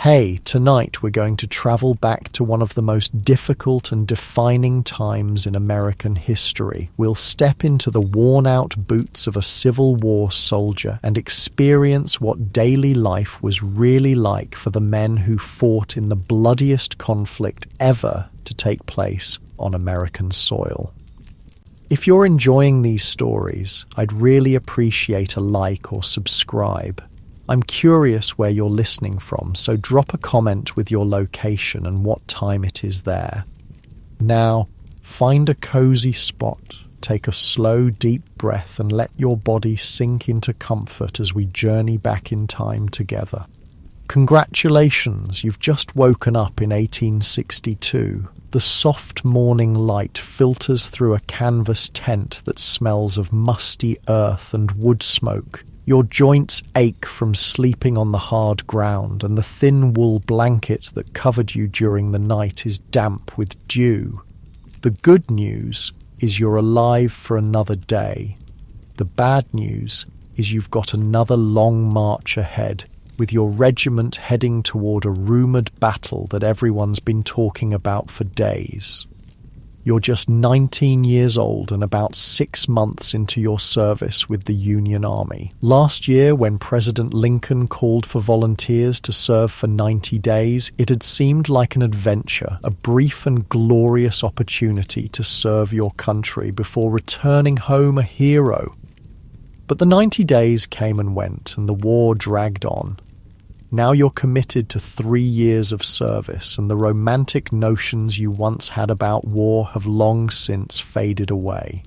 Hey, tonight we're going to travel back to one of the most difficult and defining times in American history. We'll step into the worn-out boots of a Civil War soldier and experience what daily life was really like for the men who fought in the bloodiest conflict ever to take place on American soil. If you're enjoying these stories, I'd really appreciate a like or subscribe. I'm curious where you're listening from, so drop a comment with your location and what time it is there. Now, find a cozy spot, take a slow, deep breath and let your body sink into comfort as we journey back in time together. Congratulations, you've just woken up in 1862. The soft morning light filters through a canvas tent that smells of musty earth and wood smoke. Your joints ache from sleeping on the hard ground, and the thin wool blanket that covered you during the night is damp with dew. The good news is you're alive for another day. The bad news is you've got another long march ahead, with your regiment heading toward a rumoured battle that everyone's been talking about for days. You're just 19 years old and about 6 months into your service with the Union Army. Last year, when President Lincoln called for volunteers to serve for 90 days, it had seemed like an adventure, a brief and glorious opportunity to serve your country before returning home a hero. But the 90 days came and went, and the war dragged on. Now you're committed to 3 years of service, and the romantic notions you once had about war have long since faded away.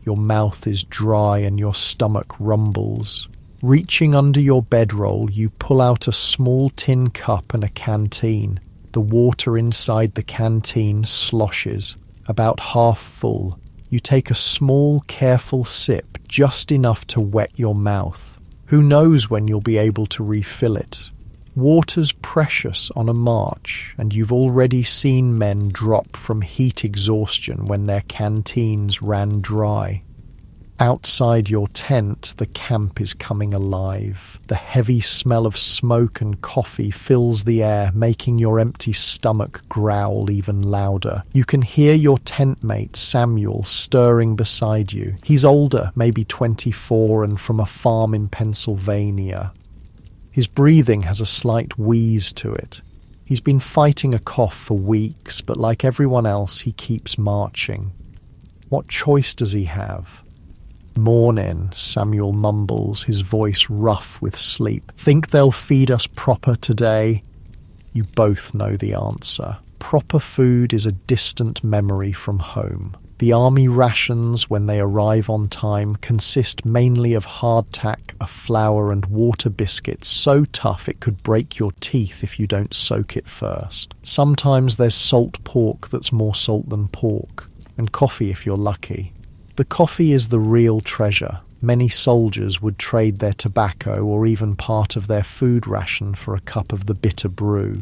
Your mouth is dry and your stomach rumbles. Reaching under your bedroll, you pull out a small tin cup and a canteen. The water inside the canteen sloshes, about half full. You take a small, careful sip, just enough to wet your mouth. Who knows when you'll be able to refill it? Water's precious on a march, and you've already seen men drop from heat exhaustion when their canteens ran dry. Outside your tent, the camp is coming alive. The heavy smell of smoke and coffee fills the air, making your empty stomach growl even louder. You can hear your tent mate, Samuel, stirring beside you. He's older, maybe 24, and from a farm in Pennsylvania. His breathing has a slight wheeze to it. He's been fighting a cough for weeks, but like everyone else, he keeps marching. What choice does he have? "Mornin'," Samuel mumbles, his voice rough with sleep. "Think they'll feed us proper today?" You both know the answer. Proper food is a distant memory from home. The army rations, when they arrive on time, consist mainly of hardtack, a flour and water biscuits so tough it could break your teeth if you don't soak it first. Sometimes there's salt pork that's more salt than pork, and coffee if you're lucky. The coffee is the real treasure. Many soldiers would trade their tobacco or even part of their food ration for a cup of the bitter brew.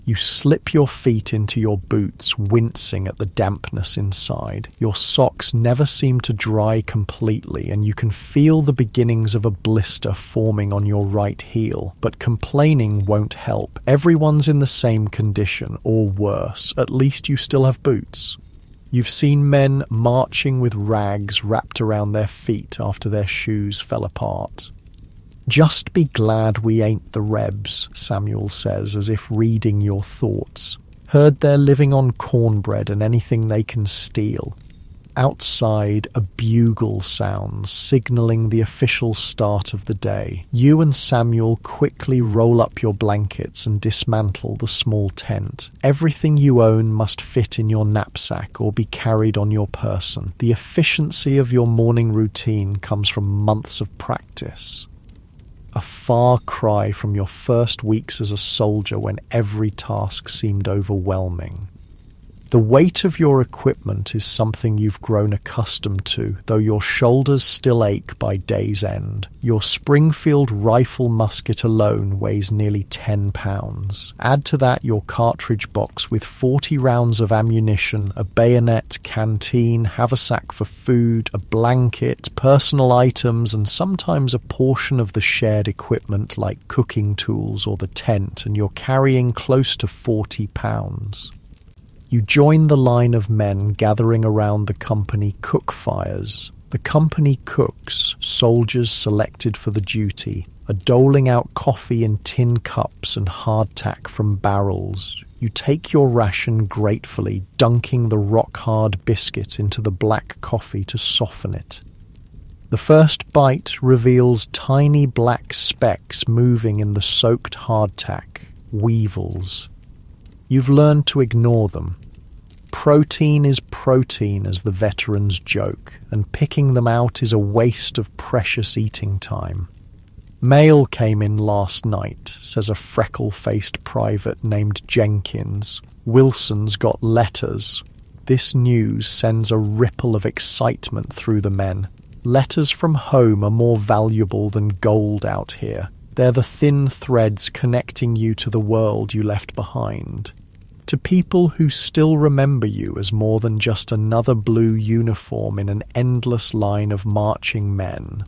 You slip your feet into your boots, wincing at the dampness inside. Your socks never seem to dry completely, and you can feel the beginnings of a blister forming on your right heel. But complaining won't help. Everyone's in the same condition, or worse. At least you still have boots. You've seen men marching with rags wrapped around their feet after their shoes fell apart. "Just be glad we ain't the Rebs," Samuel says, as if reading your thoughts. "Heard they're living on cornbread and anything they can steal." Outside, a bugle sounds, signalling the official start of the day. You and Samuel quickly roll up your blankets and dismantle the small tent. Everything you own must fit in your knapsack or be carried on your person. The efficiency of your morning routine comes from months of practice. A far cry from your first weeks as a soldier when every task seemed overwhelming. The weight of your equipment is something you've grown accustomed to, though your shoulders still ache by day's end. Your Springfield rifle musket alone weighs nearly 10 pounds. Add to that your cartridge box with 40 rounds of ammunition, a bayonet, canteen, haversack for food, a blanket, personal items, and sometimes a portion of the shared equipment like cooking tools or the tent, and you're carrying close to 40 pounds. You join the line of men gathering around the company cook fires. The company cooks, soldiers selected for the duty, are doling out coffee in tin cups and hardtack from barrels. You take your ration gratefully, dunking the rock-hard biscuit into the black coffee to soften it. The first bite reveals tiny black specks moving in the soaked hardtack, weevils. You've learned to ignore them. Protein is protein, as the veterans joke, and picking them out is a waste of precious eating time. Mail came in last night, says a freckle-faced private named Jenkins. Wilson's got letters. This news sends a ripple of excitement through the men. Letters from home are more valuable than gold out here. They're the thin threads connecting you to the world you left behind. To people who still remember you as more than just another blue uniform in an endless line of marching men.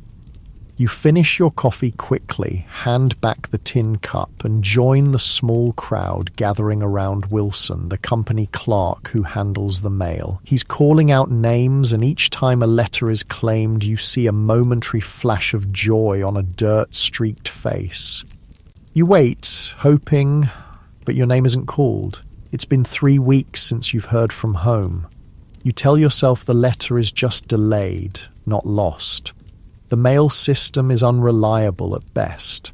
You finish your coffee quickly, hand back the tin cup, and join the small crowd gathering around Wilson, the company clerk who handles the mail. He's calling out names, and each time a letter is claimed, you see a momentary flash of joy on a dirt-streaked face. You wait, hoping, but your name isn't called. It's been 3 weeks since you've heard from home. You tell yourself the letter is just delayed, not lost. The mail system is unreliable at best.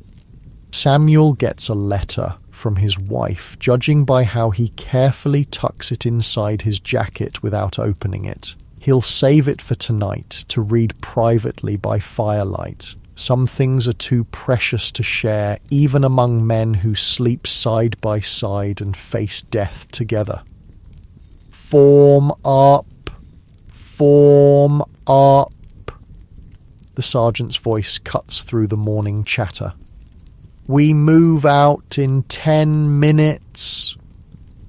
Samuel gets a letter from his wife, judging by how he carefully tucks it inside his jacket without opening it. He'll save it for tonight to read privately by firelight. Some things are too precious to share, even among men who sleep side by side and face death together. Form up! Form up! The sergeant's voice cuts through the morning chatter. We move out in 10 minutes.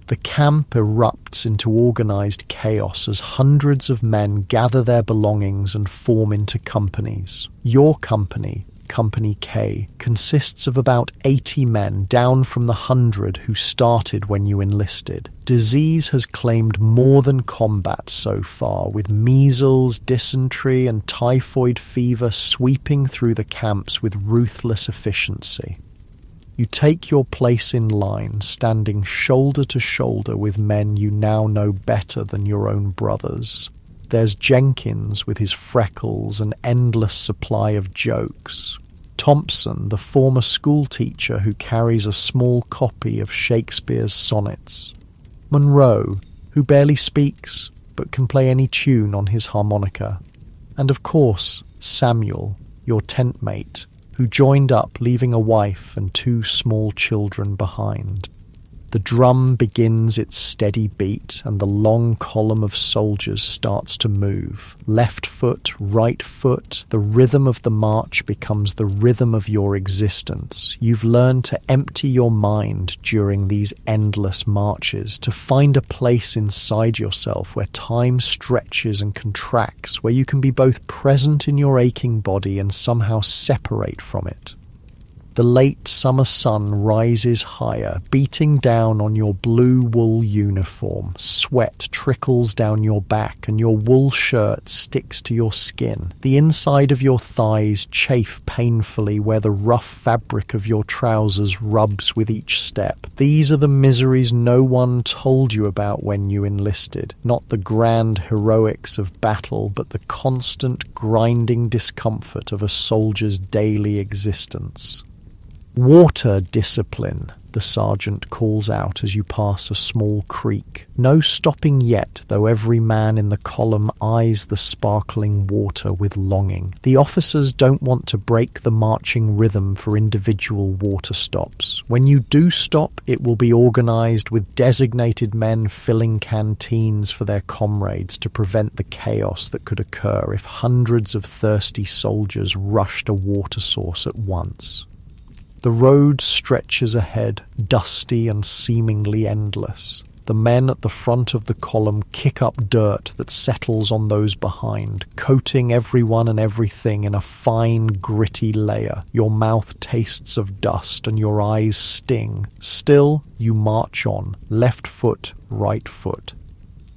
The camp erupts into organized chaos as hundreds of men gather their belongings and form into companies. Your company, Company K, consists of about 80 men, down from the 100 who started when you enlisted. Disease has claimed more than combat so far, with measles, dysentery, and typhoid fever sweeping through the camps with ruthless efficiency. You take your place in line, standing shoulder to shoulder with men you now know better than your own brothers. There's Jenkins with his freckles and endless supply of jokes. Thompson, the former schoolteacher who carries a small copy of Shakespeare's sonnets. Monroe, who barely speaks but can play any tune on his harmonica. And of course, Samuel, your tent mate, who joined up, leaving a wife and 2 small children behind. The drum begins its steady beat, and the long column of soldiers starts to move. Left foot, right foot, the rhythm of the march becomes the rhythm of your existence. You've learned to empty your mind during these endless marches, to find a place inside yourself where time stretches and contracts, where you can be both present in your aching body and somehow separate from it. The late summer sun rises higher, beating down on your blue wool uniform. Sweat trickles down your back and your wool shirt sticks to your skin. The inside of your thighs chafe painfully where the rough fabric of your trousers rubs with each step. These are the miseries no one told you about when you enlisted. Not the grand heroics of battle, but the constant grinding discomfort of a soldier's daily existence. Water discipline. the sergeant calls out as you pass a small creek. No stopping yet, though every man in the column eyes the sparkling water with longing. The officers don't want to break the marching rhythm for individual water stops. When you do stop, it will be organized with designated men filling canteens for their comrades to prevent the chaos that could occur if hundreds of thirsty soldiers rushed a water source at once. The road stretches ahead, dusty and seemingly endless. The men at the front of the column kick up dirt that settles on those behind, coating everyone and everything in a fine, gritty layer. Your mouth tastes of dust and your eyes sting. Still, you march on, left foot, right foot.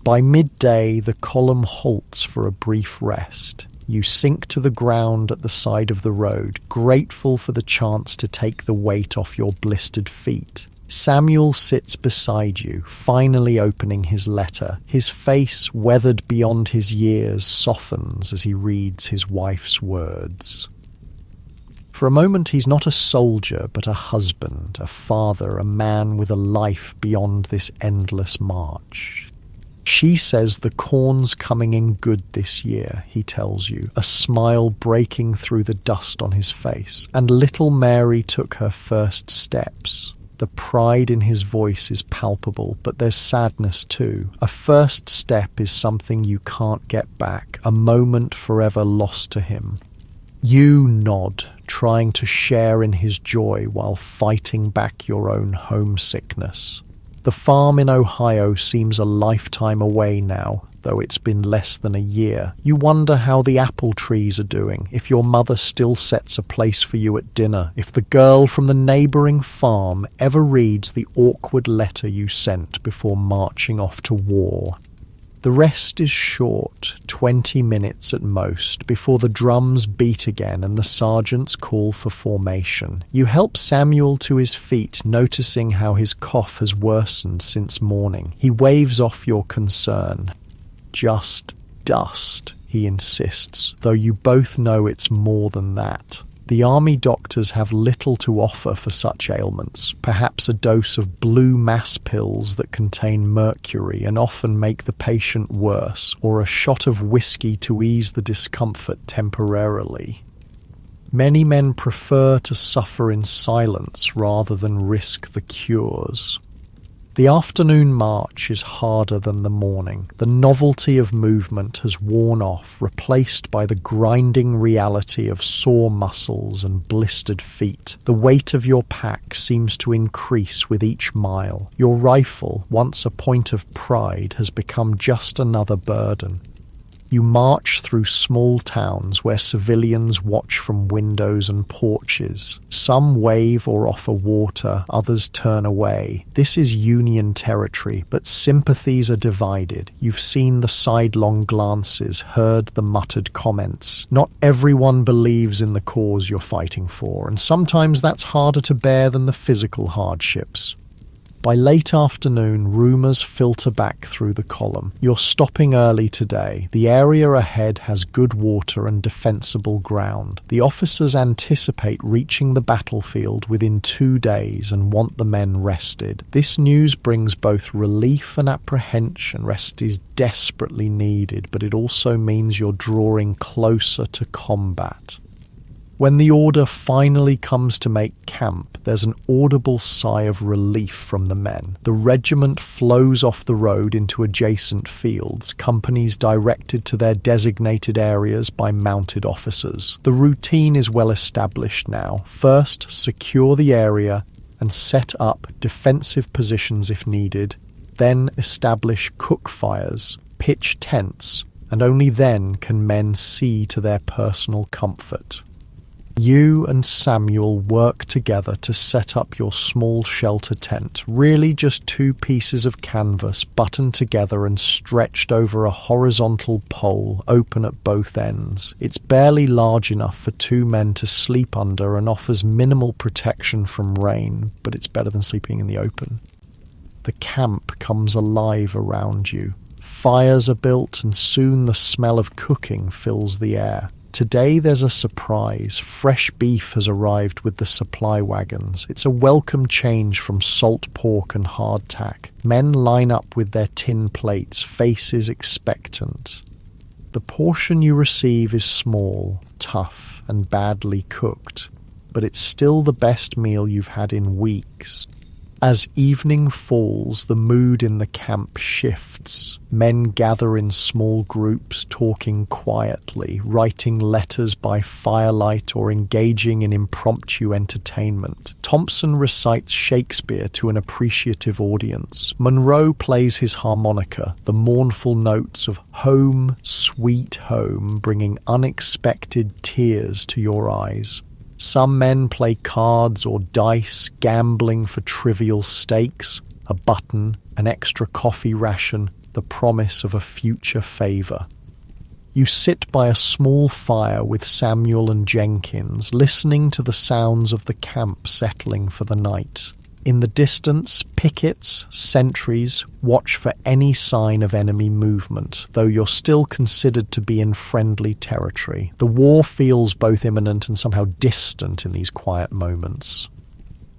By midday, the column halts for a brief rest. You sink to the ground at the side of the road, grateful for the chance to take the weight off your blistered feet. Samuel sits beside you, finally opening his letter. His face, weathered beyond his years, softens as he reads his wife's words. For a moment, he's not a soldier, but a husband, a father, a man with a life beyond this endless march. She says the corn's coming in good this year, he tells you, a smile breaking through the dust on his face. And little Mary took her first steps. The pride in his voice is palpable, but there's sadness too. A first step is something you can't get back, a moment forever lost to him. You nod, trying to share in his joy while fighting back your own homesickness. The farm in Ohio seems a lifetime away now, though it's been less than a year. You wonder how the apple trees are doing, if your mother still sets a place for you at dinner, if the girl from the neighbouring farm ever reads the awkward letter you sent before marching off to war. The rest is short, 20 minutes at most, before the drums beat again and the sergeants call for formation. You help Samuel to his feet, noticing how his cough has worsened since morning. He waves off your concern. Just dust, he insists, though you both know it's more than that. The army doctors have little to offer for such ailments, perhaps a dose of blue mass pills that contain mercury and often make the patient worse, or a shot of whiskey to ease the discomfort temporarily. Many men prefer to suffer in silence rather than risk the cures. The afternoon march is harder than the morning. The novelty of movement has worn off, replaced by the grinding reality of sore muscles and blistered feet. The weight of your pack seems to increase with each mile. Your rifle, once a point of pride, has become just another burden. You march through small towns where civilians watch from windows and porches. Some wave or offer water, others turn away. This is Union territory, but sympathies are divided. You've seen the sidelong glances, heard the muttered comments. Not everyone believes in the cause you're fighting for, and sometimes that's harder to bear than the physical hardships. By late afternoon, rumours filter back through the column. You're stopping early today. The area ahead has good water and defensible ground. The officers anticipate reaching the battlefield within 2 days and want the men rested. This news brings both relief and apprehension. Rest is desperately needed, but it also means you're drawing closer to combat. When the order finally comes to make camp, there's an audible sigh of relief from the men. The regiment flows off the road into adjacent fields, companies directed to their designated areas by mounted officers. The routine is well established now. First, secure the area and set up defensive positions if needed. Then establish cook fires, pitch tents, and only then can men see to their personal comfort. You and Samuel work together to set up your small shelter tent, really just 2 pieces of canvas buttoned together and stretched over a horizontal pole open at both ends. It's barely large enough for 2 men to sleep under and offers minimal protection from rain, but it's better than sleeping in the open. The camp comes alive around you. Fires are built and soon the smell of cooking fills the air. Today there's a surprise. Fresh beef has arrived with the supply wagons. It's a welcome change from salt pork and hardtack. Men line up with their tin plates, faces expectant. The portion you receive is small, tough, and badly cooked, but it's still the best meal you've had in weeks. As evening falls, the mood in the camp shifts. Men gather in small groups, talking quietly, writing letters by firelight or engaging in impromptu entertainment. Thompson recites Shakespeare to an appreciative audience. Monroe plays his harmonica, the mournful notes of Home, Sweet Home, bringing unexpected tears to your eyes. Some men play cards or dice, gambling for trivial stakes, a button, an extra coffee ration, the promise of a future favor. You sit by a small fire with Samuel and Jenkins, listening to the sounds of the camp settling for the night. In the distance, pickets, sentries watch for any sign of enemy movement, though you're still considered to be in friendly territory. The war feels both imminent and somehow distant in these quiet moments.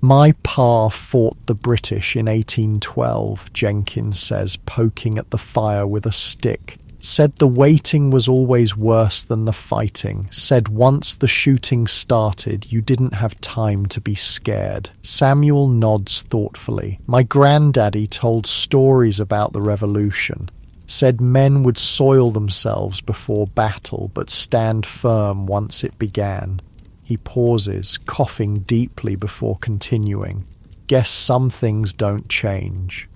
My pa fought the British in 1812, Jenkins says, poking at the fire with a stick. Said the waiting was always worse than the fighting. Said once the shooting started, you didn't have time to be scared. Samuel nods thoughtfully. My granddaddy told stories about the revolution. Said men would soil themselves before battle, but stand firm once it began. He pauses, coughing deeply before continuing. Guess some things don't change.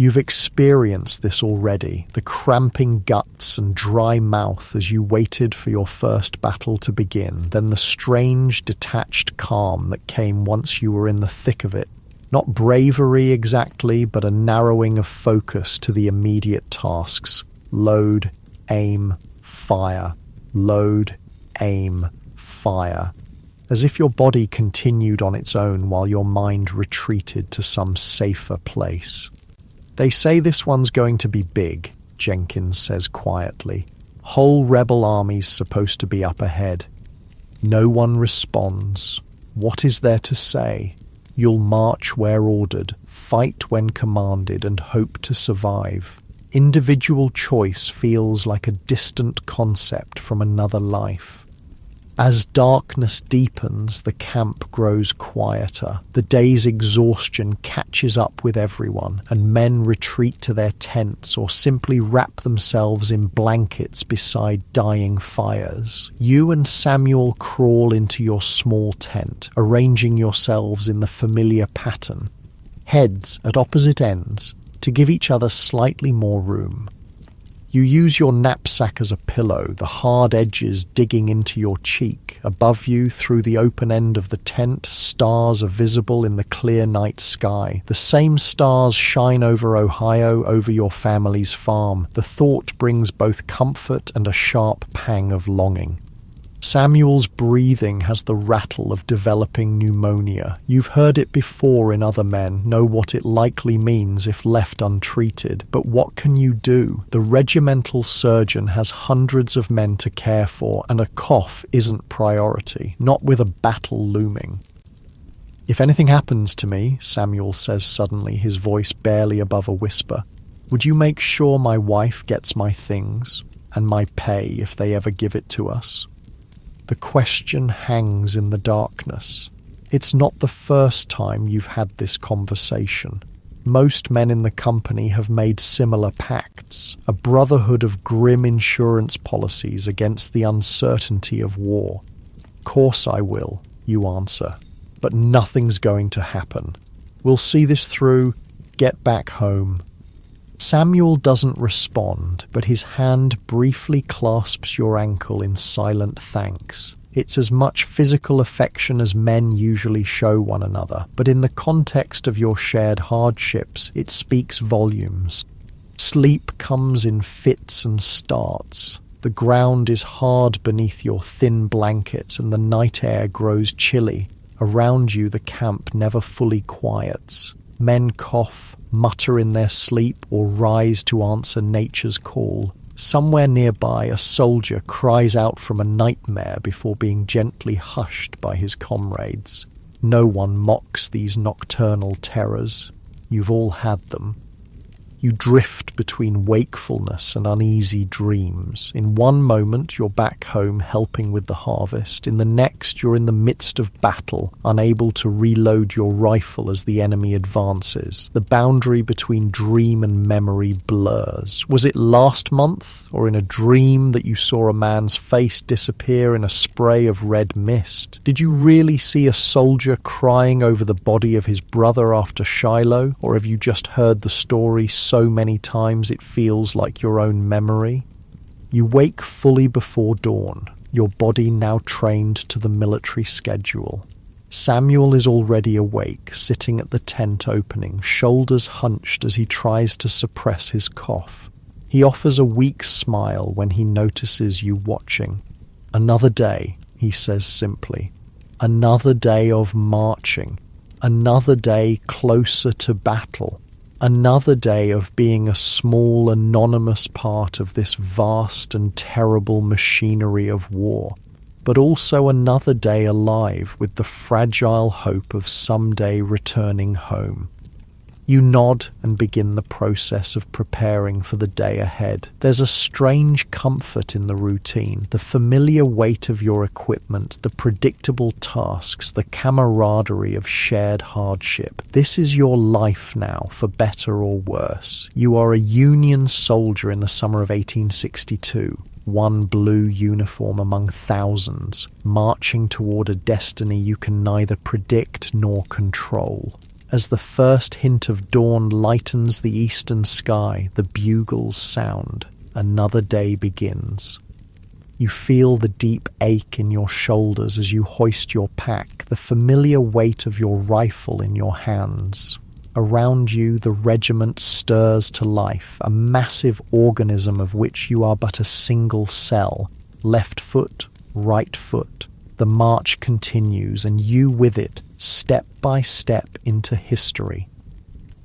You've experienced this already, the cramping guts and dry mouth as you waited for your first battle to begin, then the strange, detached calm that came once you were in the thick of it. Not bravery exactly, but a narrowing of focus to the immediate tasks. Load, aim, fire. Load, aim, fire. As if your body continued on its own while your mind retreated to some safer place. They say this one's going to be big, Jenkins says quietly. Whole rebel army's supposed to be up ahead. No one responds. What is there to say? You'll march where ordered, fight when commanded, and hope to survive. Individual choice feels like a distant concept from another life. As darkness deepens, the camp grows quieter. The day's exhaustion catches up with everyone, and men retreat to their tents or simply wrap themselves in blankets beside dying fires. You and Samuel crawl into your small tent, arranging yourselves in the familiar pattern. Heads at opposite ends, to give each other slightly more room. You use your knapsack as a pillow, the hard edges digging into your cheek. Above you, through the open end of the tent, stars are visible in the clear night sky. The same stars shine over Ohio, over your family's farm. The thought brings both comfort and a sharp pang of longing. Samuel's breathing has the rattle of developing pneumonia. You've heard it before in other men, know what it likely means if left untreated. But what can you do? The regimental surgeon has hundreds of men to care for, and a cough isn't priority, not with a battle looming. If anything happens to me, Samuel says suddenly, his voice barely above a whisper, would you make sure my wife gets my things, and my pay if they ever give it to us? The question hangs in the darkness. It's not the first time you've had this conversation. Most men in the company have made similar pacts, a brotherhood of grim insurance policies against the uncertainty of war. Course I will, you answer, but nothing's going to happen. We'll see this through, get back home. Samuel doesn't respond, but his hand briefly clasps your ankle in silent thanks. It's as much physical affection as men usually show one another, but in the context of your shared hardships, it speaks volumes. Sleep comes in fits and starts. The ground is hard beneath your thin blankets and the night air grows chilly. Around you, the camp never fully quiets. Men cough, mutter in their sleep, or rise to answer nature's call. Somewhere nearby, a soldier cries out from a nightmare before being gently hushed by his comrades. No one mocks these nocturnal terrors. You've all had them. You drift between wakefulness and uneasy dreams. In one moment, you're back home helping with the harvest. In the next, you're in the midst of battle, unable to reload your rifle as the enemy advances. The boundary between dream and memory blurs. Was it last month, or in a dream, that you saw a man's face disappear in a spray of red mist? Did you really see a soldier crying over the body of his brother after Shiloh, or have you just heard the story so many times it feels like your own memory? You wake fully before dawn, your body now trained to the military schedule. Samuel is already awake, sitting at the tent opening, shoulders hunched as he tries to suppress his cough. He offers a weak smile when he notices you watching. "Another day," he says simply. "Another day of marching. Another day closer to battle. Another day of being a small, anonymous part of this vast and terrible machinery of war, but also another day alive with the fragile hope of someday returning home." You nod and begin the process of preparing for the day ahead. There's a strange comfort in the routine, the familiar weight of your equipment, the predictable tasks, the camaraderie of shared hardship. This is your life now, for better or worse. You are a Union soldier in the summer of 1862. One blue uniform among thousands, marching toward a destiny you can neither predict nor control. As the first hint of dawn lightens the eastern sky, the bugles sound. Another day begins. You feel the deep ache in your shoulders as you hoist your pack, the familiar weight of your rifle in your hands. Around you, the regiment stirs to life, a massive organism of which you are but a single cell. Left foot, right foot. The march continues, and you with it, step by step into history.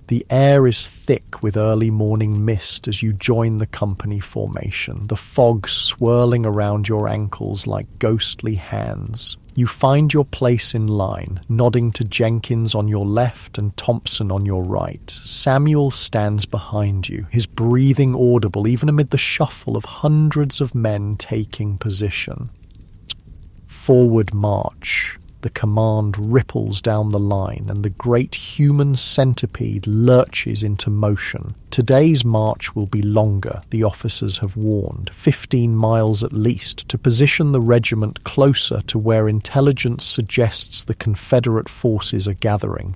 The air is thick with early morning mist as you join the company formation, the fog swirling around your ankles like ghostly hands. You find your place in line, nodding to Jenkins on your left and Thompson on your right. Samuel stands behind you, his breathing audible even amid the shuffle of hundreds of men taking position. Forward march. The command ripples down the line and the great human centipede lurches into motion. Today's march will be longer, the officers have warned, 15 miles at least, to position the regiment closer to where intelligence suggests the Confederate forces are gathering.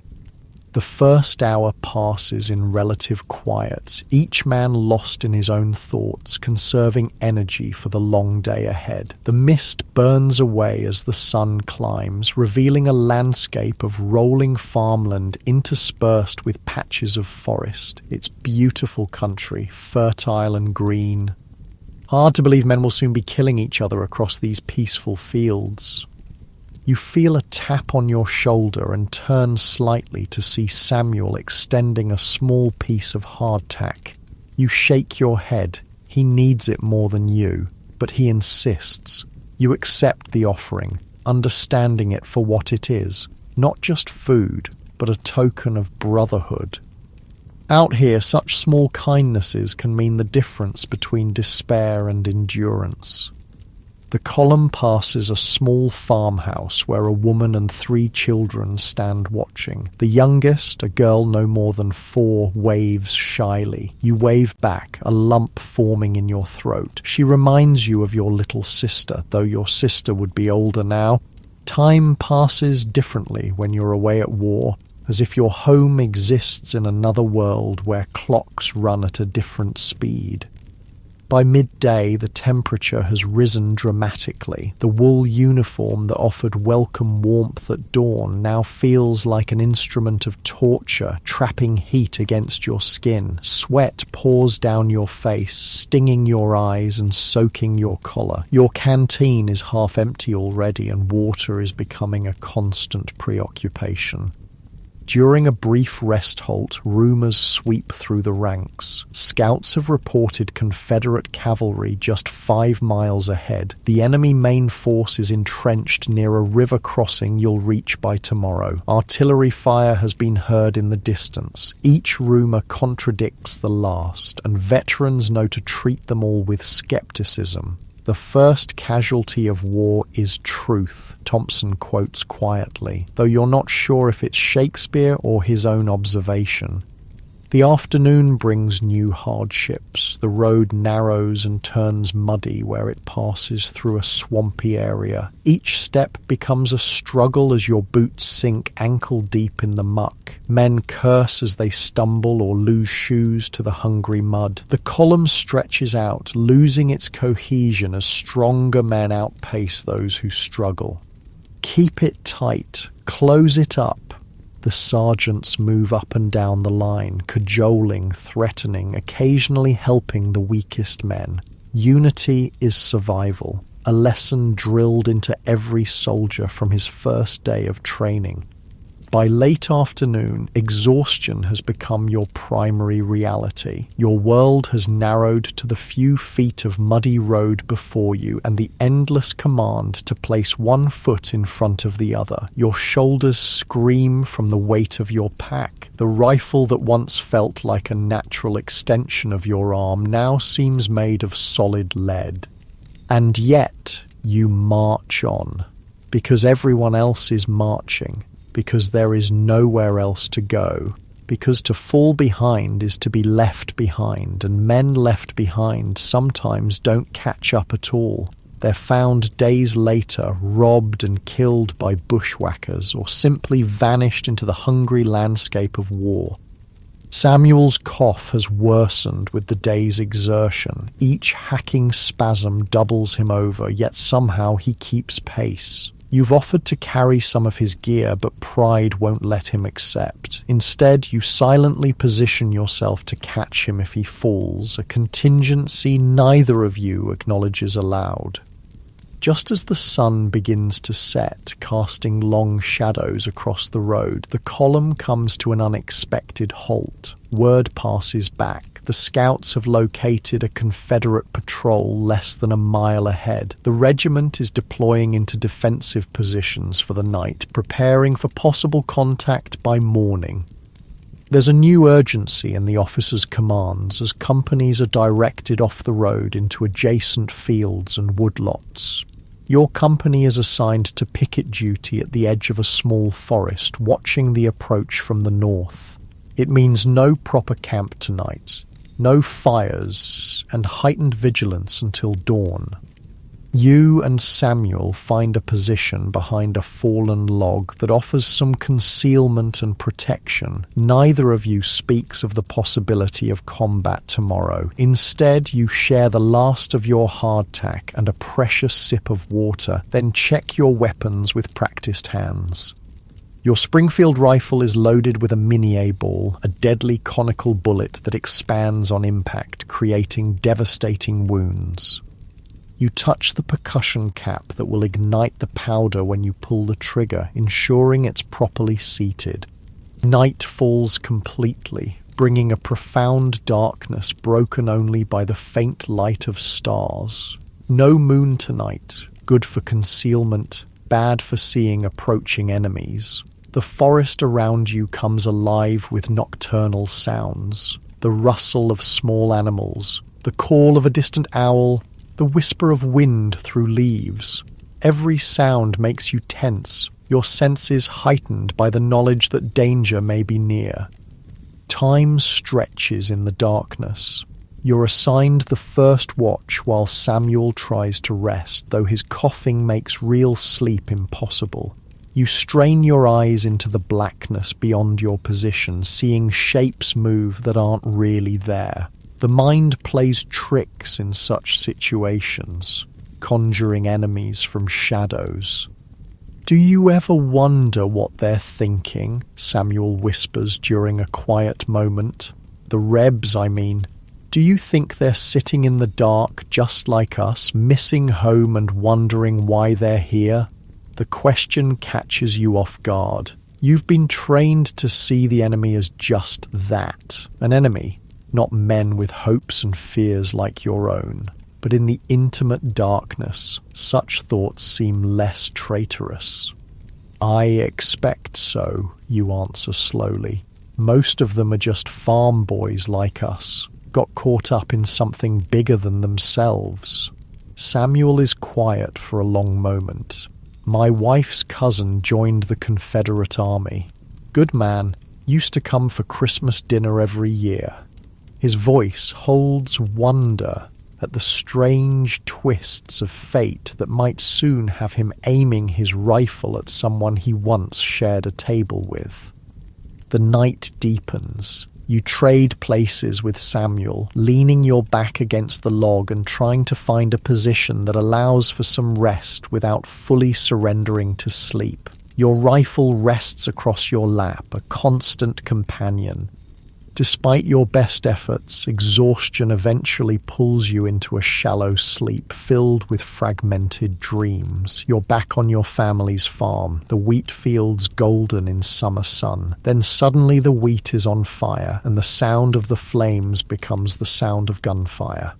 The first hour passes in relative quiet, each man lost in his own thoughts, conserving energy for the long day ahead. The mist burns away as the sun climbs, revealing a landscape of rolling farmland interspersed with patches of forest. It's beautiful country, fertile and green. Hard to believe men will soon be killing each other across these peaceful fields. You feel a tap on your shoulder and turn slightly to see Samuel extending a small piece of hardtack. You shake your head. He needs it more than you, but he insists. You accept the offering, understanding it for what it is, not just food, but a token of brotherhood. Out here, such small kindnesses can mean the difference between despair and endurance. The column passes a small farmhouse where a woman and 3 children stand watching. The youngest, a girl no more than 4, waves shyly. You wave back, a lump forming in your throat. She reminds you of your little sister, though your sister would be older now. Time passes differently when you're away at war, as if your home exists in another world where clocks run at a different speed. By midday, the temperature has risen dramatically. The wool uniform that offered welcome warmth at dawn now feels like an instrument of torture, trapping heat against your skin. Sweat pours down your face, stinging your eyes and soaking your collar. Your canteen is half empty already, and water is becoming a constant preoccupation. During a brief rest halt, rumors sweep through the ranks. Scouts have reported Confederate cavalry just 5 miles ahead. The enemy main force is entrenched near a river crossing you'll reach by tomorrow. Artillery fire has been heard in the distance. Each rumor contradicts the last, and veterans know to treat them all with skepticism. The first casualty of war is truth, Thompson quotes quietly, though you're not sure if it's Shakespeare or his own observation. The afternoon brings new hardships. The road narrows and turns muddy where it passes through a swampy area. Each step becomes a struggle as your boots sink ankle-deep in the muck. Men curse as they stumble or lose shoes to the hungry mud. The column stretches out, losing its cohesion as stronger men outpace those who struggle. Keep it tight. Close it up. The sergeants move up and down the line, cajoling, threatening, occasionally helping the weakest men. Unity is survival, a lesson drilled into every soldier from his first day of training. By late afternoon, exhaustion has become your primary reality. Your world has narrowed to the few feet of muddy road before you and the endless command to place one foot in front of the other. Your shoulders scream from the weight of your pack. The rifle that once felt like a natural extension of your arm now seems made of solid lead. And yet, you march on, because everyone else is marching. Because there is nowhere else to go, because to fall behind is to be left behind, and men left behind sometimes don't catch up at all. They're found days later, robbed and killed by bushwhackers, or simply vanished into the hungry landscape of war. Samuel's cough has worsened with the day's exertion. Each hacking spasm doubles him over, yet somehow he keeps pace. You've offered to carry some of his gear, but pride won't let him accept. Instead, you silently position yourself to catch him if he falls, a contingency neither of you acknowledges aloud. Just as the sun begins to set, casting long shadows across the road, the column comes to an unexpected halt. Word passes back. The scouts have located a Confederate patrol less than a mile ahead. The regiment is deploying into defensive positions for the night, preparing for possible contact by morning. There's a new urgency in the officers' commands as companies are directed off the road into adjacent fields and woodlots. Your company is assigned to picket duty at the edge of a small forest, watching the approach from the north. It means no proper camp tonight. No fires, and heightened vigilance until dawn. You and Samuel find a position behind a fallen log that offers some concealment and protection. Neither of you speaks of the possibility of combat tomorrow. Instead, you share the last of your hardtack and a precious sip of water, then check your weapons with practiced hands. Your Springfield rifle is loaded with a Minié ball, a deadly conical bullet that expands on impact, creating devastating wounds. You touch the percussion cap that will ignite the powder when you pull the trigger, ensuring it's properly seated. Night falls completely, bringing a profound darkness broken only by the faint light of stars. No moon tonight, good for concealment, bad for seeing approaching enemies. The forest around you comes alive with nocturnal sounds, the rustle of small animals, the call of a distant owl, the whisper of wind through leaves. Every sound makes you tense, your senses heightened by the knowledge that danger may be near. Time stretches in the darkness. You're assigned the first watch while Samuel tries to rest, though his coughing makes real sleep impossible. You strain your eyes into the blackness beyond your position, seeing shapes move that aren't really there. The mind plays tricks in such situations, conjuring enemies from shadows. "Do you ever wonder what they're thinking?" Samuel whispers during a quiet moment. "The Rebs, I mean. Do you think they're sitting in the dark just like us, missing home and wondering why they're here?" The question catches you off guard. You've been trained to see the enemy as just that, an enemy, not men with hopes and fears like your own. But in the intimate darkness, such thoughts seem less traitorous. I expect so, you answer slowly. Most of them are just farm boys like us, got caught up in something bigger than themselves. Samuel is quiet for a long moment. My wife's cousin joined the Confederate Army. Good man, used to come for Christmas dinner every year. His voice holds wonder at the strange twists of fate that might soon have him aiming his rifle at someone he once shared a table with. The night deepens. You trade places with Samuel, leaning your back against the log and trying to find a position that allows for some rest without fully surrendering to sleep. Your rifle rests across your lap, a constant companion. Despite your best efforts, exhaustion eventually pulls you into a shallow sleep filled with fragmented dreams. You're back on your family's farm, the wheat fields golden in summer sun. Then suddenly the wheat is on fire, and the sound of the flames becomes the sound of gunfire.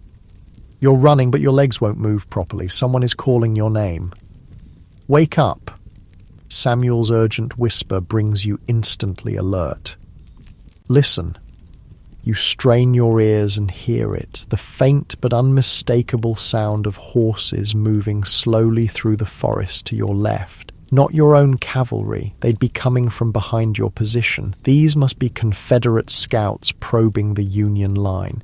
You're running, but your legs won't move properly. Someone is calling your name. Wake up! Samuel's urgent whisper brings you instantly alert. Listen. You strain your ears and hear it, the faint but unmistakable sound of horses moving slowly through the forest to your left. Not your own cavalry, they'd be coming from behind your position. These must be Confederate scouts probing the Union line.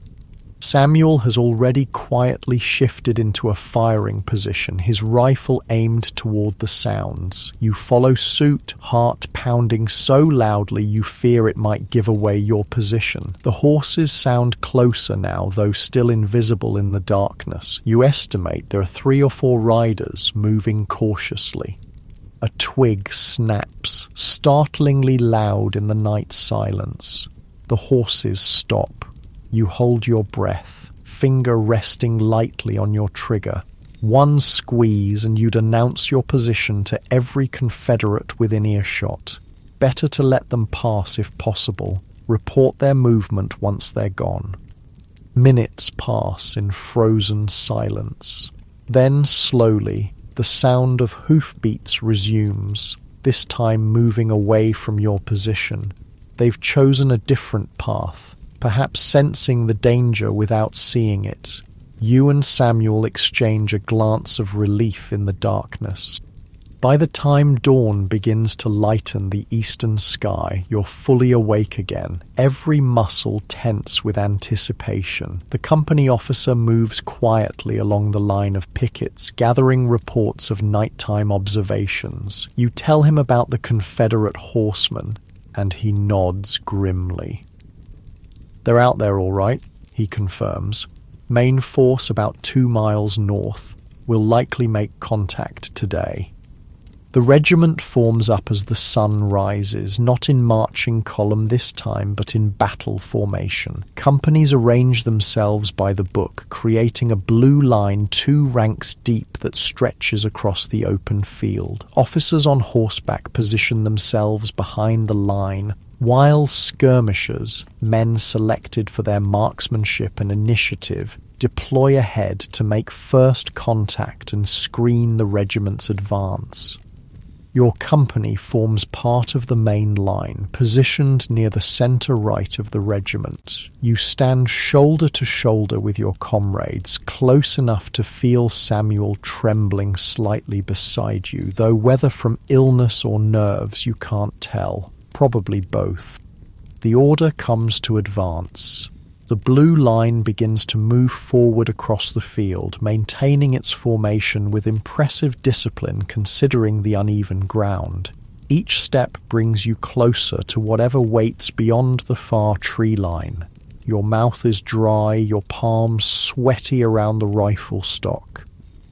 Samuel has already quietly shifted into a firing position, his rifle aimed toward the sounds. You follow suit, heart pounding so loudly you fear it might give away your position. The horses sound closer now, though still invisible in the darkness. You estimate there are 3 or 4 riders moving cautiously. A twig snaps, startlingly loud in the night silence. The horses stop. You hold your breath, finger resting lightly on your trigger. One squeeze and you'd announce your position to every Confederate within earshot. Better to let them pass if possible. Report their movement once they're gone. Minutes pass in frozen silence. Then slowly, the sound of hoofbeats resumes, this time moving away from your position. They've chosen a different path. Perhaps sensing the danger without seeing it. You and Samuel exchange a glance of relief in the darkness. By the time dawn begins to lighten the eastern sky, you're fully awake again, every muscle tense with anticipation. The company officer moves quietly along the line of pickets, gathering reports of nighttime observations. You tell him about the Confederate horsemen, and he nods grimly. They're out there all right, he confirms. Main force about 2 miles north. Will likely make contact today. The regiment forms up as the sun rises, not in marching column this time, but in battle formation. Companies arrange themselves by the book, creating a blue line 2 ranks deep that stretches across the open field. Officers on horseback position themselves behind the line, while skirmishers, men selected for their marksmanship and initiative, deploy ahead to make first contact and screen the regiment's advance. Your company forms part of the main line, positioned near the center right of the regiment. You stand shoulder to shoulder with your comrades, close enough to feel Samuel trembling slightly beside you, though whether from illness or nerves you can't tell. Probably both. The order comes to advance. The blue line begins to move forward across the field, maintaining its formation with impressive discipline considering the uneven ground. Each step brings you closer to whatever waits beyond the far tree line. Your mouth is dry, your palms sweaty around the rifle stock.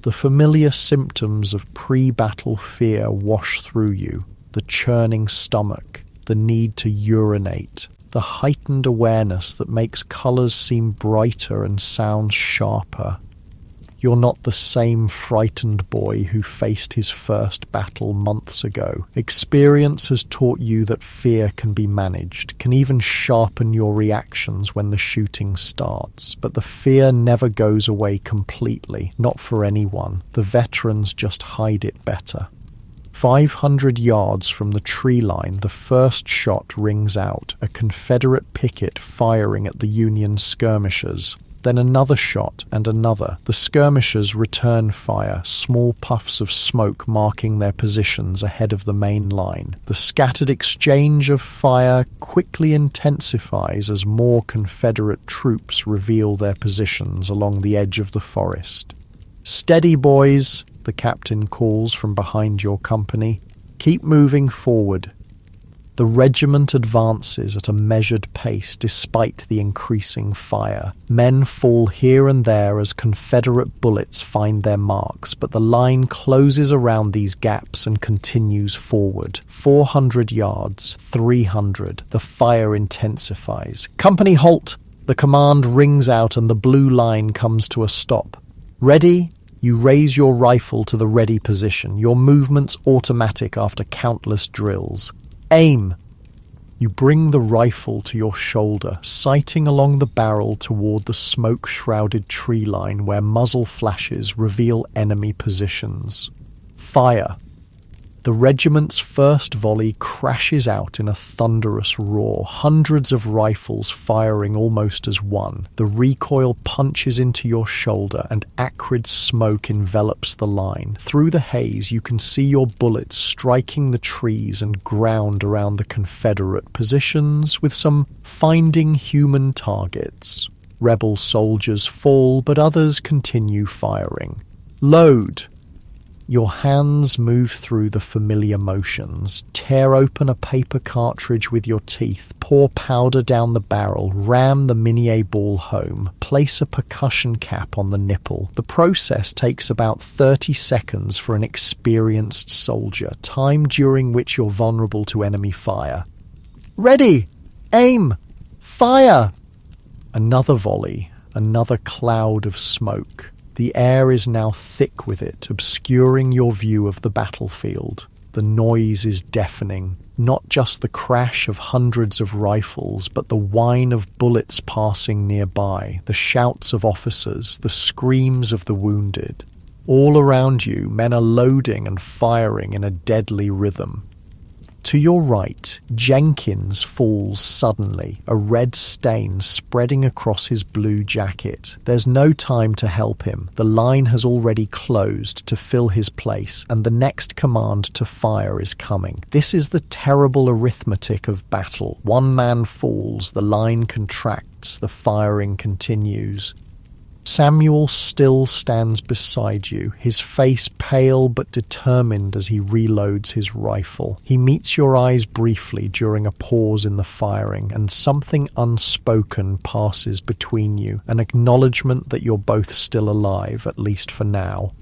The familiar symptoms of pre-battle fear wash through you, the churning stomach, the need to urinate, the heightened awareness that makes colours seem brighter and sounds sharper. You're not the same frightened boy who faced his first battle months ago. Experience has taught you that fear can be managed, can even sharpen your reactions when the shooting starts. But the fear never goes away completely, not for anyone. The veterans just hide it better. 500 yards from the tree line, the first shot rings out, a Confederate picket firing at the Union skirmishers. Then another shot and another. The skirmishers return fire, small puffs of smoke marking their positions ahead of the main line. The scattered exchange of fire quickly intensifies as more Confederate troops reveal their positions along the edge of the forest. "Steady, boys," the captain calls from behind your company. "Keep moving forward." The regiment advances at a measured pace despite the increasing fire. Men fall here and there as Confederate bullets find their marks, but the line closes around these gaps and continues forward. 400 yards, 300. The fire intensifies. "Company, halt!" The command rings out and the blue line comes to a stop. "Ready?" You raise your rifle to the ready position, your movements automatic after countless drills. "Aim!" You bring the rifle to your shoulder, sighting along the barrel toward the smoke-shrouded tree line where muzzle flashes reveal enemy positions. Fire! The regiment's first volley crashes out in a thunderous roar, hundreds of rifles firing almost as one. The recoil punches into your shoulder and acrid smoke envelops the line. Through the haze, you can see your bullets striking the trees and ground around the Confederate positions, with some finding human targets. Rebel soldiers fall, but others continue firing. Load! Your hands move through the familiar motions. Tear open a paper cartridge with your teeth, pour powder down the barrel, ram the Minié ball home, place a percussion cap on the nipple. The process takes about 30 seconds for an experienced soldier, time during which you're vulnerable to enemy fire. "Ready! Aim! Fire!" Another volley, another cloud of smoke. The air is now thick with it, obscuring your view of the battlefield. The noise is deafening, not just the crash of hundreds of rifles, but the whine of bullets passing nearby, the shouts of officers, the screams of the wounded. All around you, men are loading and firing in a deadly rhythm. To your right, Jenkins falls suddenly, a red stain spreading across his blue jacket. There's no time to help him. The line has already closed to fill his place, and the next command to fire is coming. This is the terrible arithmetic of battle. One man falls, the line contracts, the firing continues. Samuel still stands beside you, his face pale but determined as he reloads his rifle. He meets your eyes briefly during a pause in the firing, and something unspoken passes between you, an acknowledgement that you're both still alive, at least for now.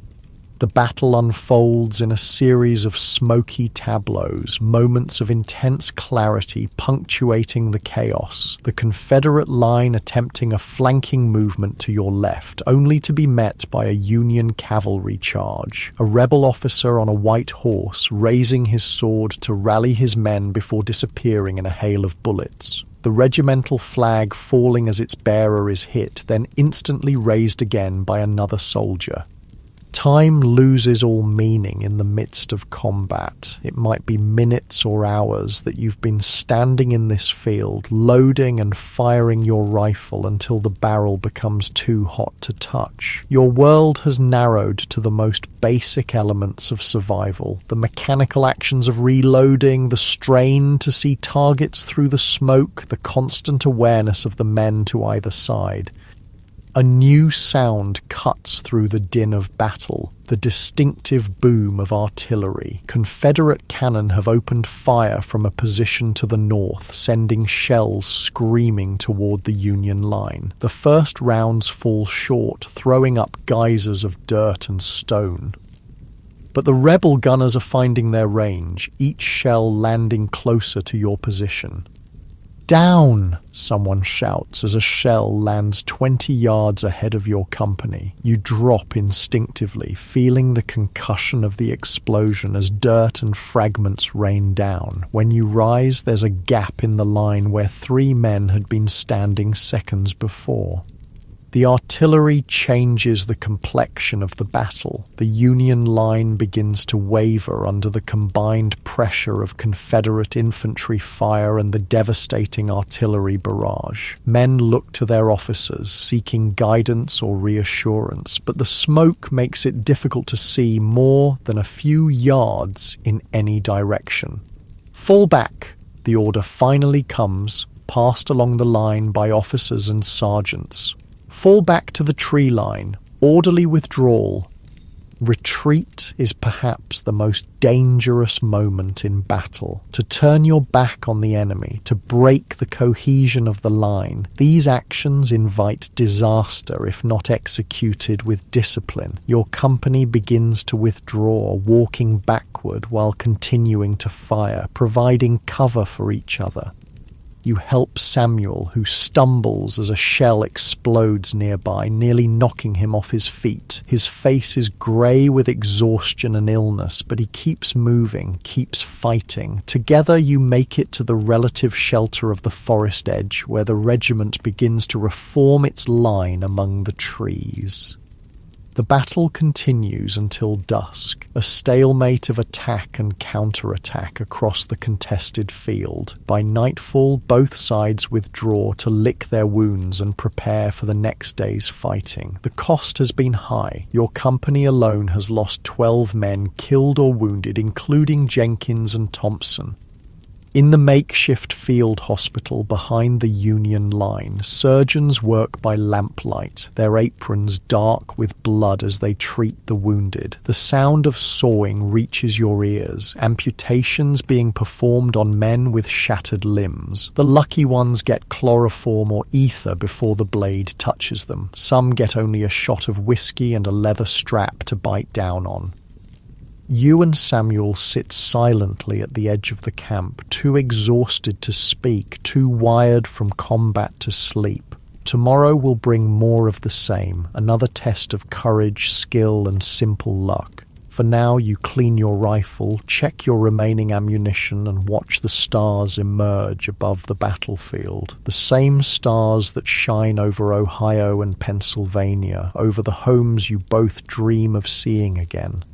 The battle unfolds in a series of smoky tableaus, moments of intense clarity punctuating the chaos, the Confederate line attempting a flanking movement to your left, only to be met by a Union cavalry charge, a rebel officer on a white horse raising his sword to rally his men before disappearing in a hail of bullets. The regimental flag falling as its bearer is hit, then instantly raised again by another soldier. Time loses all meaning in the midst of combat. It might be minutes or hours that you've been standing in this field, loading and firing your rifle until the barrel becomes too hot to touch. Your world has narrowed to the most basic elements of survival, the mechanical actions of reloading, the strain to see targets through the smoke, the constant awareness of the men to either side. A new sound cuts through the din of battle, the distinctive boom of artillery. Confederate cannon have opened fire from a position to the north, sending shells screaming toward the Union line. The first rounds fall short, throwing up geysers of dirt and stone. But the rebel gunners are finding their range, each shell landing closer to your position. Down, someone shouts as a shell lands 20 yards ahead of your company. You drop instinctively, feeling the concussion of the explosion as dirt and fragments rain down. When you rise, there's a gap in the line where 3 men had been standing seconds before. The artillery changes the complexion of the battle. The Union line begins to waver under the combined pressure of Confederate infantry fire and the devastating artillery barrage. Men look to their officers, seeking guidance or reassurance, but the smoke makes it difficult to see more than a few yards in any direction. Fall back! The order finally comes, passed along the line by officers and sergeants. Fall back to the tree line, orderly withdrawal. Retreat is perhaps the most dangerous moment in battle. To turn your back on the enemy, to break the cohesion of the line. These actions invite disaster if not executed with discipline. Your company begins to withdraw, walking backward while continuing to fire, providing cover for each other. You help Samuel, who stumbles as a shell explodes nearby, nearly knocking him off his feet. His face is grey with exhaustion and illness, but he keeps moving, keeps fighting. Together you make it to the relative shelter of the forest edge, where the regiment begins to reform its line among the trees. The battle continues until dusk, a stalemate of attack and counterattack across the contested field. By nightfall, both sides withdraw to lick their wounds and prepare for the next day's fighting. The cost has been high. Your company alone has lost 12 men killed or wounded, including Jenkins and Thompson. In the makeshift field hospital behind the Union line, surgeons work by lamplight, their aprons dark with blood as they treat the wounded. The sound of sawing reaches your ears, amputations being performed on men with shattered limbs. The lucky ones get chloroform or ether before the blade touches them. Some get only a shot of whiskey and a leather strap to bite down on. You and Samuel sit silently at the edge of the camp, too exhausted to speak, too wired from combat to sleep. Tomorrow will bring more of the same, another test of courage, skill, and simple luck. For now, you clean your rifle, check your remaining ammunition, and watch the stars emerge above the battlefield. The same stars that shine over Ohio and Pennsylvania, over the homes you both dream of seeing again.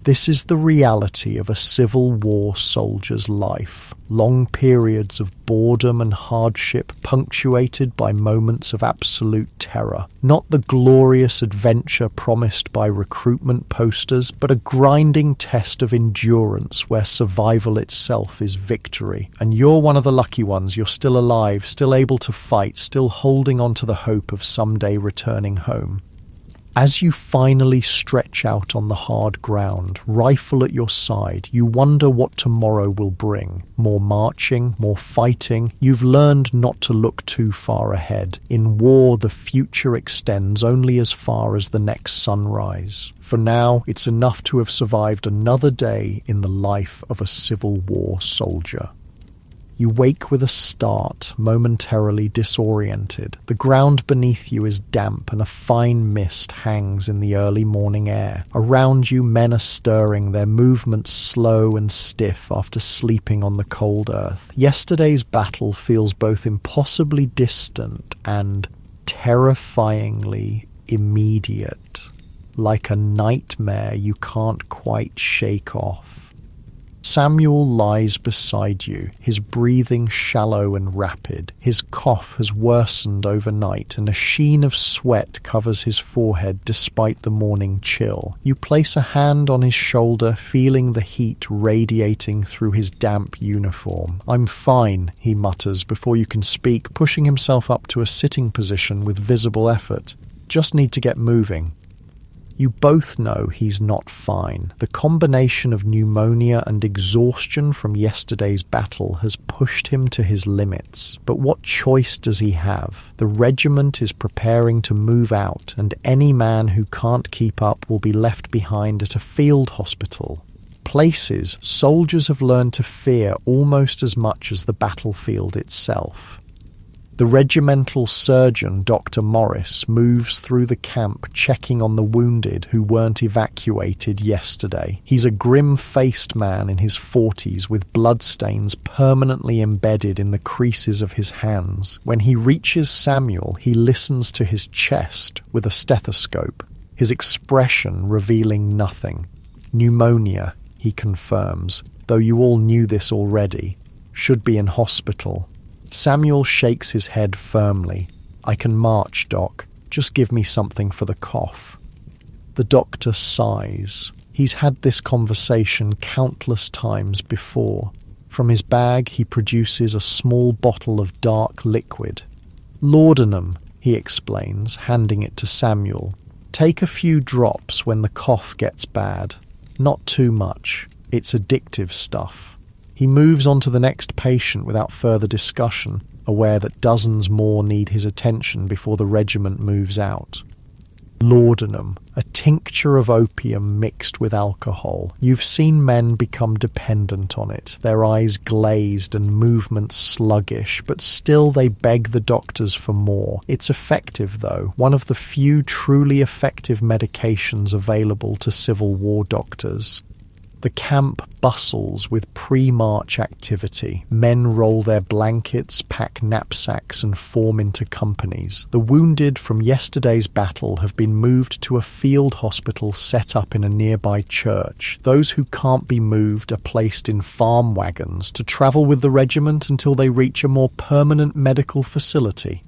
This is the reality of a Civil War soldier's life. Long periods of boredom and hardship punctuated by moments of absolute terror. Not the glorious adventure promised by recruitment posters, but a grinding test of endurance where survival itself is victory. And you're one of the lucky ones. You're still alive, still able to fight, still holding on to the hope of someday returning home. As you finally stretch out on the hard ground, rifle at your side, you wonder what tomorrow will bring. More marching, more fighting. You've learned not to look too far ahead. In war, the future extends only as far as the next sunrise. For now, it's enough to have survived another day in the life of a Civil War soldier. You wake with a start, momentarily disoriented. The ground beneath you is damp and a fine mist hangs in the early morning air. Around you, men are stirring, their movements slow and stiff after sleeping on the cold earth. Yesterday's battle feels both impossibly distant and terrifyingly immediate, like a nightmare you can't quite shake off. Samuel lies beside you, his breathing shallow and rapid. His cough has worsened overnight, and a sheen of sweat covers his forehead despite the morning chill. You place a hand on his shoulder, feeling the heat radiating through his damp uniform. "I'm fine," he mutters before you can speak, pushing himself up to a sitting position with visible effort. "Just need to get moving." You both know he's not fine. The combination of pneumonia and exhaustion from yesterday's battle has pushed him to his limits. But what choice does he have? The regiment is preparing to move out, and any man who can't keep up will be left behind at a field hospital. places, soldiers have learned to fear almost as much as the battlefield itself. The regimental surgeon, Dr. Morris, moves through the camp checking on the wounded who weren't evacuated yesterday. He's a grim-faced man in his 40s with bloodstains permanently embedded in the creases of his hands. When he reaches Samuel, he listens to his chest with a stethoscope, his expression revealing nothing. Pneumonia, he confirms, though you all knew this already. Should be in hospital. Samuel shakes his head firmly. I can march, Doc. Just give me something for the cough. The doctor sighs. He's had this conversation countless times before. From his bag, he produces a small bottle of dark liquid. Laudanum, he explains, handing it to Samuel. Take a few drops when the cough gets bad. Not too much. It's addictive stuff. He moves on to the next patient without further discussion, aware that dozens more need his attention before the regiment moves out. Laudanum, a tincture of opium mixed with alcohol. You've seen men become dependent on it, their eyes glazed and movements sluggish, but still they beg the doctors for more. It's effective, though, one of the few truly effective medications available to Civil War doctors. The camp bustles with pre-march activity. Men roll their blankets, pack knapsacks, and form into companies. The wounded from yesterday's battle have been moved to a field hospital set up in a nearby church. Those who can't be moved are placed in farm wagons to travel with the regiment until they reach a more permanent medical facility.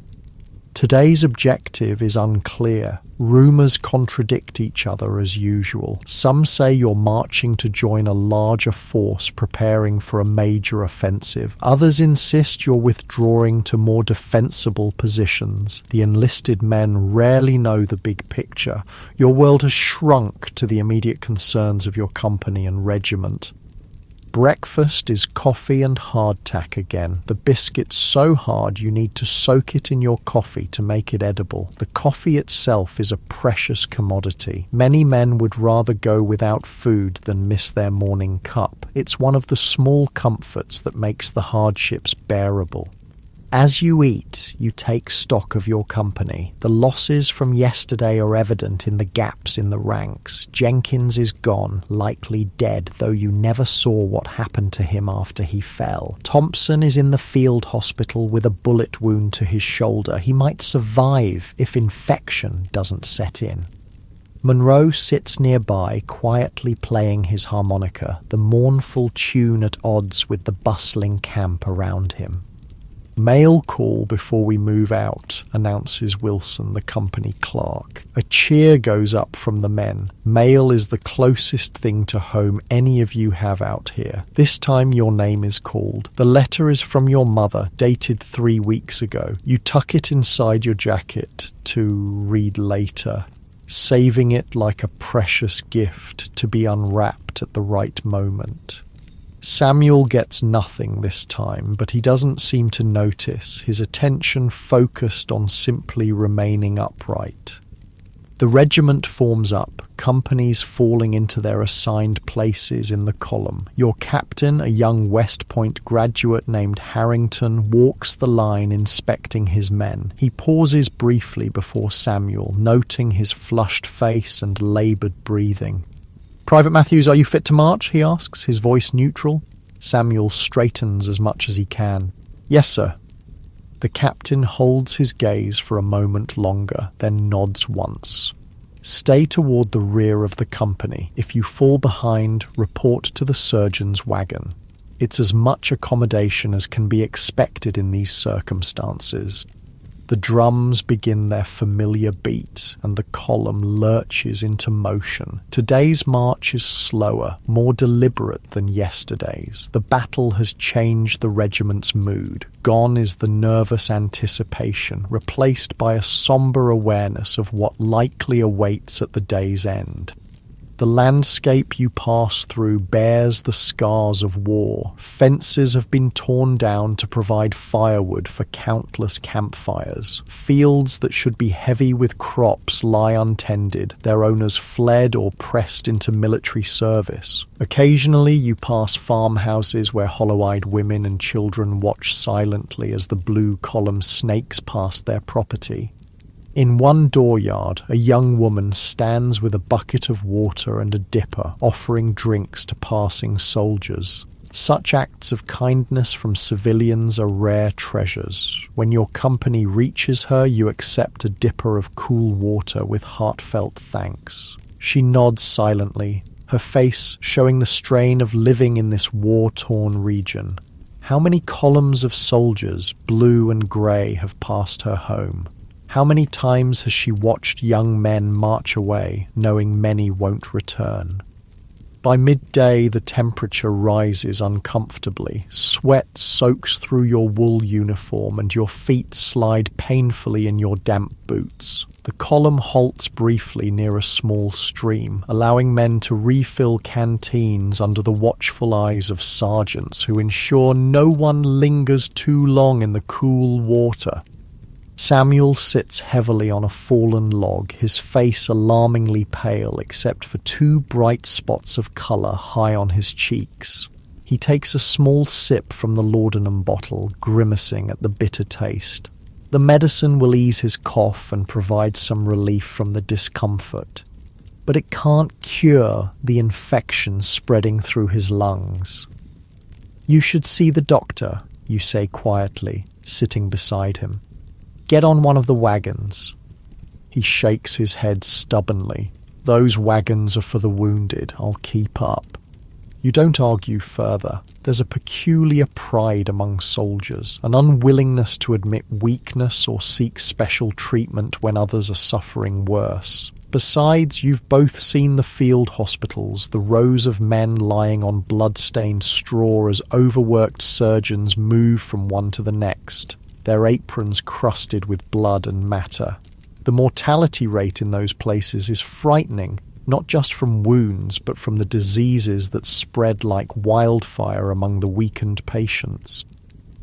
Today's objective is unclear. Rumours contradict each other as usual. Some say you're marching to join a larger force preparing for a major offensive. Others insist you're withdrawing to more defensible positions. The enlisted men rarely know the big picture. Your world has shrunk to the immediate concerns of your company and regiment. Breakfast is coffee and hardtack again. The biscuit's so hard you need to soak it in your coffee to make it edible. The coffee itself is a precious commodity. Many men would rather go without food than miss their morning cup. It's one of the small comforts that makes the hardships bearable. As you eat, you take stock of your company. The losses from yesterday are evident in the gaps in the ranks. Jenkins is gone, likely dead, though you never saw what happened to him after he fell. Thompson is in the field hospital with a bullet wound to his shoulder. He might survive if infection doesn't set in. Monroe sits nearby, quietly playing his harmonica, the mournful tune at odds with the bustling camp around him. Mail call before we move out, announces Wilson, the company clerk. A cheer goes up from the men. Mail is the closest thing to home any of you have out here. This time your name is called. The letter is from your mother, dated 3 weeks ago. You tuck it inside your jacket to read later, saving it like a precious gift to be unwrapped at the right moment. Samuel gets nothing this time, but he doesn't seem to notice, his attention focused on simply remaining upright. The regiment forms up, companies falling into their assigned places in the column. Your captain, a young West Point graduate named Harrington, walks the line inspecting his men. He pauses briefly before Samuel, noting his flushed face and laboured breathing. "Private Matthews, are you fit to march?" he asks, his voice neutral. Samuel straightens as much as he can. "Yes, sir." The captain holds his gaze for a moment longer, then nods once. "Stay toward the rear of the company. If you fall behind, report to the surgeon's wagon. It's as much accommodation as can be expected in these circumstances." The drums begin their familiar beat, and the column lurches into motion. Today's march is slower, more deliberate than yesterday's. The battle has changed the regiment's mood. Gone is the nervous anticipation, replaced by a somber awareness of what likely awaits at the day's end. The landscape you pass through bears the scars of war. Fences have been torn down to provide firewood for countless campfires. Fields that should be heavy with crops lie untended, their owners fled or pressed into military service. Occasionally you pass farmhouses where hollow-eyed women and children watch silently as the blue column snakes past their property. In one dooryard, a young woman stands with a bucket of water and a dipper, offering drinks to passing soldiers. Such acts of kindness from civilians are rare treasures. When your company reaches her, you accept a dipper of cool water with heartfelt thanks. She nods silently, her face showing the strain of living in this war-torn region. How many columns of soldiers, blue and grey, have passed her home? How many times has she watched young men march away, knowing many won't return? By midday, the temperature rises uncomfortably. Sweat soaks through your wool uniform and your feet slide painfully in your damp boots. The column halts briefly near a small stream, allowing men to refill canteens under the watchful eyes of sergeants who ensure no one lingers too long in the cool water. Samuel sits heavily on a fallen log, his face alarmingly pale except for 2 bright spots of colour high on his cheeks. He takes a small sip from the laudanum bottle, grimacing at the bitter taste. The medicine will ease his cough and provide some relief from the discomfort, but it can't cure the infection spreading through his lungs. "You should see the doctor," you say quietly, sitting beside him. "Get on one of the wagons." He shakes his head stubbornly. "Those wagons are for the wounded. I'll keep up." You don't argue further. There's a peculiar pride among soldiers, an unwillingness to admit weakness or seek special treatment when others are suffering worse. Besides, you've both seen the field hospitals, the rows of men lying on blood-stained straw as overworked surgeons move from one to the next, their aprons crusted with blood and matter. The mortality rate in those places is frightening, not just from wounds, but from the diseases that spread like wildfire among the weakened patients.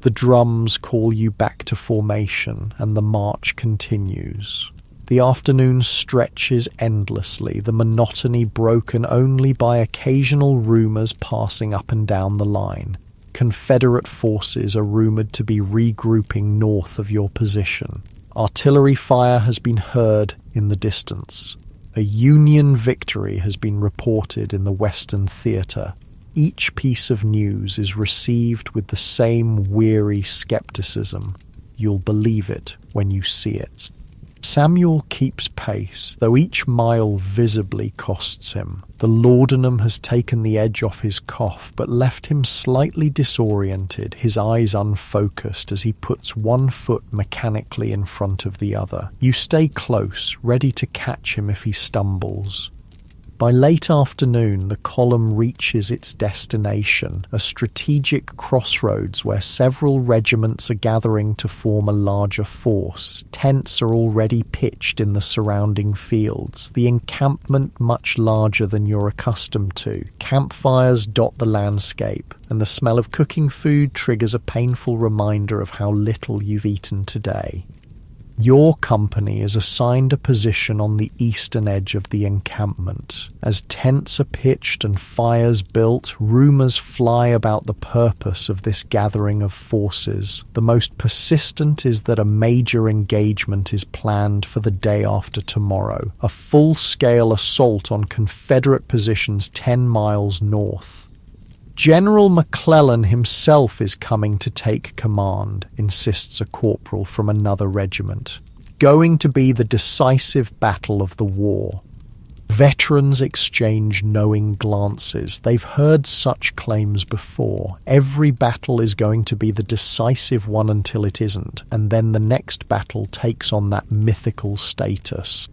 The drums call you back to formation, and the march continues. The afternoon stretches endlessly, the monotony broken only by occasional rumours passing up and down the line. Confederate forces are rumoured to be regrouping north of your position. Artillery fire has been heard in the distance. A Union victory has been reported in the Western Theatre. Each piece of news is received with the same weary skepticism. You'll believe it when you see it. Samuel keeps pace, though each mile visibly costs him. The laudanum has taken the edge off his cough, but left him slightly disoriented, his eyes unfocused as he puts one foot mechanically in front of the other. You stay close, ready to catch him if he stumbles. By late afternoon, the column reaches its destination, a strategic crossroads where several regiments are gathering to form a larger force. Tents are already pitched in the surrounding fields, the encampment much larger than you're accustomed to. Campfires dot the landscape, and the smell of cooking food triggers a painful reminder of how little you've eaten today. Your company is assigned a position on the eastern edge of the encampment. As tents are pitched and fires built, rumours fly about the purpose of this gathering of forces. The most persistent is that a major engagement is planned for the day after tomorrow, a full-scale assault on Confederate positions 10 miles north. General McClellan himself is coming to take command, insists a corporal from another regiment. Going to be the decisive battle of the war. Veterans exchange knowing glances. They've heard such claims before. Every battle is going to be the decisive one until it isn't, and then the next battle takes on that mythical status.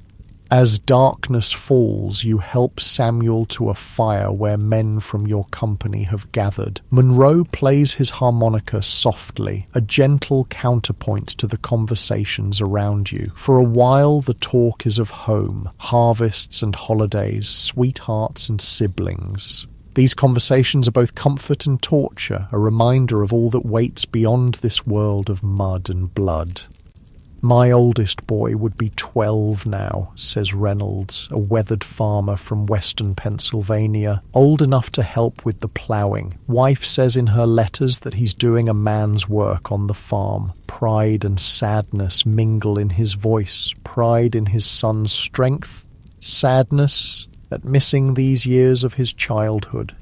As darkness falls, you help Samuel to a fire where men from your company have gathered. Monroe plays his harmonica softly, a gentle counterpoint to the conversations around you. For a while, the talk is of home, harvests and holidays, sweethearts and siblings. These conversations are both comfort and torture, a reminder of all that waits beyond this world of mud and blood. "My oldest boy would be 12 now," says Reynolds, a weathered farmer from western Pennsylvania, old enough to help with the ploughing. Wife says in her letters that he's doing a man's work on the farm. Pride and sadness mingle in his voice, pride in his son's strength, sadness at missing these years of his childhood.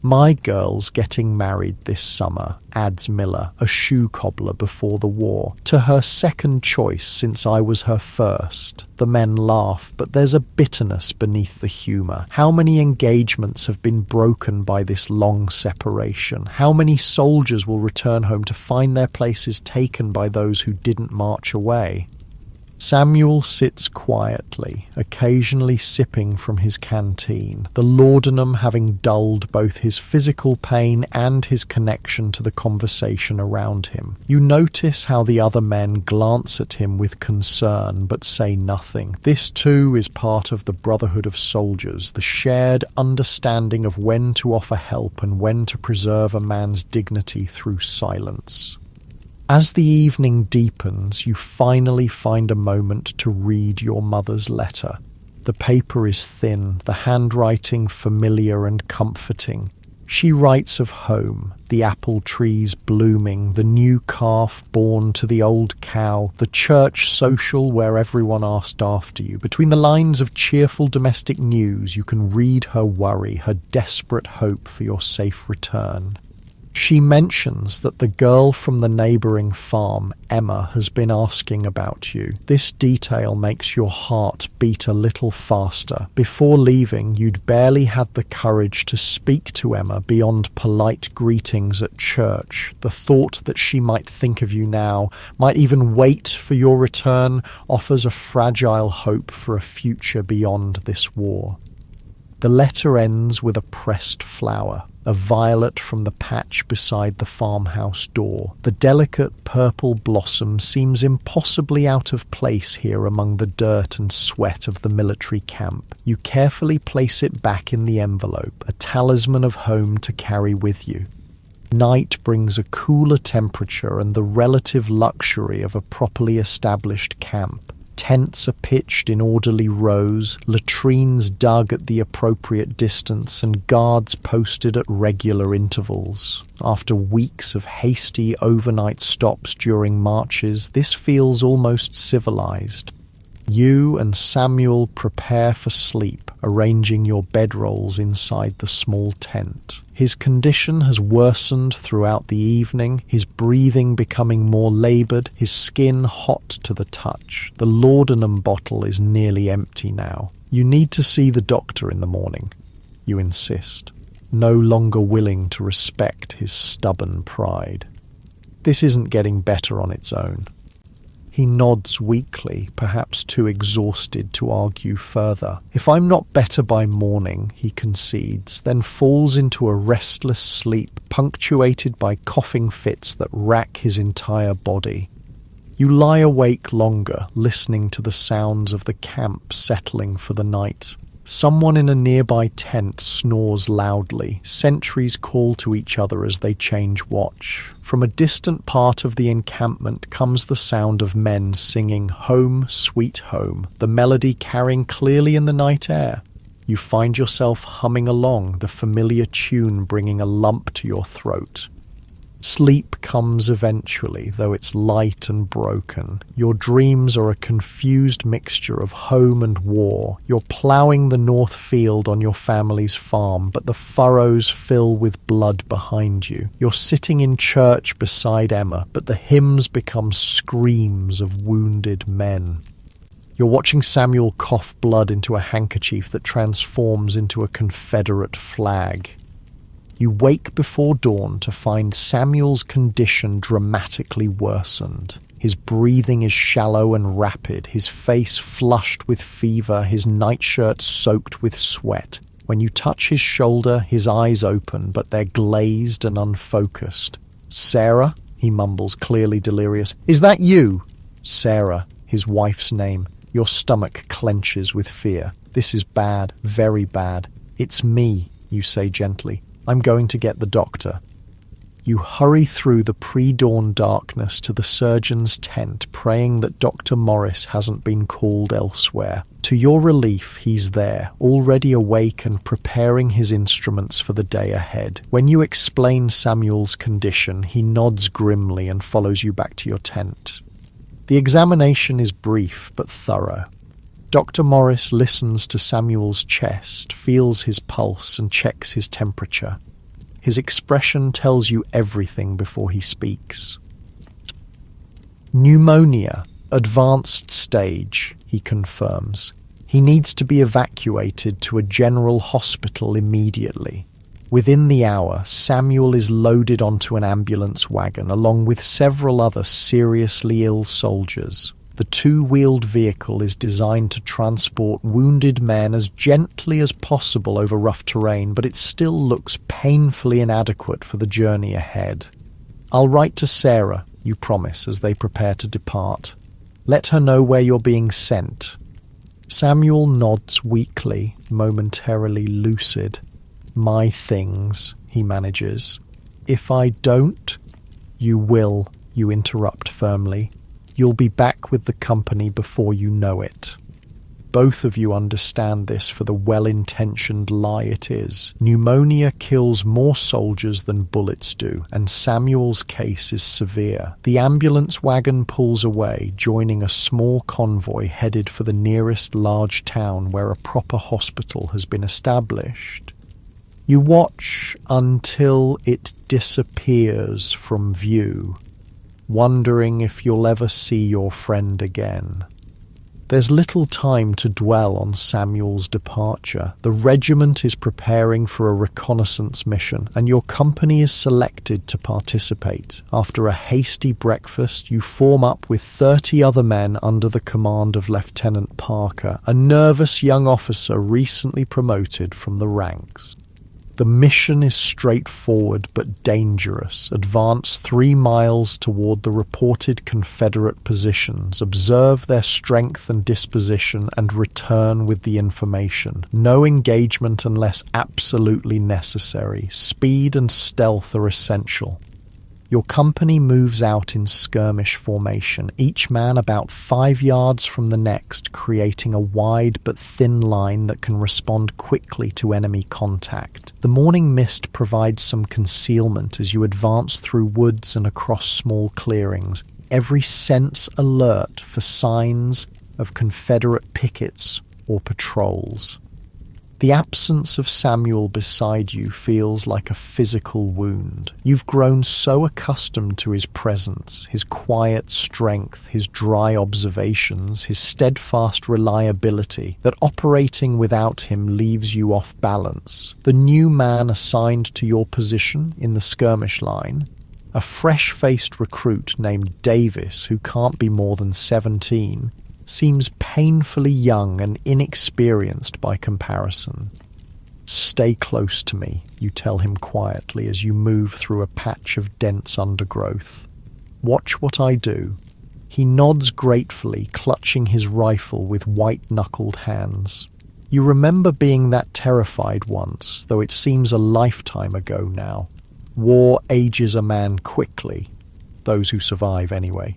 "My girl's getting married this summer," adds Miller, a shoe cobbler before the war, "to her second choice since I was her first." The men laugh, but there's a bitterness beneath the humour. How many engagements have been broken by this long separation? How many soldiers will return home to find their places taken by those who didn't march away? Samuel sits quietly, occasionally sipping from his canteen, the laudanum having dulled both his physical pain and his connection to the conversation around him. You notice how the other men glance at him with concern but say nothing. This too is part of the brotherhood of soldiers, the shared understanding of when to offer help and when to preserve a man's dignity through silence. As the evening deepens, you finally find a moment to read your mother's letter. The paper is thin, the handwriting familiar and comforting. She writes of home, the apple trees blooming, the new calf born to the old cow, the church social where everyone asked after you. Between the lines of cheerful domestic news, you can read her worry, her desperate hope for your safe return. She mentions that the girl from the neighbouring farm, Emma, has been asking about you. This detail makes your heart beat a little faster. Before leaving, you'd barely had the courage to speak to Emma beyond polite greetings at church. The thought that she might think of you now, might even wait for your return, offers a fragile hope for a future beyond this war. The letter ends with a pressed flower, a violet from the patch beside the farmhouse door. The delicate purple blossom seems impossibly out of place here among the dirt and sweat of the military camp. You carefully place it back in the envelope, a talisman of home to carry with you. Night brings a cooler temperature and the relative luxury of a properly established camp. Tents are pitched in orderly rows, latrines dug at the appropriate distance, and guards posted at regular intervals. After weeks of hasty overnight stops during marches, this feels almost civilized. You and Samuel prepare for sleep, arranging your bedrolls inside the small tent. His condition has worsened throughout the evening, his breathing becoming more laboured, his skin hot to the touch. The laudanum bottle is nearly empty now. You need to see the doctor in the morning, you insist, no longer willing to respect his stubborn pride. This isn't getting better on its own. He nods weakly, perhaps too exhausted to argue further. If I'm not better by morning, he concedes, then falls into a restless sleep, punctuated by coughing fits that rack his entire body. You lie awake longer, listening to the sounds of the camp settling for the night. Someone in a nearby tent snores loudly. Sentries call to each other as they change watch. From a distant part of the encampment comes the sound of men singing "Home, Sweet Home," the melody carrying clearly in the night air. You find yourself humming along, the familiar tune bringing a lump to your throat. Sleep comes eventually, though it's light and broken. Your dreams are a confused mixture of home and war. You're ploughing the north field on your family's farm, but the furrows fill with blood behind you. You're sitting in church beside Emma, but the hymns become screams of wounded men. You're watching Samuel cough blood into a handkerchief that transforms into a Confederate flag. You wake before dawn to find Samuel's condition dramatically worsened. His breathing is shallow and rapid, his face flushed with fever, his nightshirt soaked with sweat. When you touch his shoulder, his eyes open, but they're glazed and unfocused. "Sarah?" he mumbles, clearly delirious. "Is that you?" Sarah, his wife's name. Your stomach clenches with fear. "This is bad, very bad." "It's me," you say gently. "I'm going to get the doctor." You hurry through the pre-dawn darkness to the surgeon's tent, praying that Dr. Morris hasn't been called elsewhere. To your relief, he's there, already awake and preparing his instruments for the day ahead. When you explain Samuel's condition, he nods grimly and follows you back to your tent. The examination is brief but thorough. Dr. Morris listens to Samuel's chest, feels his pulse, and checks his temperature. His expression tells you everything before he speaks. "Pneumonia, advanced stage," he confirms. He needs to be evacuated to a general hospital immediately. Within the hour, Samuel is loaded onto an ambulance wagon along with several other seriously ill soldiers. The two-wheeled vehicle is designed to transport wounded men as gently as possible over rough terrain, but it still looks painfully inadequate for the journey ahead. "I'll write to Sarah," you promise as they prepare to depart. "Let her know where you're being sent." Samuel nods weakly, momentarily lucid. "My things," he manages. "If I don't—" "You will," you interrupt firmly. "You'll be back with the company before you know it." Both of you understand this for the well-intentioned lie it is. Pneumonia kills more soldiers than bullets do, and Samuel's case is severe. The ambulance wagon pulls away, joining a small convoy headed for the nearest large town where a proper hospital has been established. You watch until it disappears from view, wondering if you'll ever see your friend again. There's little time to dwell on Samuel's departure. The regiment is preparing for a reconnaissance mission, and your company is selected to participate. After a hasty breakfast, you form up with 30 other men under the command of Lieutenant Parker, a nervous young officer recently promoted from the ranks. The mission is straightforward but dangerous. Advance 3 miles toward the reported Confederate positions, observe their strength and disposition, and return with the information. No engagement unless absolutely necessary. Speed and stealth are essential. Your company moves out in skirmish formation, each man about 5 yards from the next, creating a wide but thin line that can respond quickly to enemy contact. The morning mist provides some concealment as you advance through woods and across small clearings, every sense alert for signs of Confederate pickets or patrols. The absence of Samuel beside you feels like a physical wound. You've grown so accustomed to his presence, his quiet strength, his dry observations, his steadfast reliability, that operating without him leaves you off balance. The new man assigned to your position in the skirmish line, a fresh-faced recruit named Davis who can't be more than 17, seems painfully young and inexperienced by comparison. "Stay close to me," you tell him quietly as you move through a patch of dense undergrowth. "Watch what I do." He nods gratefully, clutching his rifle with white-knuckled hands. You remember being that terrified once, though it seems a lifetime ago now. War ages a man quickly, those who survive anyway.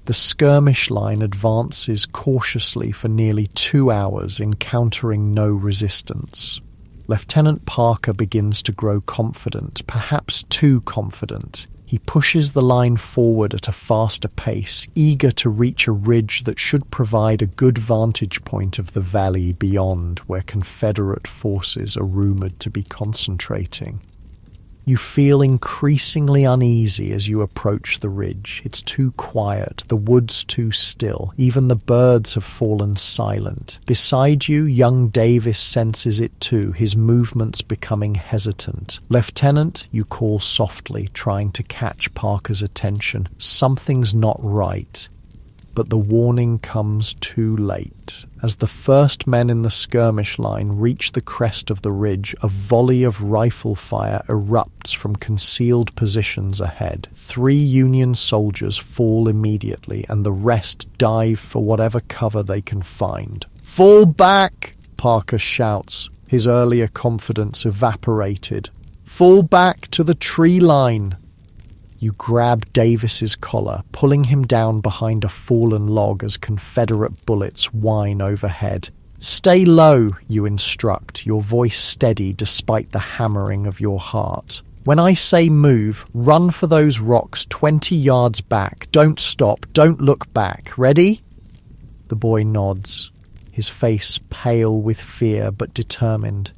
The skirmish line advances cautiously for nearly 2 hours, encountering no resistance. Lieutenant Parker begins to grow confident, perhaps too confident. He pushes the line forward at a faster pace, eager to reach a ridge that should provide a good vantage point of the valley beyond where Confederate forces are rumored to be concentrating. You feel increasingly uneasy as you approach the ridge. It's too quiet, the woods too still, even the birds have fallen silent. Beside you, young Davis senses it too, his movements becoming hesitant. "Lieutenant," you call softly, trying to catch Parker's attention. Something's not right. But the warning comes too late. As the first men in the skirmish line reach the crest of the ridge, a volley of rifle fire erupts from concealed positions ahead. 3 Union soldiers fall immediately, and the rest dive for whatever cover they can find. "Fall back!" Parker shouts, his earlier confidence evaporated. "Fall back to the tree line!" You grab Davis's collar, pulling him down behind a fallen log as Confederate bullets whine overhead. "Stay low," you instruct, your voice steady despite the hammering of your heart. "When I say move, run for those rocks 20 yards back. Don't stop, don't look back. Ready?" The boy nods, his face pale with fear but determined.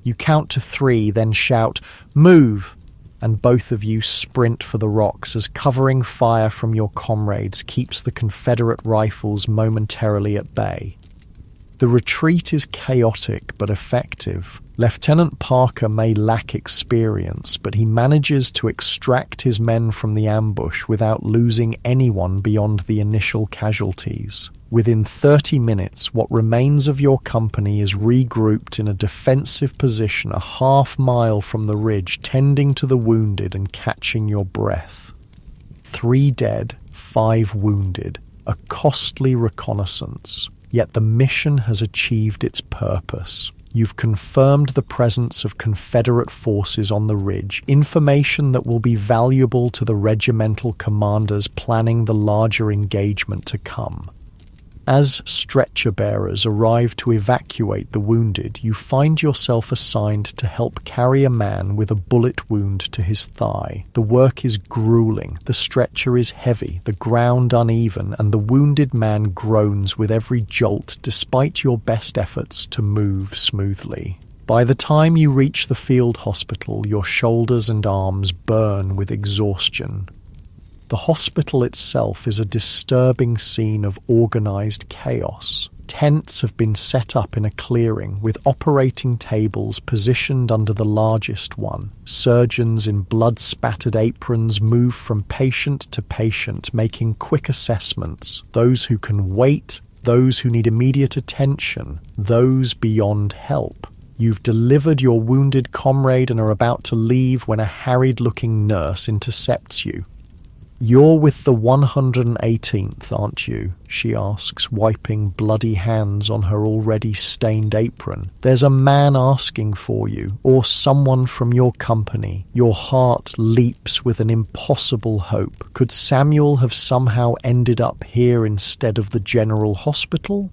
You count to 3, then shout, "Move!" and both of you sprint for the rocks as covering fire from your comrades keeps the Confederate rifles momentarily at bay. The retreat is chaotic but effective. Lieutenant Parker may lack experience, but he manages to extract his men from the ambush without losing anyone beyond the initial casualties. Within 30 minutes, what remains of your company is regrouped in a defensive position a half-mile from the ridge, tending to the wounded and catching your breath. 3 dead, 5 wounded, a costly reconnaissance. Yet the mission has achieved its purpose. You've confirmed the presence of Confederate forces on the ridge, information that will be valuable to the regimental commanders planning the larger engagement to come. As stretcher bearers arrive to evacuate the wounded, you find yourself assigned to help carry a man with a bullet wound to his thigh. The work is grueling, the stretcher is heavy, the ground uneven, and the wounded man groans with every jolt despite your best efforts to move smoothly. By the time you reach the field hospital, your shoulders and arms burn with exhaustion. The hospital itself is a disturbing scene of organized chaos. Tents have been set up in a clearing, with operating tables positioned under the largest one. Surgeons in blood-spattered aprons move from patient to patient, making quick assessments. Those who can wait, those who need immediate attention, those beyond help. You've delivered your wounded comrade and are about to leave when a harried-looking nurse intercepts you. "You're with the 118th, aren't you?" she asks, wiping bloody hands on her already stained apron. "There's a man asking for you, or someone from your company." Your heart leaps with an impossible hope. Could Samuel have somehow ended up here instead of the General Hospital?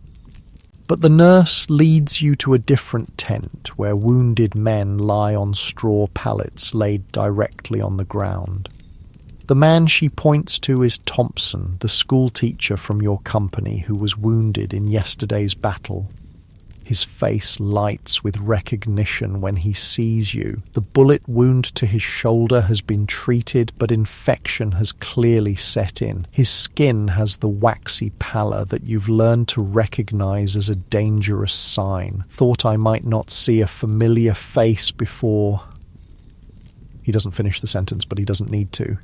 But the nurse leads you to a different tent where wounded men lie on straw pallets laid directly on the ground. The man she points to is Thompson, the schoolteacher from your company who was wounded in yesterday's battle. His face lights with recognition when he sees you. The bullet wound to his shoulder has been treated, but infection has clearly set in. His skin has the waxy pallor that you've learned to recognize as a dangerous sign. "Thought I might not see a familiar face before." He doesn't finish the sentence, but he doesn't need to.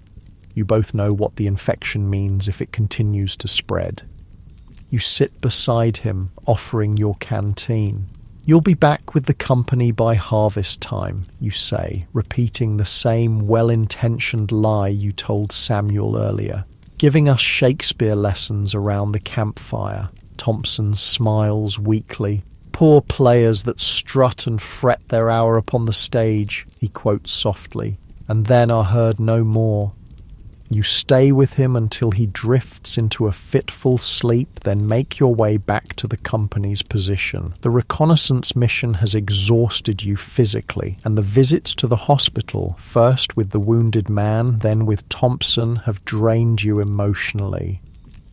You both know what the infection means if it continues to spread. You sit beside him, offering your canteen. "You'll be back with the company by harvest time," you say, repeating the same well-intentioned lie you told Samuel earlier. "Giving us Shakespeare lessons around the campfire." Thompson smiles weakly. "Poor players that strut and fret their hour upon the stage," he quotes softly, "and then are heard no more." You stay with him until he drifts into a fitful sleep, then make your way back to the company's position. The reconnaissance mission has exhausted you physically, and the visits to the hospital, first with the wounded man, then with Thompson, have drained you emotionally.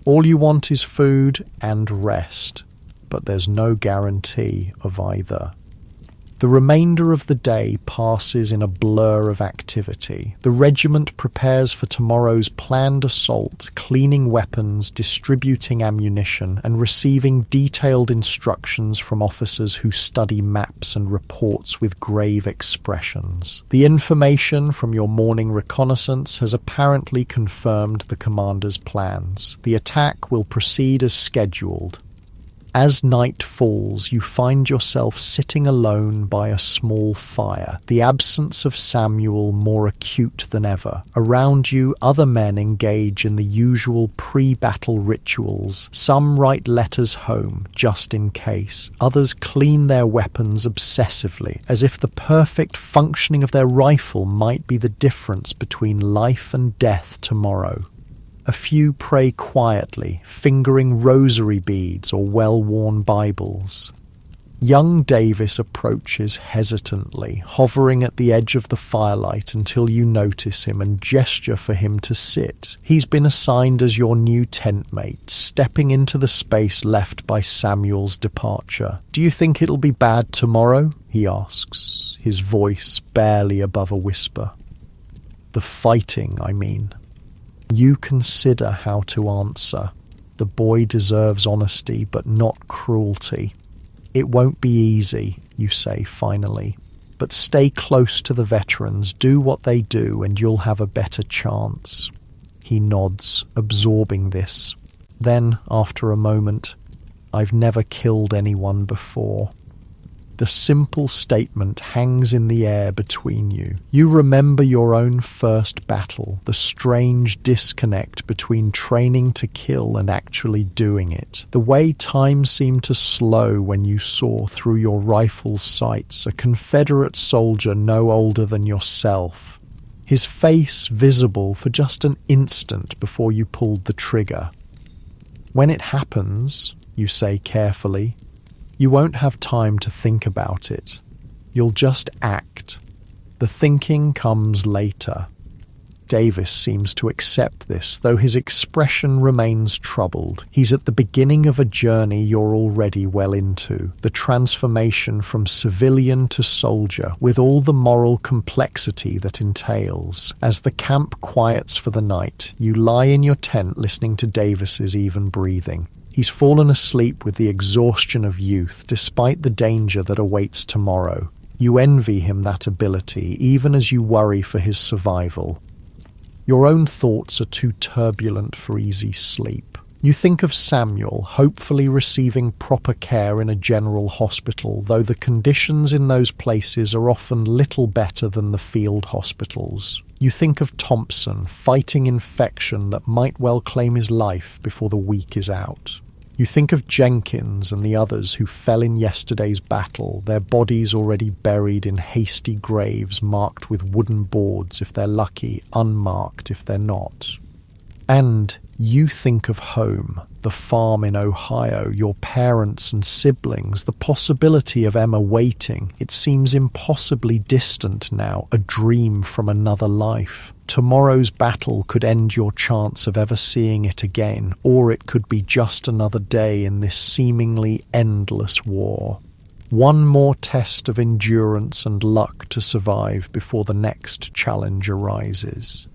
All you want is food and rest, but there's no guarantee of either. The remainder of the day passes in a blur of activity. The regiment prepares for tomorrow's planned assault, cleaning weapons, distributing ammunition, and receiving detailed instructions from officers who study maps and reports with grave expressions. The information from your morning reconnaissance has apparently confirmed the commander's plans. The attack will proceed as scheduled. As night falls, you find yourself sitting alone by a small fire, the absence of Samuel more acute than ever. Around you, other men engage in the usual pre-battle rituals. Some write letters home, just in case. Others clean their weapons obsessively, as if the perfect functioning of their rifle might be the difference between life and death tomorrow. A few pray quietly, fingering rosary beads or well-worn Bibles. Young Davis approaches hesitantly, hovering at the edge of the firelight until you notice him and gesture for him to sit. He's been assigned as your new tent mate, stepping into the space left by Samuel's departure. "Do you think it'll be bad tomorrow?" he asks, his voice barely above a whisper. "The fighting, I mean." You consider how to answer. The boy deserves honesty, but not cruelty. "It won't be easy," you say finally, "but stay close to the veterans, do what they do, and you'll have a better chance." He nods, absorbing this. Then, after a moment, "I've never killed anyone before." The simple statement hangs in the air between you. You remember your own first battle, the strange disconnect between training to kill and actually doing it. The way time seemed to slow when you saw through your rifle's sights a Confederate soldier no older than yourself. His face visible for just an instant before you pulled the trigger. "When it happens," you say carefully, "you won't have time to think about it. You'll just act. The thinking comes later." Davis seems to accept this, though his expression remains troubled. He's at the beginning of a journey you're already well into, the transformation from civilian to soldier, with all the moral complexity that entails. As the camp quiets for the night, you lie in your tent listening to Davis's even breathing. He's fallen asleep with the exhaustion of youth, despite the danger that awaits tomorrow. You envy him that ability, even as you worry for his survival. Your own thoughts are too turbulent for easy sleep. You think of Samuel, hopefully receiving proper care in a general hospital, though the conditions in those places are often little better than the field hospitals. You think of Thompson, fighting infection that might well claim his life before the week is out. You think of Jenkins and the others who fell in yesterday's battle, their bodies already buried in hasty graves marked with wooden boards if they're lucky, unmarked if they're not. And you think of home, the farm in Ohio, your parents and siblings, the possibility of Emma waiting. It seems impossibly distant now, a dream from another life. Tomorrow's battle could end your chance of ever seeing it again, or it could be just another day in this seemingly endless war. One more test of endurance and luck to survive before the next challenge arises.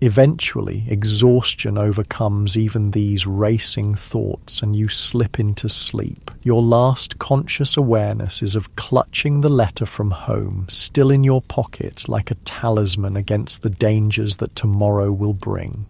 Eventually, exhaustion overcomes even these racing thoughts and you slip into sleep. Your last conscious awareness is of clutching the letter from home, still in your pocket like a talisman against the dangers that tomorrow will bring.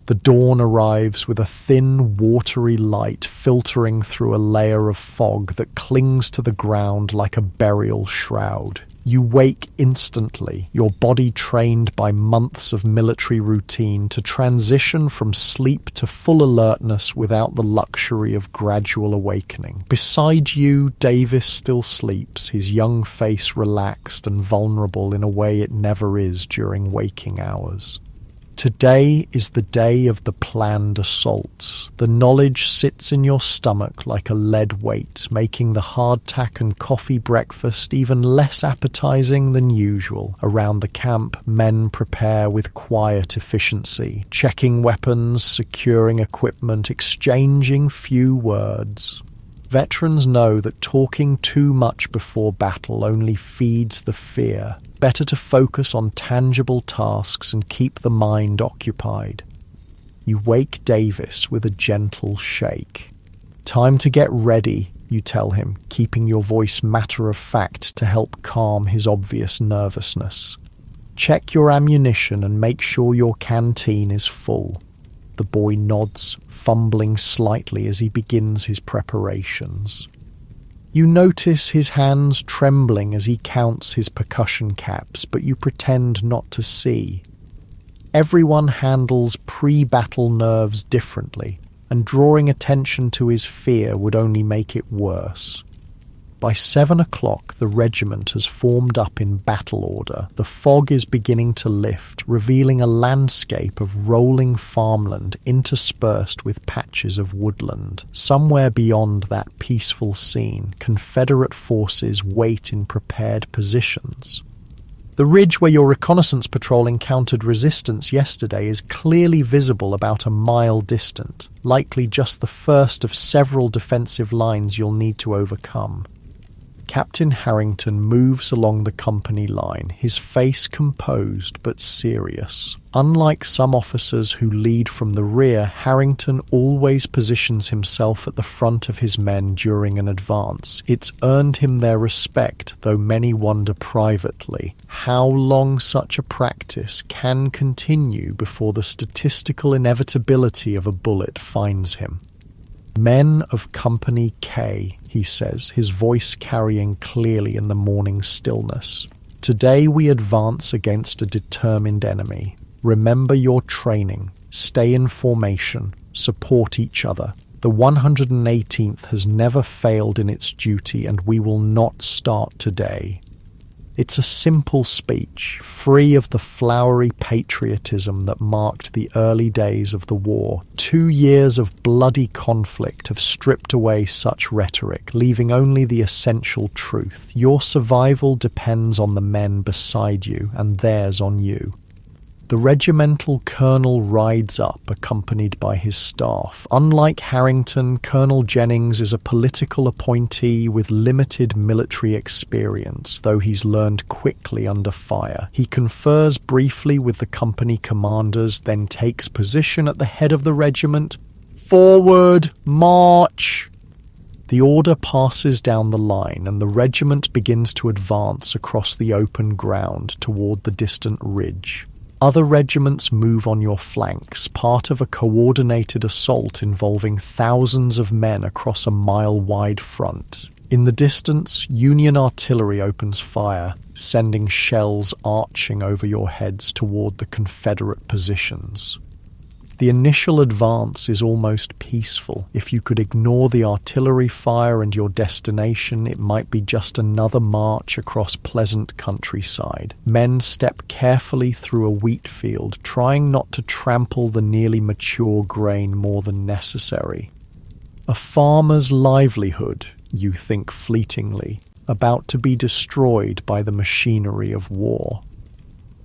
The dawn arrives with a thin, watery light filtering through a layer of fog that clings to the ground like a burial shroud. You wake instantly, your body trained by months of military routine to transition from sleep to full alertness without the luxury of gradual awakening. Beside you, Davis still sleeps, his young face relaxed and vulnerable in a way it never is during waking hours. Today is the day of the planned assault. The knowledge sits in your stomach like a lead weight, making the hardtack and coffee breakfast even less appetizing than usual. Around the camp, men prepare with quiet efficiency, checking weapons, securing equipment, exchanging few words. Veterans know that talking too much before battle only feeds the fear. Better to focus on tangible tasks and keep the mind occupied. You wake Davis with a gentle shake. "Time to get ready," you tell him, keeping your voice matter-of-fact to help calm his obvious nervousness. "Check your ammunition and make sure your canteen is full." The boy nods, fumbling slightly as he begins his preparations. You notice his hands trembling as he counts his percussion caps, but you pretend not to see. Everyone handles pre-battle nerves differently, and drawing attention to his fear would only make it worse. By 7 o'clock, the regiment has formed up in battle order. The fog is beginning to lift, revealing a landscape of rolling farmland interspersed with patches of woodland. Somewhere beyond that peaceful scene, Confederate forces wait in prepared positions. The ridge where your reconnaissance patrol encountered resistance yesterday is clearly visible about a mile distant, likely just the first of several defensive lines you'll need to overcome. Captain Harrington moves along the company line, his face composed but serious. Unlike some officers who lead from the rear, Harrington always positions himself at the front of his men during an advance. It's earned him their respect, though many wonder privately how long such a practice can continue before the statistical inevitability of a bullet finds him. "Men of Company K," he says, his voice carrying clearly in the morning stillness. "Today we advance against a determined enemy. Remember your training, stay in formation, support each other. The 118th has never failed in its duty, and we will not start today." It's a simple speech, free of the flowery patriotism that marked the early days of the war. 2 years of bloody conflict have stripped away such rhetoric, leaving only the essential truth. Your survival depends on the men beside you, and theirs on you. The regimental colonel rides up, accompanied by his staff. Unlike Harrington, Colonel Jennings is a political appointee with limited military experience, though he's learned quickly under fire. He confers briefly with the company commanders, then takes position at the head of the regiment. "Forward, march!" The order passes down the line, and the regiment begins to advance across the open ground toward the distant ridge. Other regiments move on your flanks, part of a coordinated assault involving thousands of men across a mile-wide front. In the distance, Union artillery opens fire, sending shells arching over your heads toward the Confederate positions. The initial advance is almost peaceful. If you could ignore the artillery fire and your destination, it might be just another march across pleasant countryside. Men step carefully through a wheat field, trying not to trample the nearly mature grain more than necessary. A farmer's livelihood, you think fleetingly, about to be destroyed by the machinery of war.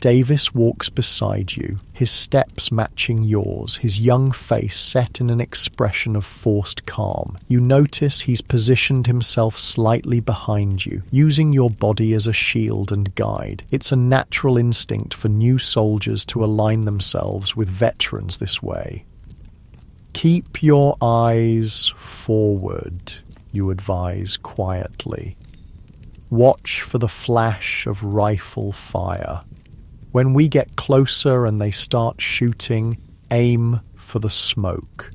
Davis walks beside you, his steps matching yours, his young face set in an expression of forced calm. You notice he's positioned himself slightly behind you, using your body as a shield and guide. It's a natural instinct for new soldiers to align themselves with veterans this way. "Keep your eyes forward," you advise quietly. "Watch for the flash of rifle fire. When we get closer and they start shooting, aim for the smoke."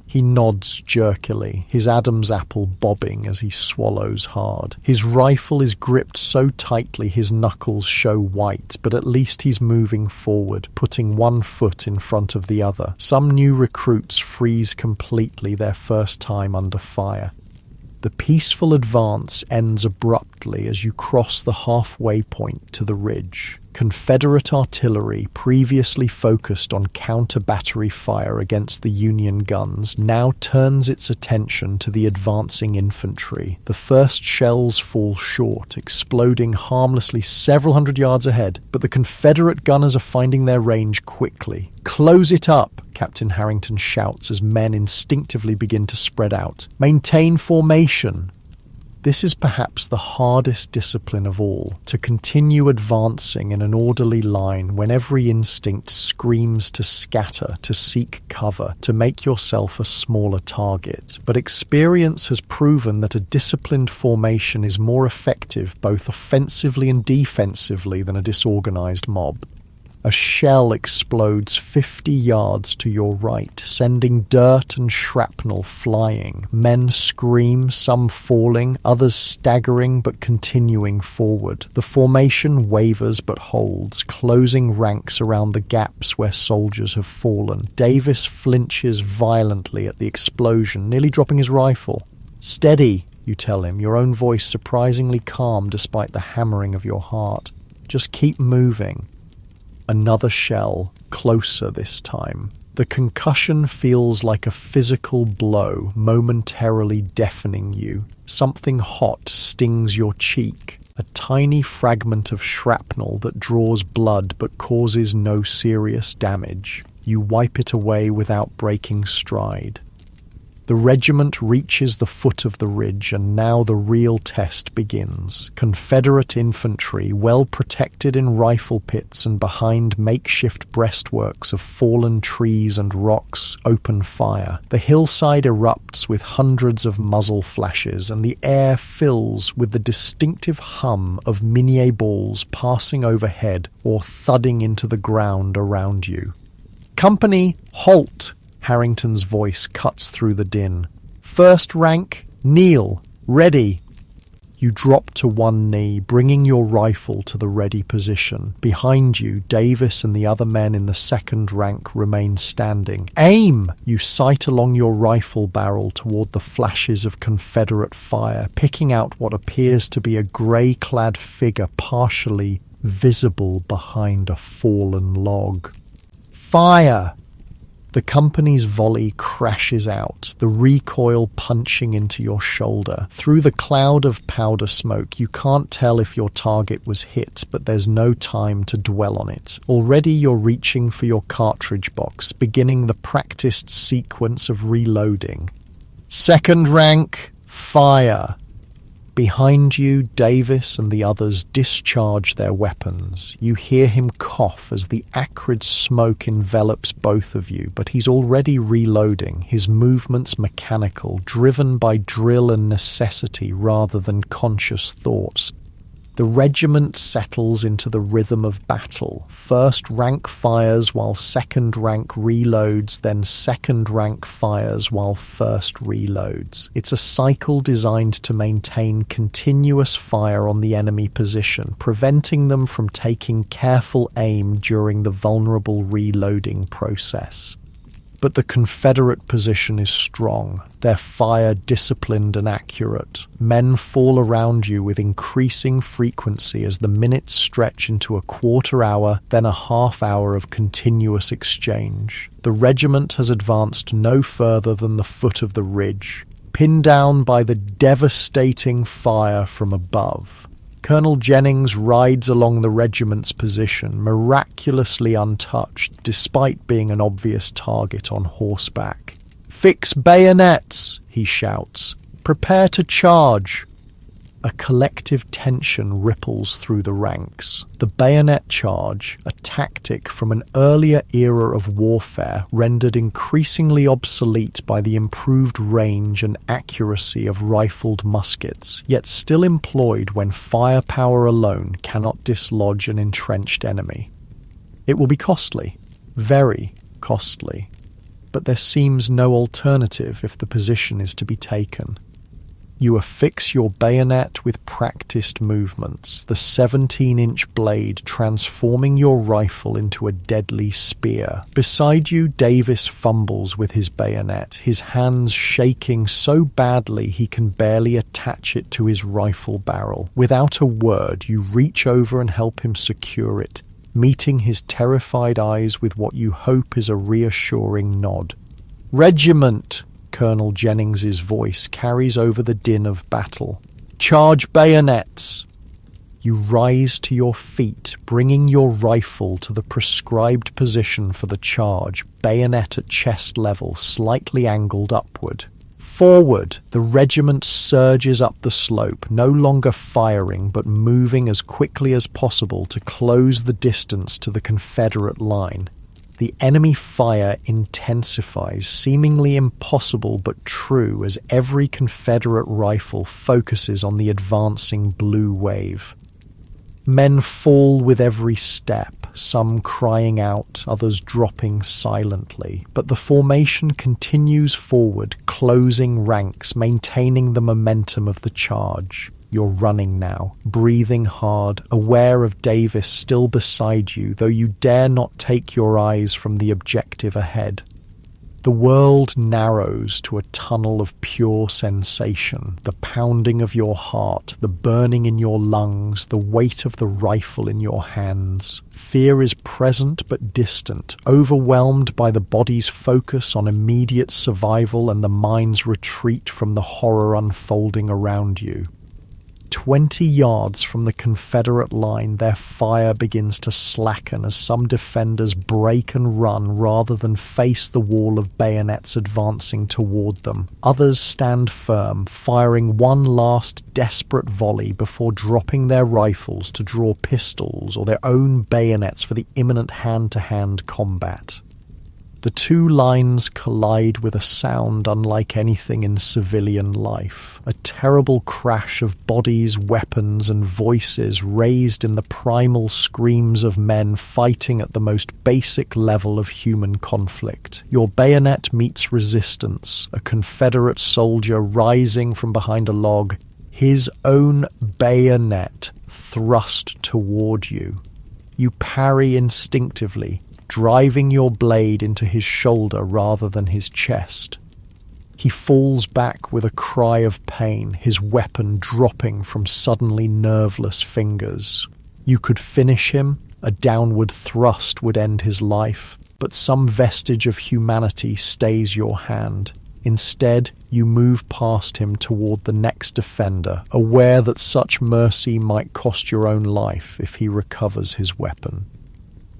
He nods jerkily, his Adam's apple bobbing as he swallows hard. His rifle is gripped so tightly his knuckles show white, but at least he's moving forward, putting one foot in front of the other. Some new recruits freeze completely their first time under fire. The peaceful advance ends abruptly as you cross the halfway point to the ridge. Confederate artillery, previously focused on counter-battery fire against the Union guns, now turns its attention to the advancing infantry. The first shells fall short, exploding harmlessly several hundred yards ahead, but the Confederate gunners are finding their range quickly. "Close it up!" Captain Harrington shouts as men instinctively begin to spread out. "Maintain formation!" This is perhaps the hardest discipline of all, to continue advancing in an orderly line when every instinct screams to scatter, to seek cover, to make yourself a smaller target. But experience has proven that a disciplined formation is more effective both offensively and defensively than a disorganized mob. A shell explodes 50 yards to your right, sending dirt and shrapnel flying. Men scream, some falling, others staggering but continuing forward. The formation wavers but holds, closing ranks around the gaps where soldiers have fallen. Davis flinches violently at the explosion, nearly dropping his rifle. "Steady," you tell him, your own voice surprisingly calm despite the hammering of your heart. "Just keep moving." Another shell, closer this time. The concussion feels like a physical blow, momentarily deafening you. Something hot stings your cheek. A tiny fragment of shrapnel that draws blood but causes no serious damage. You wipe it away without breaking stride. The regiment reaches the foot of the ridge, and now the real test begins. Confederate infantry, well protected in rifle pits and behind makeshift breastworks of fallen trees and rocks, open fire. The hillside erupts with hundreds of muzzle flashes, and the air fills with the distinctive hum of minié balls passing overhead or thudding into the ground around you. "Company, halt!" Harrington's voice cuts through the din. "First rank, kneel, ready." You drop to one knee, bringing your rifle to the ready position. Behind you, Davis and the other men in the second rank remain standing. "Aim!" You sight along your rifle barrel toward the flashes of Confederate fire, picking out what appears to be a grey-clad figure partially visible behind a fallen log. "Fire!" The company's volley crashes out, the recoil punching into your shoulder. Through the cloud of powder smoke, you can't tell if your target was hit, but there's no time to dwell on it. Already you're reaching for your cartridge box, beginning the practiced sequence of reloading. Second rank, fire! Behind you, Davis and the others discharge their weapons. You hear him cough as the acrid smoke envelops both of you, but he's already reloading, his movements mechanical, driven by drill and necessity rather than conscious thought. The regiment settles into the rhythm of battle. First rank fires while second rank reloads, then second rank fires while first reloads. It's a cycle designed to maintain continuous fire on the enemy position, preventing them from taking careful aim during the vulnerable reloading process. But the Confederate position is strong, their fire disciplined and accurate. Men fall around you with increasing frequency as the minutes stretch into a quarter hour, then a half hour of continuous exchange. The regiment has advanced no further than the foot of the ridge, pinned down by the devastating fire from above. Colonel Jennings rides along the regiment's position, miraculously untouched, despite being an obvious target on horseback. "Fix bayonets!" he shouts. "Prepare to charge!" A collective tension ripples through the ranks. The bayonet charge, a tactic from an earlier era of warfare rendered increasingly obsolete by the improved range and accuracy of rifled muskets, yet still employed when firepower alone cannot dislodge an entrenched enemy. It will be costly, very costly, but there seems no alternative if the position is to be taken. You affix your bayonet with practiced movements, the 17-inch blade transforming your rifle into a deadly spear. Beside you, Davis fumbles with his bayonet, his hands shaking so badly he can barely attach it to his rifle barrel. Without a word, you reach over and help him secure it, meeting his terrified eyes with what you hope is a reassuring nod. "Regiment!" Colonel Jennings's voice carries over the din of battle. "Charge bayonets!" You rise to your feet, bringing your rifle to the prescribed position for the charge, bayonet at chest level, slightly angled upward. Forward, the regiment surges up the slope, no longer firing but moving as quickly as possible to close the distance to the Confederate line. The enemy fire intensifies, seemingly impossible but true, as every Confederate rifle focuses on the advancing blue wave. Men fall with every step, some crying out, others dropping silently, but the formation continues forward, closing ranks, maintaining the momentum of the charge. You're running now, breathing hard, aware of Davis still beside you, though you dare not take your eyes from the objective ahead. The world narrows to a tunnel of pure sensation, the pounding of your heart, the burning in your lungs, the weight of the rifle in your hands. Fear is present but distant, overwhelmed by the body's focus on immediate survival and the mind's retreat from the horror unfolding around you. 20 yards from the Confederate line, their fire begins to slacken as some defenders break and run rather than face the wall of bayonets advancing toward them. Others stand firm, firing one last desperate volley before dropping their rifles to draw pistols or their own bayonets for the imminent hand-to-hand combat. The two lines collide with a sound unlike anything in civilian life, a terrible crash of bodies, weapons, and voices raised in the primal screams of men fighting at the most basic level of human conflict. Your bayonet meets resistance, a Confederate soldier rising from behind a log, his own bayonet thrust toward you. You parry instinctively, driving your blade into his shoulder rather than his chest. He falls back with a cry of pain, his weapon dropping from suddenly nerveless fingers. You could finish him, a downward thrust would end his life, but some vestige of humanity stays your hand. Instead, you move past him toward the next defender, aware that such mercy might cost your own life if he recovers his weapon.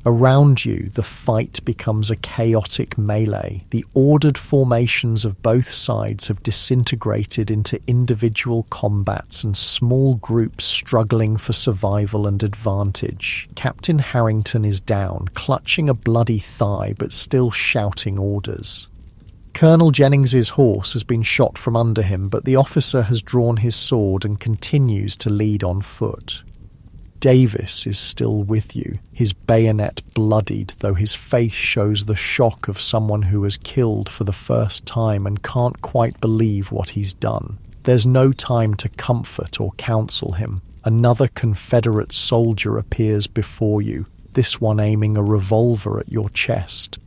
Around you, the fight becomes a chaotic melee. The ordered formations of both sides have disintegrated into individual combats and small groups struggling for survival and advantage. Captain Harrington is down, clutching a bloody thigh but still shouting orders. Colonel Jennings's horse has been shot from under him, but the officer has drawn his sword and continues to lead on foot. Davis is still with you, his bayonet bloodied, though his face shows the shock of someone who has killed for the first time and can't quite believe what he's done. There's no time to comfort or counsel him. Another Confederate soldier appears before you, this one aiming a revolver at your chest.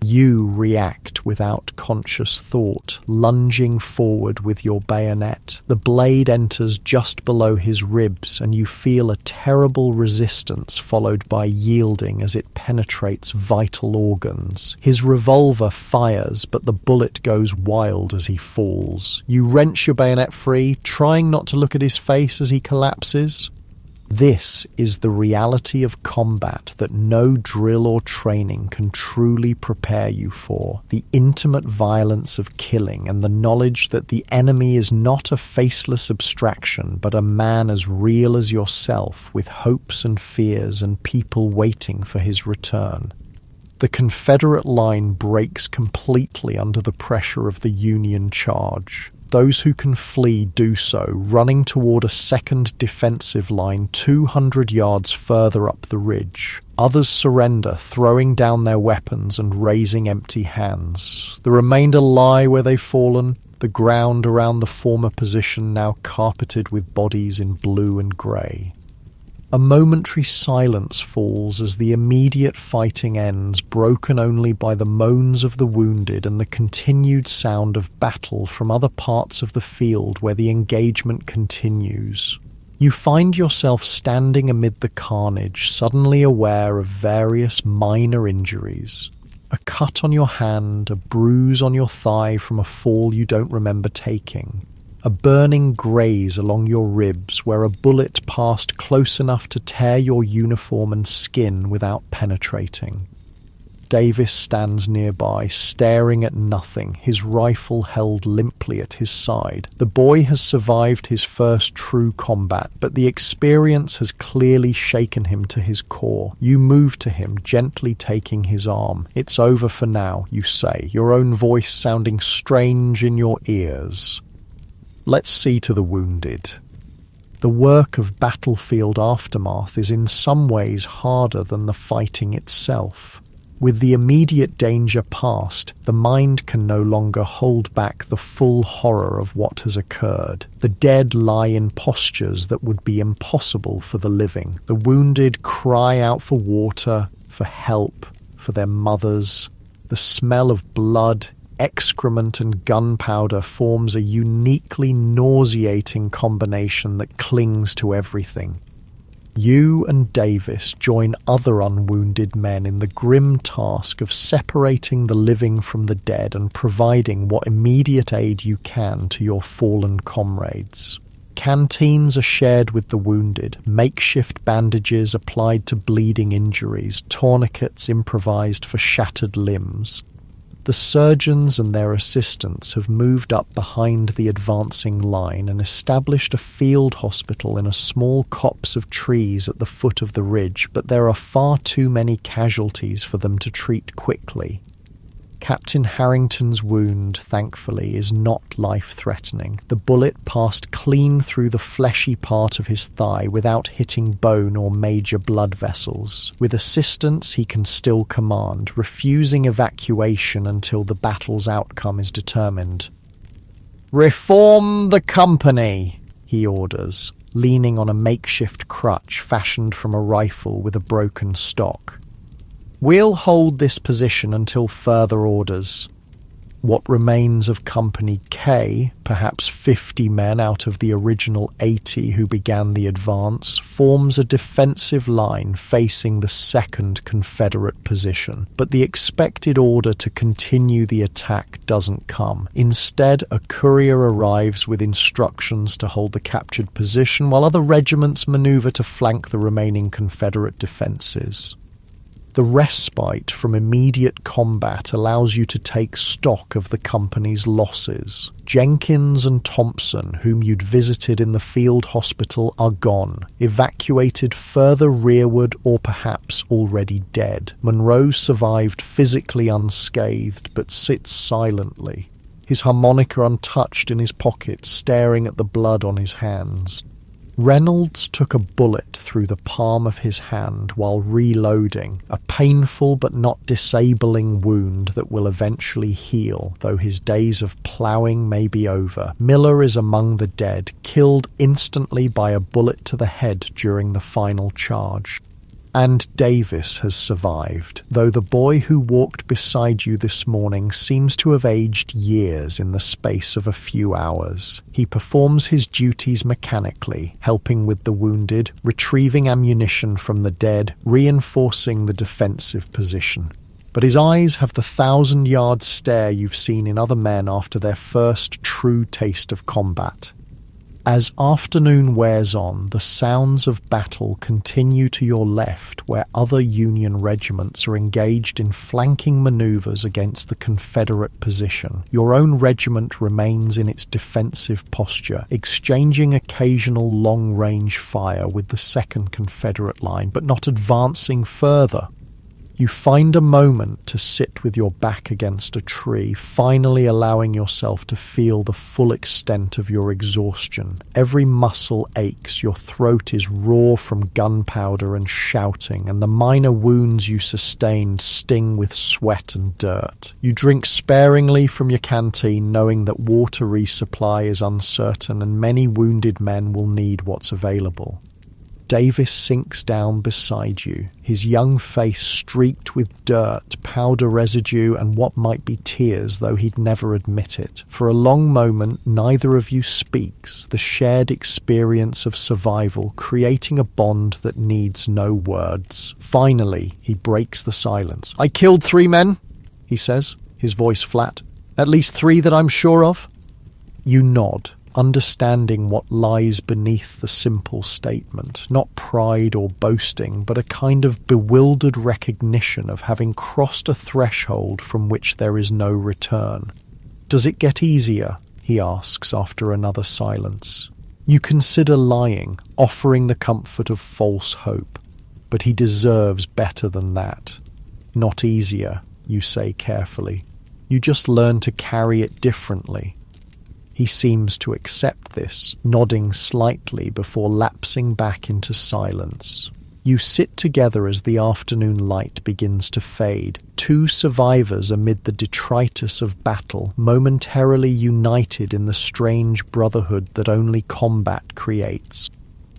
You react without conscious thought, lunging forward with your bayonet. The blade enters just below his ribs, and you feel a terrible resistance followed by yielding as it penetrates vital organs. His revolver fires, but the bullet goes wild as he falls. You wrench your bayonet free, trying not to look at his face as he collapses. This is the reality of combat that no drill or training can truly prepare you for. The intimate violence of killing and the knowledge that the enemy is not a faceless abstraction, but a man as real as yourself, with hopes and fears and people waiting for his return. The Confederate line breaks completely under the pressure of the Union charge. Those who can flee do so, running toward a second defensive line 200 yards further up the ridge. Others surrender, throwing down their weapons and raising empty hands. The remainder lie where they've fallen, the ground around the former position now carpeted with bodies in blue and grey. A momentary silence falls as the immediate fighting ends, broken only by the moans of the wounded and the continued sound of battle from other parts of the field where the engagement continues. You find yourself standing amid the carnage, suddenly aware of various minor injuries. A cut on your hand, a bruise on your thigh from a fall you don't remember taking. A burning graze along your ribs where a bullet passed close enough to tear your uniform and skin without penetrating. Davis stands nearby, staring at nothing, his rifle held limply at his side. The boy has survived his first true combat, but the experience has clearly shaken him to his core. You move to him, gently taking his arm. "It's over for now," you say, your own voice sounding strange in your ears. Let's see to the wounded. The work of battlefield aftermath is in some ways harder than the fighting itself. With the immediate danger past, the mind can no longer hold back the full horror of what has occurred. The dead lie in postures that would be impossible for the living. The wounded cry out for water, for help, for their mothers. The smell of blood, excrement and gunpowder forms a uniquely nauseating combination that clings to everything. You and Davis join other unwounded men in the grim task of separating the living from the dead and providing what immediate aid you can to your fallen comrades. Canteens are shared with the wounded, makeshift bandages applied to bleeding injuries, tourniquets improvised for shattered limbs. The surgeons and their assistants have moved up behind the advancing line and established a field hospital in a small copse of trees at the foot of the ridge, but there are far too many casualties for them to treat quickly. Captain Harrington's wound, thankfully, is not life-threatening. The bullet passed clean through the fleshy part of his thigh without hitting bone or major blood vessels. With assistance, he can still command, refusing evacuation until the battle's outcome is determined. "Reform the company," he orders, leaning on a makeshift crutch fashioned from a rifle with a broken stock. "We'll hold this position until further orders." What remains of Company K, perhaps 50 men out of the original 80 who began the advance, forms a defensive line facing the second Confederate position. But the expected order to continue the attack doesn't come. Instead, a courier arrives with instructions to hold the captured position while other regiments maneuver to flank the remaining Confederate defenses. The respite from immediate combat allows you to take stock of the company's losses. Jenkins and Thompson, whom you'd visited in the field hospital, are gone, evacuated further rearward or perhaps already dead. Monroe survived physically unscathed but sits silently, his harmonica untouched in his pocket, staring at the blood on his hands. Reynolds took a bullet through the palm of his hand while reloading, a painful but not disabling wound that will eventually heal, though his days of ploughing may be over. Miller is among the dead, killed instantly by a bullet to the head during the final charge. And Davis has survived, though the boy who walked beside you this morning seems to have aged years in the space of a few hours. He performs his duties mechanically, helping with the wounded, retrieving ammunition from the dead, reinforcing the defensive position. But his eyes have the 1,000-yard stare you've seen in other men after their first true taste of combat. As afternoon wears on, the sounds of battle continue to your left, where other Union regiments are engaged in flanking maneuvers against the Confederate position. Your own regiment remains in its defensive posture, exchanging occasional long-range fire with the 2nd Confederate line, but not advancing further. You find a moment to sit with your back against a tree, finally allowing yourself to feel the full extent of your exhaustion. Every muscle aches, your throat is raw from gunpowder and shouting, and the minor wounds you sustained sting with sweat and dirt. You drink sparingly from your canteen, knowing that water resupply is uncertain and many wounded men will need what's available. Davis sinks down beside you, his young face streaked with dirt, powder residue, and what might be tears, though he'd never admit it. For a long moment, neither of you speaks, the shared experience of survival, creating a bond that needs no words. Finally, he breaks the silence. "I killed 3 men," he says, his voice flat. "At least 3 that I'm sure of." You nod, understanding what lies beneath the simple statement, not pride or boasting, but a kind of bewildered recognition of having crossed a threshold from which there is no return. "Does it get easier?" he asks after another silence. You consider lying, offering the comfort of false hope, but he deserves better than that. "Not easier," you say carefully. "You just learn to carry it differently." He seems to accept this, nodding slightly before lapsing back into silence. You sit together as the afternoon light begins to fade, 2 survivors amid the detritus of battle, momentarily united in the strange brotherhood that only combat creates.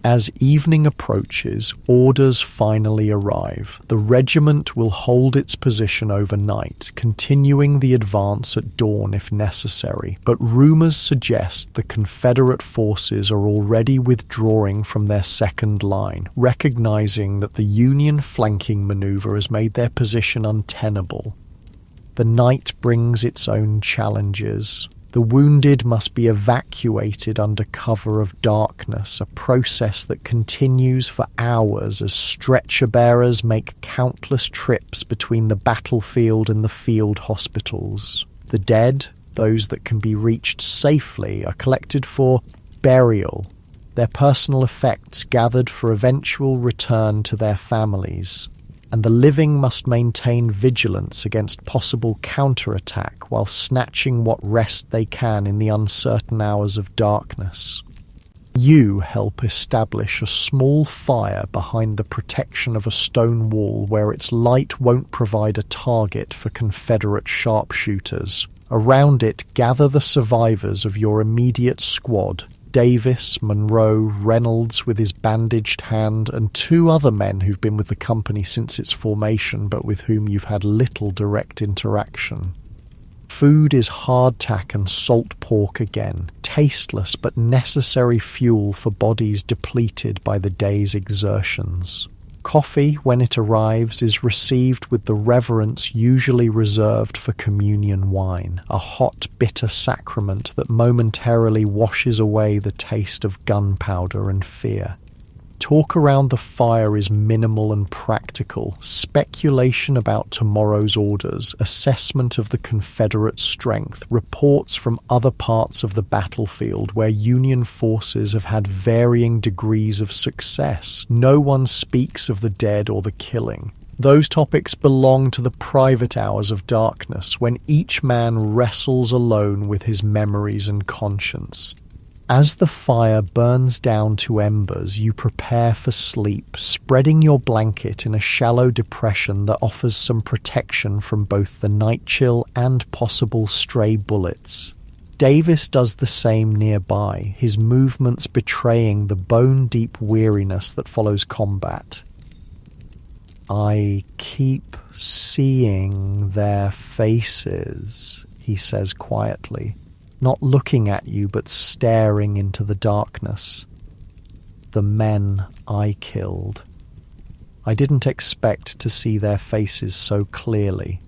As evening approaches, orders finally arrive. The regiment will hold its position overnight, continuing the advance at dawn if necessary, but rumors suggest the Confederate forces are already withdrawing from their second line, recognizing that the Union flanking maneuver has made their position untenable. The night brings its own challenges. The wounded must be evacuated under cover of darkness, a process that continues for hours as stretcher bearers make countless trips between the battlefield and the field hospitals. The dead, those that can be reached safely, are collected for burial, their personal effects gathered for eventual return to their families. And the living must maintain vigilance against possible counterattack while snatching what rest they can in the uncertain hours of darkness. You help establish a small fire behind the protection of a stone wall where its light won't provide a target for Confederate sharpshooters. Around it gather the survivors of your immediate squad, Davis, Monroe, Reynolds with his bandaged hand, and 2 other men who've been with the company since its formation but with whom you've had little direct interaction. Food is hardtack and salt pork again, tasteless but necessary fuel for bodies depleted by the day's exertions. Coffee, when it arrives, is received with the reverence usually reserved for communion wine, a hot, bitter sacrament that momentarily washes away the taste of gunpowder and fear. Talk around the fire is minimal and practical. Speculation about tomorrow's orders, assessment of the Confederate strength, reports from other parts of the battlefield where Union forces have had varying degrees of success. No one speaks of the dead or the killing. Those topics belong to the private hours of darkness, when each man wrestles alone with his memories and conscience. As the fire burns down to embers, you prepare for sleep, spreading your blanket in a shallow depression that offers some protection from both the night chill and possible stray bullets. Davis does the same nearby, his movements betraying the bone-deep weariness that follows combat. "I keep seeing their faces," he says quietly. Not looking at you, but staring into the darkness. "The men I killed. I didn't expect to see their faces so clearly.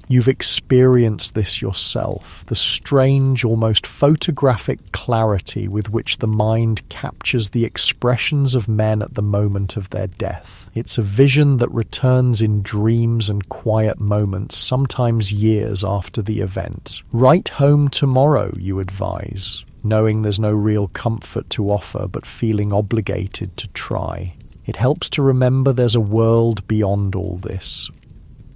You've experienced this yourself, the strange, almost photographic clarity with which the mind captures the expressions of men at the moment of their death. It's a vision that returns in dreams and quiet moments, sometimes years after the event. Write home tomorrow, you advise, knowing there's no real comfort to offer, but feeling obligated to try. It helps to remember there's a world beyond all this.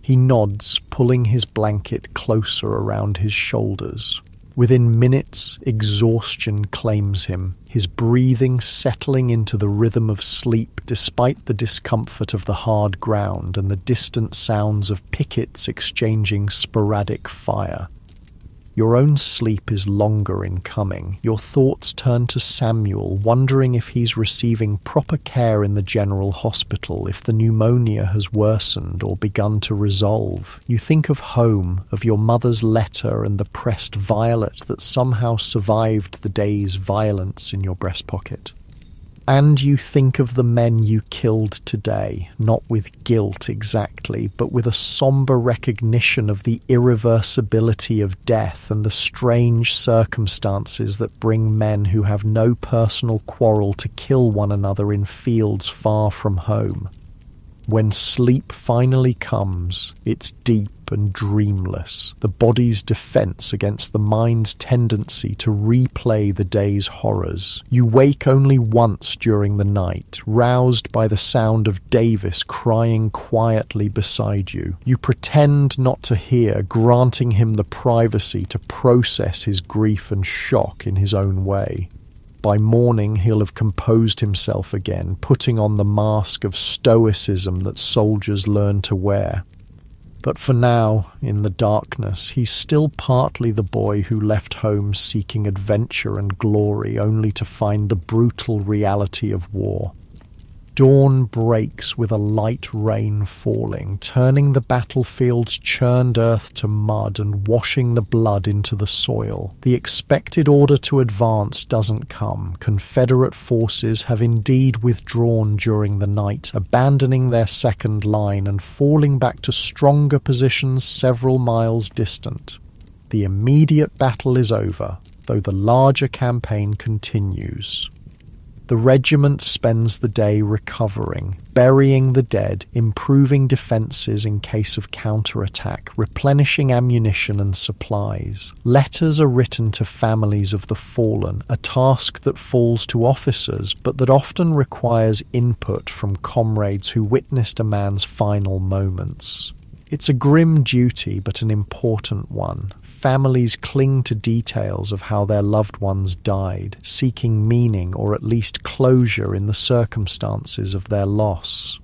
He nods, pulling his blanket closer around his shoulders. Within minutes, exhaustion claims him, his breathing settling into the rhythm of sleep despite the discomfort of the hard ground and the distant sounds of pickets exchanging sporadic fire. Your own sleep is longer in coming. Your thoughts turn to Samuel, wondering if he's receiving proper care in the general hospital, if the pneumonia has worsened or begun to resolve. You think of home, of your mother's letter and the pressed violet that somehow survived the day's violence in your breast pocket. And you think of the men you killed today, not with guilt exactly, but with a somber recognition of the irreversibility of death and the strange circumstances that bring men who have no personal quarrel to kill one another in fields far from home. When sleep finally comes, it's deep and dreamless, the body's defense against the mind's tendency to replay the day's horrors. You wake only once during the night, roused by the sound of Davis crying quietly beside you. You pretend not to hear, granting him the privacy to process his grief and shock in his own way. By morning, he'll have composed himself again, putting on the mask of stoicism that soldiers learn to wear. But for now, in the darkness, he's still partly the boy who left home seeking adventure and glory only to find the brutal reality of war. Dawn breaks with a light rain falling, turning the battlefield's churned earth to mud and washing the blood into the soil. The expected order to advance doesn't come. Confederate forces have indeed withdrawn during the night, abandoning their second line and falling back to stronger positions several miles distant. The immediate battle is over, though the larger campaign continues. The regiment spends the day recovering, burying the dead, improving defences in case of counterattack, replenishing ammunition and supplies. Letters are written to families of the fallen, a task that falls to officers, but that often requires input from comrades who witnessed a man's final moments. It's a grim duty, but an important one. Families cling to details of how their loved ones died, seeking meaning or at least closure in the circumstances of their loss.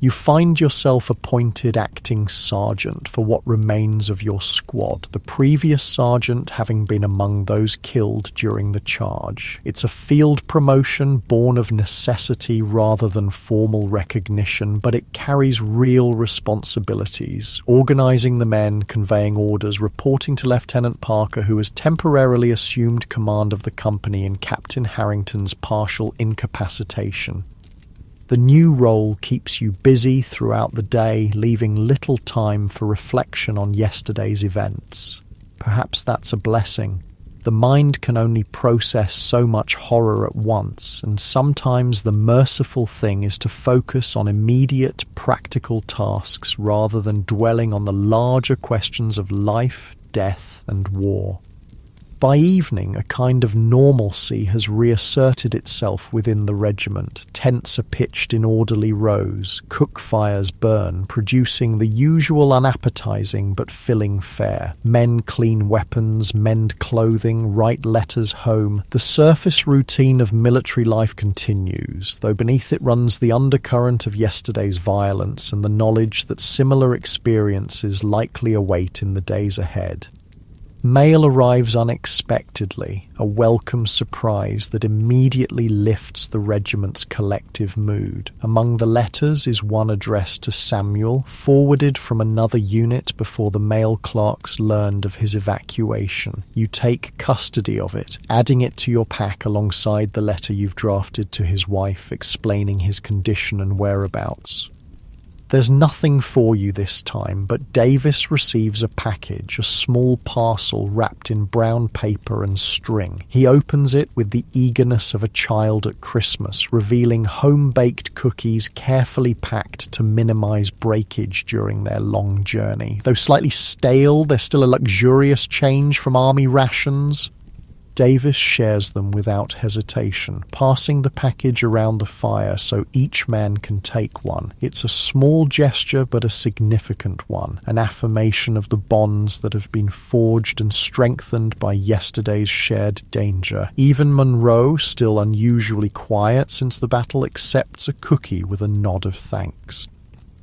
You find yourself appointed acting sergeant for what remains of your squad, the previous sergeant having been among those killed during the charge. It's a field promotion born of necessity rather than formal recognition, but it carries real responsibilities. Organising the men, conveying orders, reporting to Lieutenant Parker, who has temporarily assumed command of the company in Captain Harrington's partial incapacitation. The new role keeps you busy throughout the day, leaving little time for reflection on yesterday's events. Perhaps that's a blessing. The mind can only process so much horror at once, and sometimes the merciful thing is to focus on immediate, practical tasks rather than dwelling on the larger questions of life, death, and war. By evening, a kind of normalcy has reasserted itself within the regiment. Tents are pitched in orderly rows, cook fires burn, producing the usual unappetizing but filling fare. Men clean weapons, mend clothing, write letters home. The surface routine of military life continues, though beneath it runs the undercurrent of yesterday's violence and the knowledge that similar experiences likely await in the days ahead. Mail arrives unexpectedly, a welcome surprise that immediately lifts the regiment's collective mood. Among the letters is one addressed to Samuel, forwarded from another unit before the mail clerks learned of his evacuation. You take custody of it, adding it to your pack alongside the letter you've drafted to his wife explaining his condition and whereabouts. There's nothing for you this time, but Davis receives a package, a small parcel wrapped in brown paper and string. He opens it with the eagerness of a child at Christmas, revealing home-baked cookies carefully packed to minimize breakage during their long journey. Though slightly stale, they're still a luxurious change from army rations. Davis shares them without hesitation, passing the package around the fire so each man can take one. It's a small gesture but a significant one, an affirmation of the bonds that have been forged and strengthened by yesterday's shared danger. Even Monroe, still unusually quiet since the battle, accepts a cookie with a nod of thanks.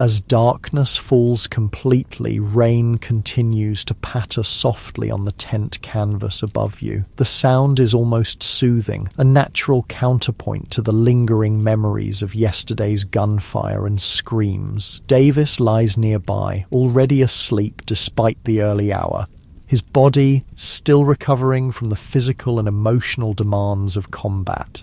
As darkness falls completely, rain continues to patter softly on the tent canvas above you. The sound is almost soothing, a natural counterpoint to the lingering memories of yesterday's gunfire and screams. Davis lies nearby, already asleep despite the early hour, his body still recovering from the physical and emotional demands of combat.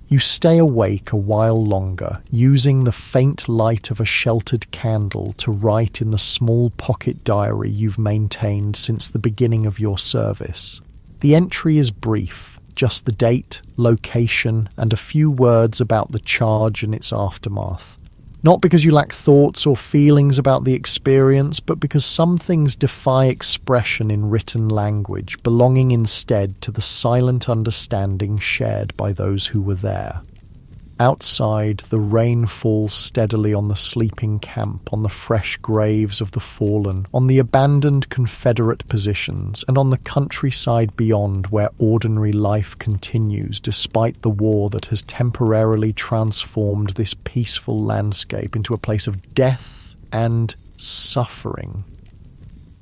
You stay awake a while longer, using the faint light of a sheltered candle to write in the small pocket diary you've maintained since the beginning of your service. The entry is brief, just the date, location, and a few words about the charge and its aftermath. Not because you lack thoughts or feelings about the experience, but because some things defy expression in written language, belonging instead to the silent understanding shared by those who were there. Outside, the rain falls steadily on the sleeping camp, on the fresh graves of the fallen, on the abandoned Confederate positions, and on the countryside beyond where ordinary life continues despite the war that has temporarily transformed this peaceful landscape into a place of death and suffering.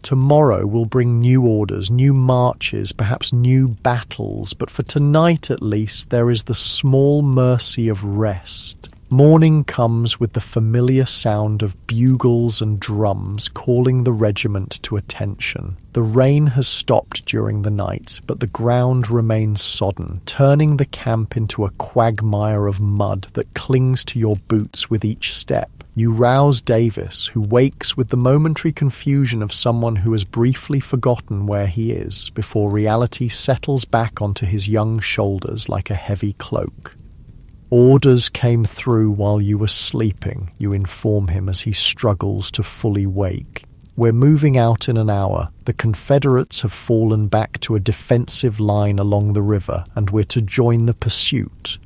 Tomorrow will bring new orders, new marches, perhaps new battles, but for tonight at least there is the small mercy of rest. Morning comes with the familiar sound of bugles and drums calling the regiment to attention. The rain has stopped during the night, but the ground remains sodden, turning the camp into a quagmire of mud that clings to your boots with each step. You rouse Davis, who wakes with the momentary confusion of someone who has briefly forgotten where he is, before reality settles back onto his young shoulders like a heavy cloak. Orders came through while you were sleeping, you inform him as he struggles to fully wake. We're moving out in an hour. The Confederates have fallen back to a defensive line along the river, and we're to join the pursuit.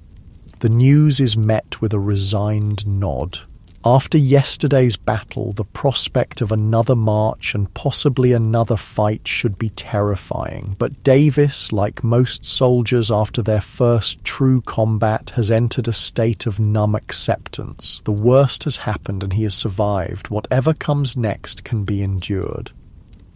The news is met with a resigned nod. After yesterday's battle, the prospect of another march and possibly another fight should be terrifying, but Davis, like most soldiers after their first true combat, has entered a state of numb acceptance. The worst has happened and he has survived. Whatever comes next can be endured.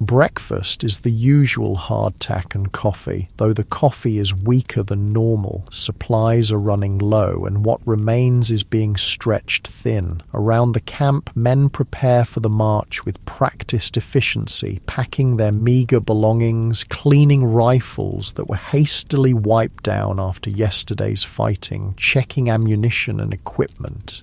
Breakfast is the usual hardtack and coffee, though the coffee is weaker than normal. Supplies are running low, and what remains is being stretched thin. Around the camp, men prepare for the march with practiced efficiency, packing their meager belongings, cleaning rifles that were hastily wiped down after yesterday's fighting, checking ammunition and equipment.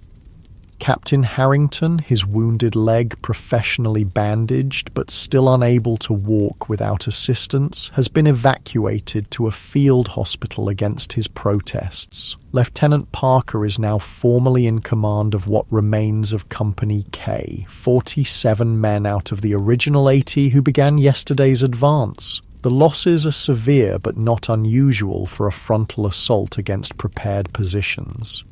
Captain Harrington, his wounded leg professionally bandaged but still unable to walk without assistance, has been evacuated to a field hospital against his protests. Lieutenant Parker is now formally in command of what remains of Company K, 47 men out of the original 80 who began yesterday's advance. The losses are severe but not unusual for a frontal assault against prepared positions.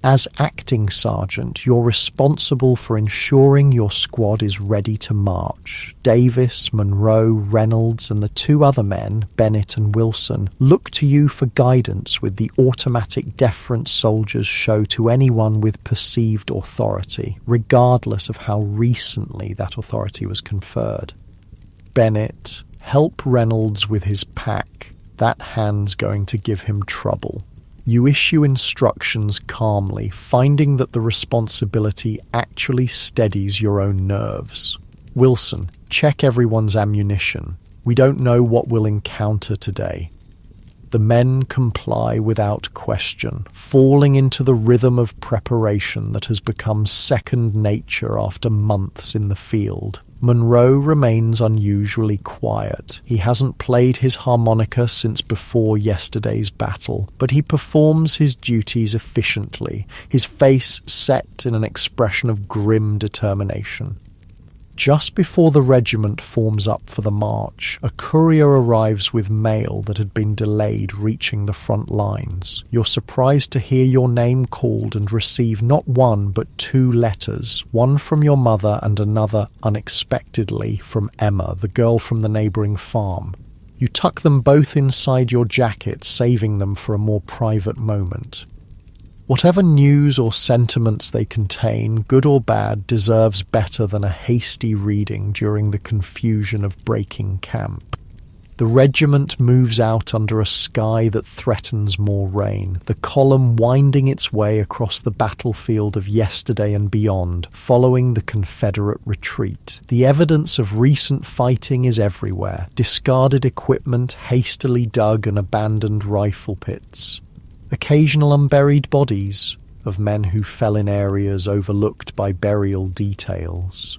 As acting sergeant, you're responsible for ensuring your squad is ready to march. Davis, Monroe, Reynolds, and the two other men, Bennett and Wilson, look to you for guidance with the automatic deference soldiers show to anyone with perceived authority, regardless of how recently that authority was conferred. Bennett, help Reynolds with his pack. That hand's going to give him trouble. You issue instructions calmly, finding that the responsibility actually steadies your own nerves. Wilson, check everyone's ammunition. We don't know what we'll encounter today. The men comply without question, falling into the rhythm of preparation that has become second nature after months in the field. Monroe remains unusually quiet. He hasn't played his harmonica since before yesterday's battle, but he performs his duties efficiently, his face set in an expression of grim determination. Just before the regiment forms up for the march, a courier arrives with mail that had been delayed reaching the front lines. You're surprised to hear your name called and receive not one but 2 letters, one from your mother and another, unexpectedly, from Emma, the girl from the neighbouring farm. You tuck them both inside your jacket, saving them for a more private moment. Whatever news or sentiments they contain, good or bad, deserves better than a hasty reading during the confusion of breaking camp. The regiment moves out under a sky that threatens more rain, the column winding its way across the battlefield of yesterday and beyond, following the Confederate retreat. The evidence of recent fighting is everywhere: discarded equipment, hastily dug and abandoned rifle pits. Occasional unburied bodies of men who fell in areas overlooked by burial details.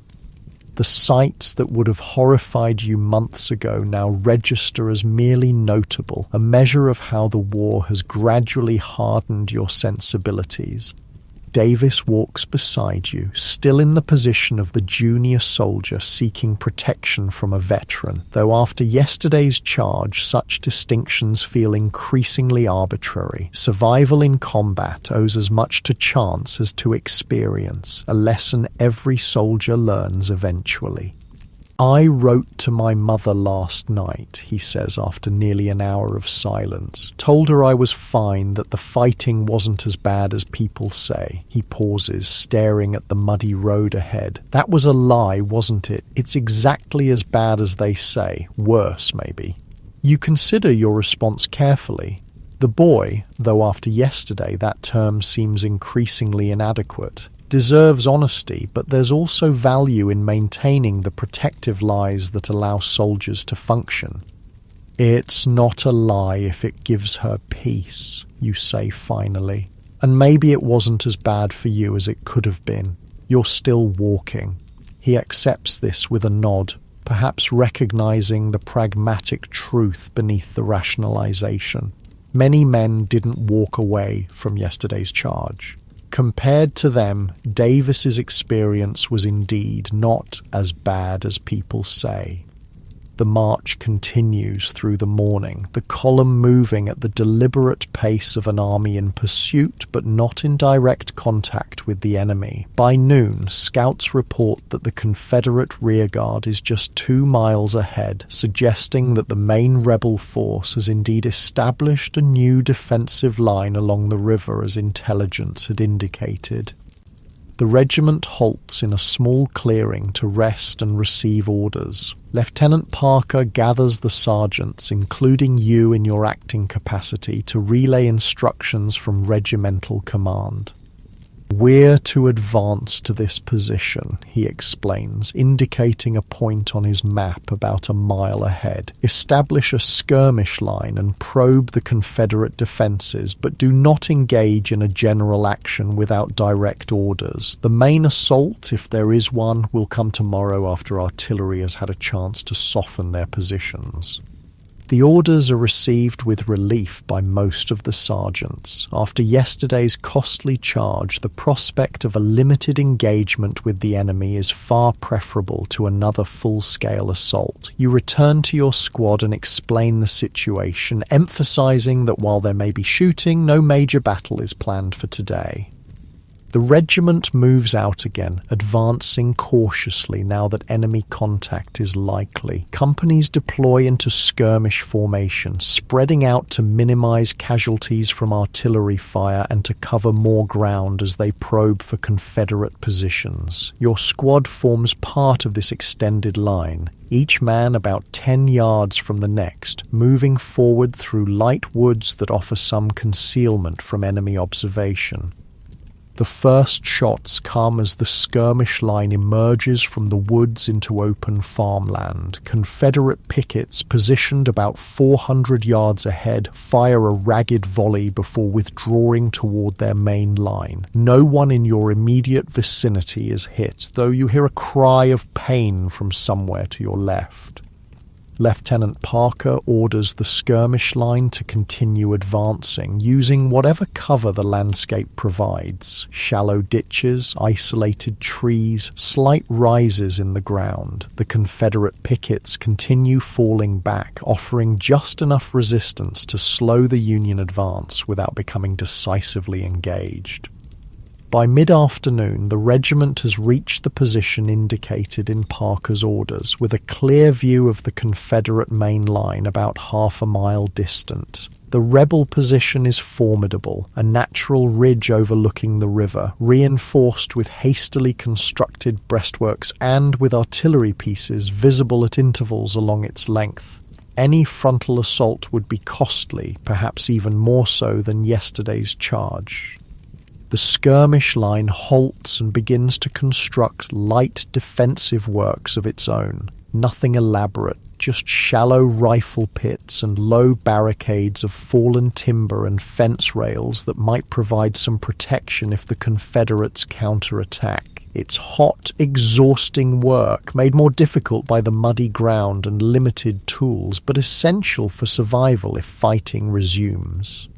The sights that would have horrified you months ago now register as merely notable, a measure of how the war has gradually hardened your sensibilities. Davis walks beside you, still in the position of the junior soldier seeking protection from a veteran, though after yesterday's charge such distinctions feel increasingly arbitrary. Survival in combat owes as much to chance as to experience, a lesson every soldier learns eventually. "I wrote to my mother last night," he says after nearly an hour of silence. "Told her I was fine, that the fighting wasn't as bad as people say." He pauses, staring at the muddy road ahead. "That was a lie, wasn't it? It's exactly as bad as they say. Worse, maybe." You consider your response carefully. The boy, though after yesterday that term seems increasingly inadequate, deserves honesty, but there's also value in maintaining the protective lies that allow soldiers to function. "It's not a lie if it gives her peace," you say finally. "And maybe it wasn't as bad for you as it could have been. You're still walking." He accepts this with a nod, perhaps recognizing the pragmatic truth beneath the rationalization. Many men didn't walk away from yesterday's charge. Compared to them, Davis's experience was indeed not as bad as people say. The march continues through the morning, the column moving at the deliberate pace of an army in pursuit but not in direct contact with the enemy. By noon, scouts report that the Confederate rearguard is just 2 miles ahead, suggesting that the main rebel force has indeed established a new defensive line along the river as intelligence had indicated. The regiment halts in a small clearing to rest and receive orders. Lieutenant Parker gathers the sergeants, including you in your acting capacity, to relay instructions from regimental command. "We're to advance to this position," he explains, indicating a point on his map about a mile ahead. "Establish a skirmish line and probe the Confederate defenses, but do not engage in a general action without direct orders. The main assault, if there is one, will come tomorrow after artillery has had a chance to soften their positions." The orders are received with relief by most of the sergeants. After yesterday's costly charge, the prospect of a limited engagement with the enemy is far preferable to another full-scale assault. You return to your squad and explain the situation, emphasizing that while there may be shooting, no major battle is planned for today. The regiment moves out again, advancing cautiously now that enemy contact is likely. Companies deploy into skirmish formation, spreading out to minimize casualties from artillery fire and to cover more ground as they probe for Confederate positions. Your squad forms part of this extended line, each man about 10 yards from the next, moving forward through light woods that offer some concealment from enemy observation. The first shots come as the skirmish line emerges from the woods into open farmland. Confederate pickets, positioned about 400 yards ahead, fire a ragged volley before withdrawing toward their main line. No one in your immediate vicinity is hit, though you hear a cry of pain from somewhere to your left. Lieutenant Parker orders the skirmish line to continue advancing, using whatever cover the landscape provides: shallow ditches, isolated trees, slight rises in the ground. The Confederate pickets continue falling back, offering just enough resistance to slow the Union advance without becoming decisively engaged. By mid-afternoon, the regiment has reached the position indicated in Parker's orders, with a clear view of the Confederate main line about half a mile distant. The rebel position is formidable, a natural ridge overlooking the river, reinforced with hastily constructed breastworks and with artillery pieces visible at intervals along its length. Any frontal assault would be costly, perhaps even more so than yesterday's charge. The skirmish line halts and begins to construct light defensive works of its own. Nothing elaborate, just shallow rifle pits and low barricades of fallen timber and fence rails that might provide some protection if the Confederates counterattack. It's hot, exhausting work, made more difficult by the muddy ground and limited tools, but essential for survival if fighting resumes.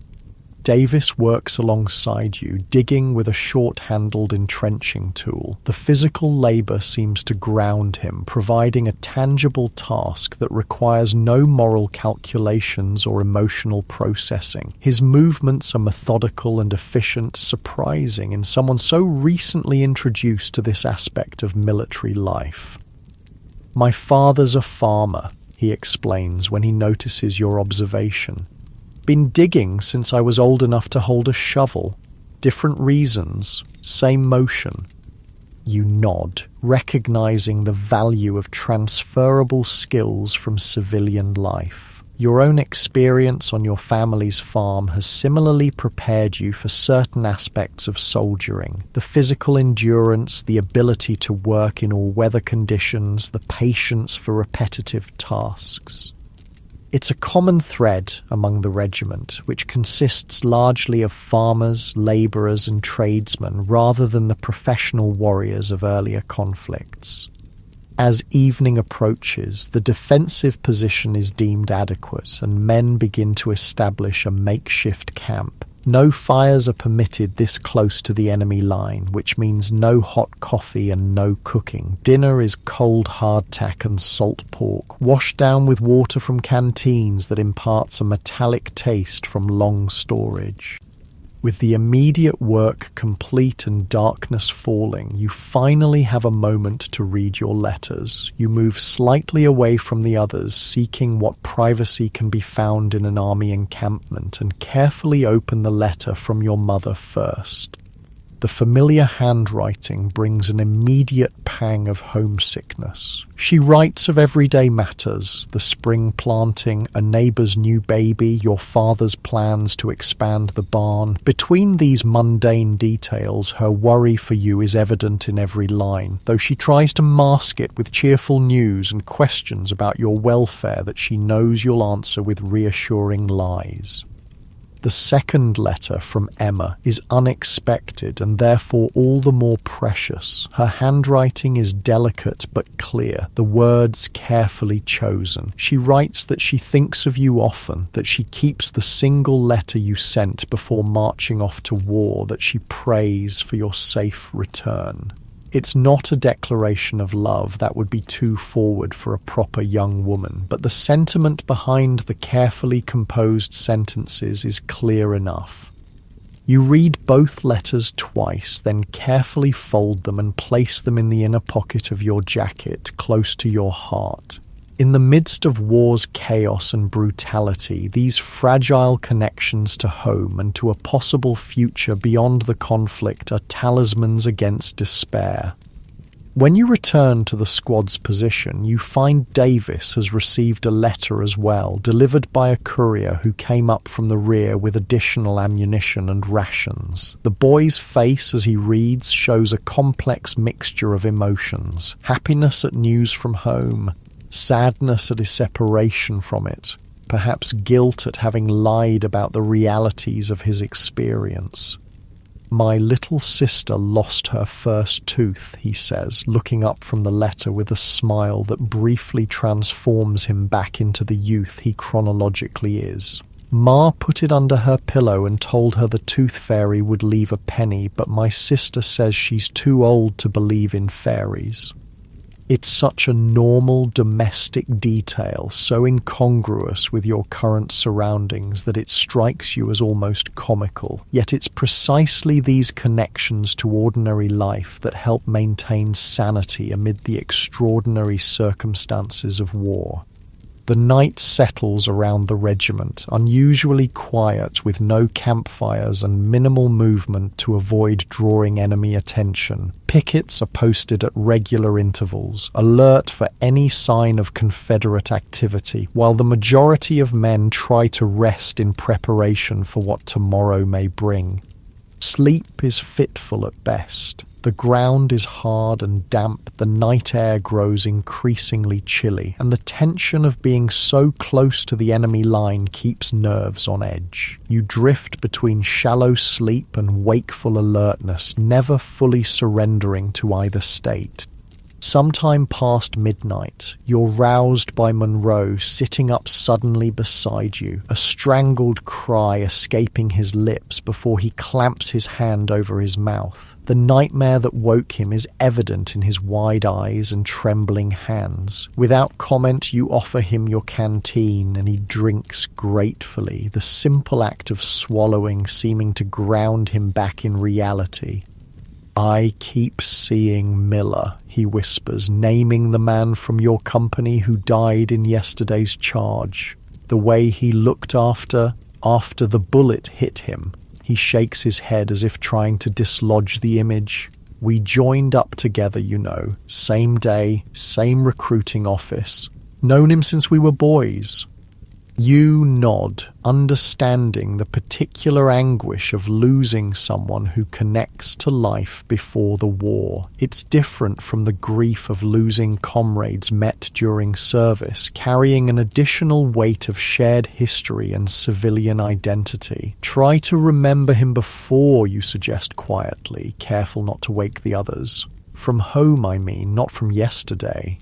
Davis works alongside you, digging with a short-handled entrenching tool. The physical labor seems to ground him, providing a tangible task that requires no moral calculations or emotional processing. His movements are methodical and efficient, surprising in someone so recently introduced to this aspect of military life. "My father's a farmer," he explains when he notices your observation. "Been digging since I was old enough to hold a shovel. Different reasons, same motion." You nod, recognizing the value of transferable skills from civilian life. Your own experience on your family's farm has similarly prepared you for certain aspects of soldiering: the physical endurance, the ability to work in all weather conditions, the patience for repetitive tasks. It's a common thread among the regiment, which consists largely of farmers, labourers and tradesmen rather than the professional warriors of earlier conflicts. As evening approaches, the defensive position is deemed adequate and men begin to establish a makeshift camp. No fires are permitted this close to the enemy line, which means no hot coffee and no cooking. Dinner is cold hardtack and salt pork, washed down with water from canteens that imparts a metallic taste from long storage. With the immediate work complete and darkness falling, you finally have a moment to read your letters. You move slightly away from the others, seeking what privacy can be found in an army encampment, and carefully open the letter from your mother first. The familiar handwriting brings an immediate pang of homesickness. She writes of everyday matters: the spring planting, a neighbour's new baby, your father's plans to expand the barn. Between these mundane details, her worry for you is evident in every line, though she tries to mask it with cheerful news and questions about your welfare that she knows you'll answer with reassuring lies. The second letter from Emma is unexpected and therefore all the more precious. Her handwriting is delicate but clear, the words carefully chosen. She writes that she thinks of you often, that she keeps the single letter you sent before marching off to war, that she prays for your safe return. It's not a declaration of love, that would be too forward for a proper young woman, but the sentiment behind the carefully composed sentences is clear enough. You read both letters twice, then carefully fold them and place them in the inner pocket of your jacket, close to your heart. In the midst of war's chaos and brutality, these fragile connections to home and to a possible future beyond the conflict are talismans against despair. When you return to the squad's position, you find Davis has received a letter as well, delivered by a courier who came up from the rear with additional ammunition and rations. The boy's face as he reads shows a complex mixture of emotions: happiness at news from home, sadness at his separation from it, perhaps guilt at having lied about the realities of his experience. "My little sister lost her first tooth," he says, looking up from the letter with a smile that briefly transforms him back into the youth he chronologically is. "Ma put it under her pillow and told her the tooth fairy would leave a penny, but my sister says she's too old to believe in fairies." It's such a normal domestic detail, so incongruous with your current surroundings that it strikes you as almost comical. Yet it's precisely these connections to ordinary life that help maintain sanity amid the extraordinary circumstances of war. The night settles around the regiment, unusually quiet with no campfires and minimal movement to avoid drawing enemy attention. Pickets are posted at regular intervals, alert for any sign of Confederate activity, while the majority of men try to rest in preparation for what tomorrow may bring. Sleep is fitful at best. The ground is hard and damp, the night air grows increasingly chilly, and the tension of being so close to the enemy line keeps nerves on edge. You drift between shallow sleep and wakeful alertness, never fully surrendering to either state. Sometime past midnight, you're roused by Monroe sitting up suddenly beside you, a strangled cry escaping his lips before he clamps his hand over his mouth. The nightmare that woke him is evident in his wide eyes and trembling hands. Without comment, you offer him your canteen and he drinks gratefully, the simple act of swallowing seeming to ground him back in reality. "I keep seeing Miller," he whispers, naming the man from your company who died in yesterday's charge. The way he looked after the bullet hit him. He shakes his head as if trying to dislodge the image. "We joined up together, you know. Same day, same recruiting office. Known him since we were boys." You nod, understanding the particular anguish of losing someone who connects to life before the war. It's different from the grief of losing comrades met during service, carrying an additional weight of shared history and civilian identity. "Try to remember him before," you suggest quietly, careful not to wake the others. "From home, I mean, not from yesterday."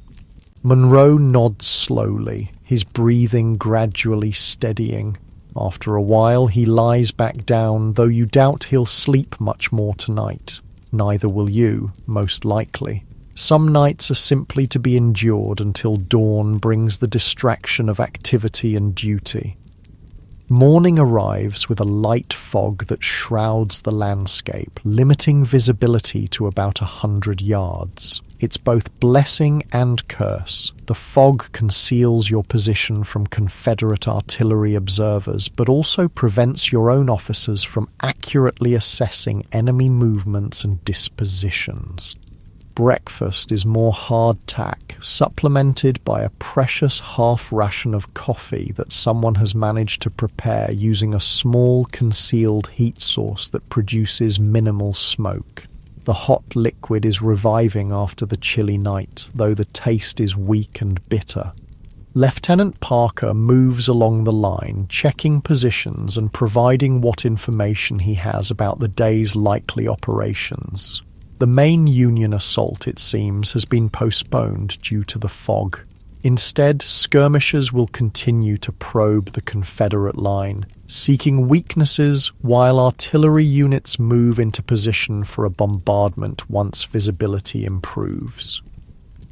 Monroe nods slowly, his breathing gradually steadying. After a while, he lies back down, though you doubt he'll sleep much more tonight. Neither will you, most likely. Some nights are simply to be endured until dawn brings the distraction of activity and duty. Morning arrives with a light fog that shrouds the landscape, limiting visibility to about 100 yards. It's both blessing and curse. The fog conceals your position from Confederate artillery observers, but also prevents your own officers from accurately assessing enemy movements and dispositions. Breakfast is more hardtack, supplemented by a precious half ration of coffee that someone has managed to prepare using a small concealed heat source that produces minimal smoke. The hot liquid is reviving after the chilly night, though the taste is weak and bitter. Lieutenant Parker moves along the line, checking positions and providing what information he has about the day's likely operations. The main Union assault, it seems, has been postponed due to the fog. Instead, skirmishers will continue to probe the Confederate line, seeking weaknesses while artillery units move into position for a bombardment once visibility improves.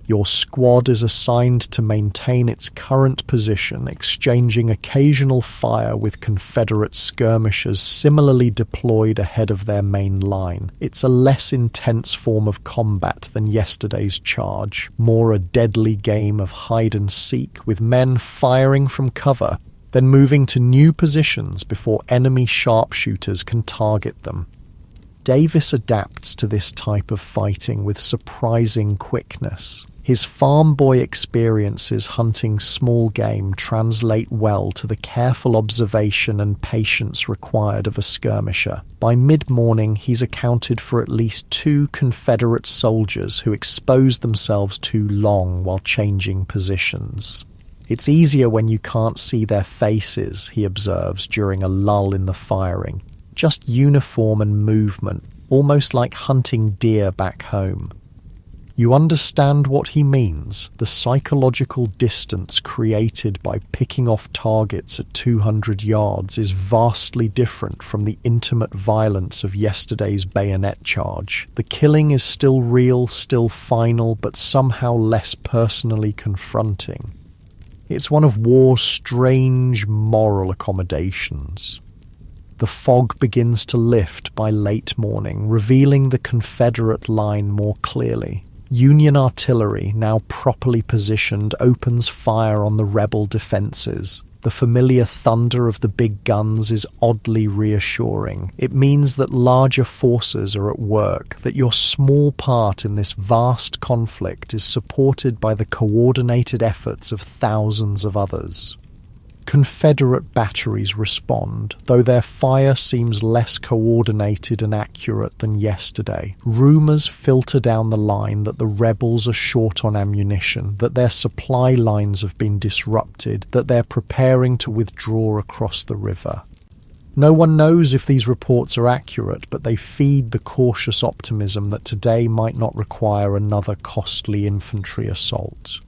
Your squad is assigned to maintain its current position, exchanging occasional fire with Confederate skirmishers similarly deployed ahead of their main line. It's a less intense form of combat than yesterday's charge, more a deadly game of hide and seek, with men firing from cover, then moving to new positions before enemy sharpshooters can target them. Davis adapts to this type of fighting with surprising quickness. His farm boy experiences hunting small game translate well to the careful observation and patience required of a skirmisher. By mid-morning, he's accounted for at least 2 Confederate soldiers who exposed themselves too long while changing positions. "It's easier when you can't see their faces," he observes during a lull in the firing. just uniform and movement, almost like hunting deer back home. You understand what he means, the psychological distance created by picking off targets at 200 yards is vastly different from the intimate violence of yesterday's bayonet charge. The killing is still real, still final, but somehow less personally confronting. It's one of war's strange moral accommodations. The fog begins to lift by late morning, revealing the Confederate line more clearly. Union artillery, now properly positioned, opens fire on the rebel defenses. The familiar thunder of the big guns is oddly reassuring. It means that larger forces are at work, that your small part in this vast conflict is supported by the coordinated efforts of thousands of others. Confederate batteries respond, though their fire seems less coordinated and accurate than yesterday. Rumors filter down the line that the rebels are short on ammunition, that their supply lines have been disrupted, that they're preparing to withdraw across the river. No one knows if these reports are accurate, but they feed the cautious optimism that today might not require another costly infantry assault.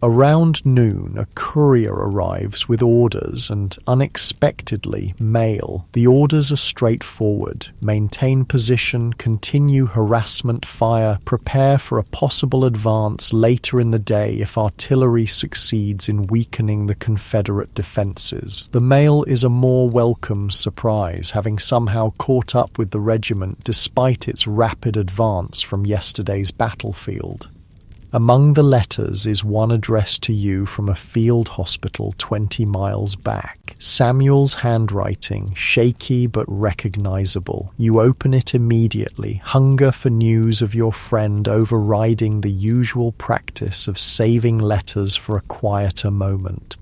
Around noon, a courier arrives with orders and, unexpectedly, mail. The orders are straightforward. Maintain position, continue harassment fire, prepare for a possible advance later in the day if artillery succeeds in weakening the Confederate defenses. The mail is a more welcome surprise, having somehow caught up with the regiment despite its rapid advance from yesterday's battlefield. Among the letters is one addressed to you from a field hospital 20 miles back. Samuel's handwriting, shaky but recognizable. You open it immediately, hunger for news of your friend overriding the usual practice of saving letters for a quieter moment.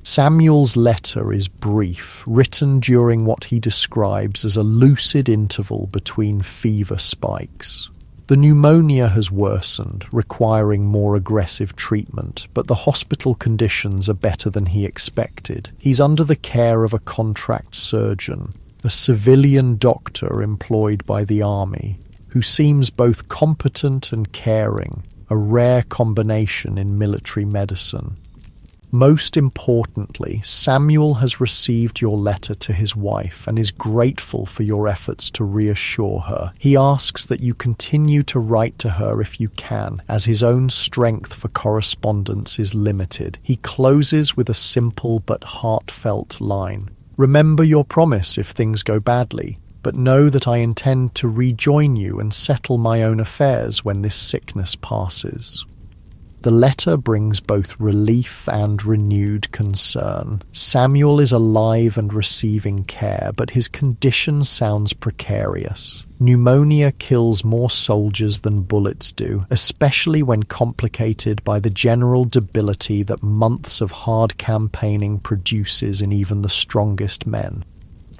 Samuel's letter is brief, written during what he describes as a lucid interval between fever spikes. The pneumonia has worsened, requiring more aggressive treatment, but the hospital conditions are better than he expected. He's under the care of a contract surgeon, a civilian doctor employed by the army, who seems both competent and caring, a rare combination in military medicine. Most importantly, Samuel has received your letter to his wife and is grateful for your efforts to reassure her. He asks that you continue to write to her if you can, as his own strength for correspondence is limited. He closes with a simple but heartfelt line. Remember your promise if things go badly, but know that I intend to rejoin you and settle my own affairs when this sickness passes. The letter brings both relief and renewed concern. Samuel is alive and receiving care, but his condition sounds precarious. Pneumonia kills more soldiers than bullets do, especially when complicated by the general debility that months of hard campaigning produces in even the strongest men.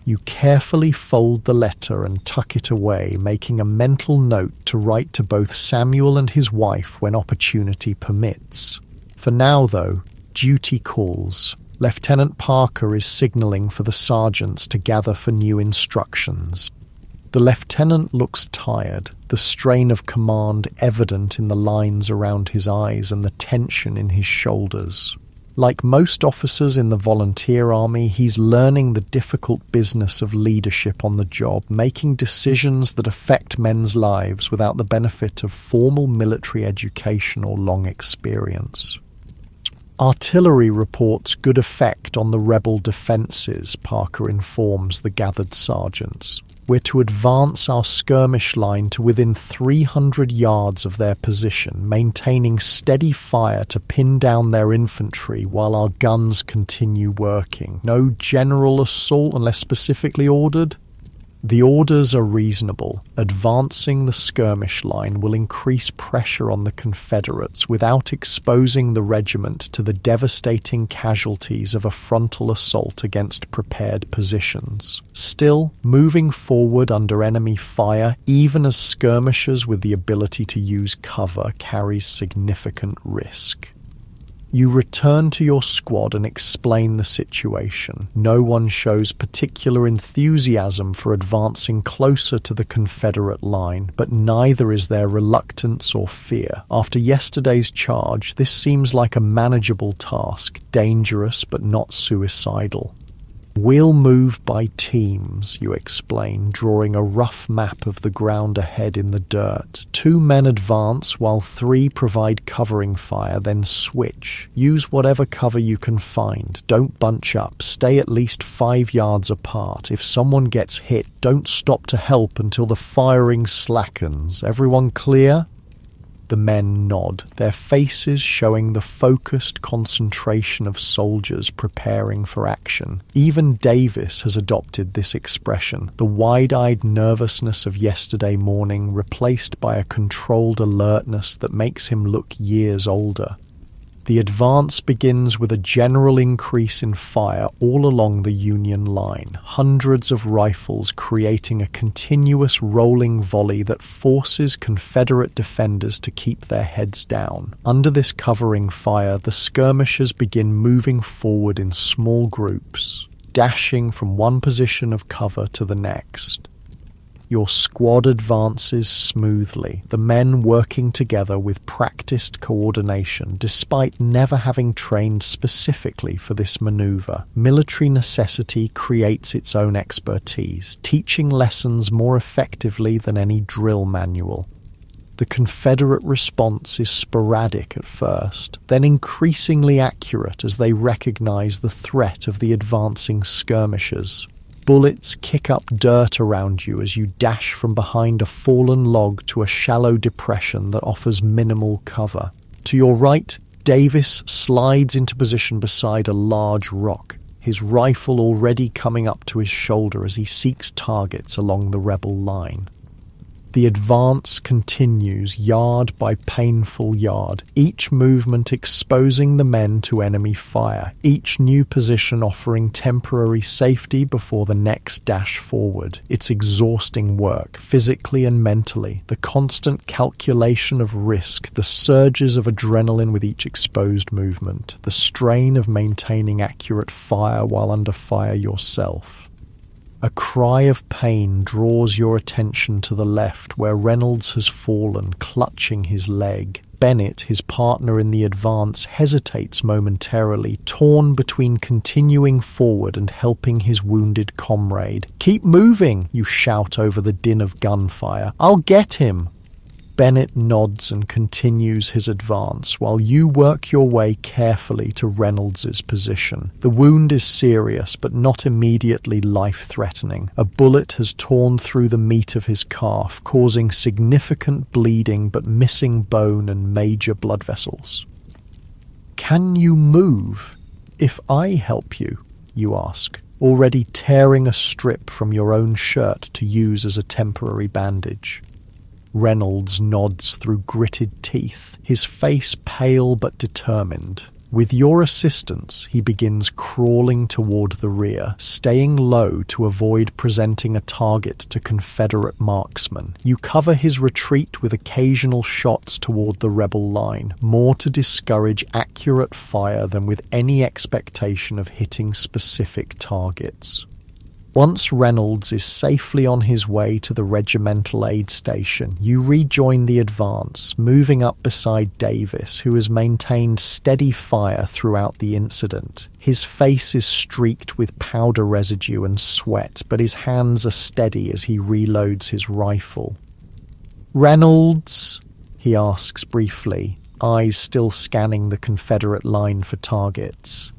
You carefully fold the letter and tuck it away, making a mental note to write to both Samuel and his wife when opportunity permits. For now, though, duty calls. Lieutenant Parker is signaling for the sergeants to gather for new instructions. The lieutenant looks tired, the strain of command evident in the lines around his eyes and the tension in his shoulders. Like most officers in the volunteer army, he's learning the difficult business of leadership on the job, making decisions that affect men's lives without the benefit of formal military education or long experience. Artillery reports good effect on the rebel defenses, Parker informs the gathered sergeants. We're to advance our skirmish line to within 300 yards of their position, maintaining steady fire to pin down their infantry while our guns continue working. No general assault unless specifically ordered. The orders are reasonable. Advancing the skirmish line will increase pressure on the Confederates without exposing the regiment to the devastating casualties of a frontal assault against prepared positions. Still, moving forward under enemy fire, even as skirmishers with the ability to use cover, carries significant risk. You return to your squad and explain the situation. No one shows particular enthusiasm for advancing closer to the Confederate line, but neither is there reluctance or fear. After yesterday's charge, this seems like a manageable task, dangerous but not suicidal. We'll move by teams, you explain, drawing a rough map of the ground ahead in the dirt. 2 men advance while 3 provide covering fire, then switch. Use whatever cover you can find. Don't bunch up. Stay at least 5 yards apart. If someone gets hit, don't stop to help until the firing slackens. Everyone clear? The men nod, their faces showing the focused concentration of soldiers preparing for action. Even Davis has adopted this expression, the wide-eyed nervousness of yesterday morning replaced by a controlled alertness that makes him look years older. The advance begins with a general increase in fire all along the Union line, hundreds of rifles creating a continuous rolling volley that forces Confederate defenders to keep their heads down. Under this covering fire, the skirmishers begin moving forward in small groups, dashing from one position of cover to the next. Your squad advances smoothly, the men working together with practiced coordination despite never having trained specifically for this maneuver. Military necessity creates its own expertise, teaching lessons more effectively than any drill manual. The Confederate response is sporadic at first, then increasingly accurate as they recognize the threat of the advancing skirmishers. Bullets kick up dirt around you as you dash from behind a fallen log to a shallow depression that offers minimal cover. To your right, Davis slides into position beside a large rock, his rifle already coming up to his shoulder as he seeks targets along the rebel line. The advance continues yard by painful yard, each movement exposing the men to enemy fire, each new position offering temporary safety before the next dash forward. It's exhausting work, physically and mentally, the constant calculation of risk, the surges of adrenaline with each exposed movement, the strain of maintaining accurate fire while under fire yourself. A cry of pain draws your attention to the left, where Reynolds has fallen, clutching his leg. Bennett, his partner in the advance, hesitates momentarily, torn between continuing forward and helping his wounded comrade. "Keep moving," you shout over the din of gunfire. "I'll get him." Bennett nods and continues his advance, while you work your way carefully to Reynolds's position. The wound is serious, but not immediately life-threatening. A bullet has torn through the meat of his calf, causing significant bleeding but missing bone and major blood vessels. "Can you move? If I help you?" you ask, already tearing a strip from your own shirt to use as a temporary bandage. Reynolds nods through gritted teeth, his face pale but determined. With your assistance, he begins crawling toward the rear, staying low to avoid presenting a target to Confederate marksmen. You cover his retreat with occasional shots toward the rebel line, more to discourage accurate fire than with any expectation of hitting specific targets. Once Reynolds is safely on his way to the regimental aid station, you rejoin the advance, moving up beside Davis, who has maintained steady fire throughout the incident. His face is streaked with powder residue and sweat, but his hands are steady as he reloads his rifle. "Reynolds?" he asks briefly, eyes still scanning the Confederate line for targets.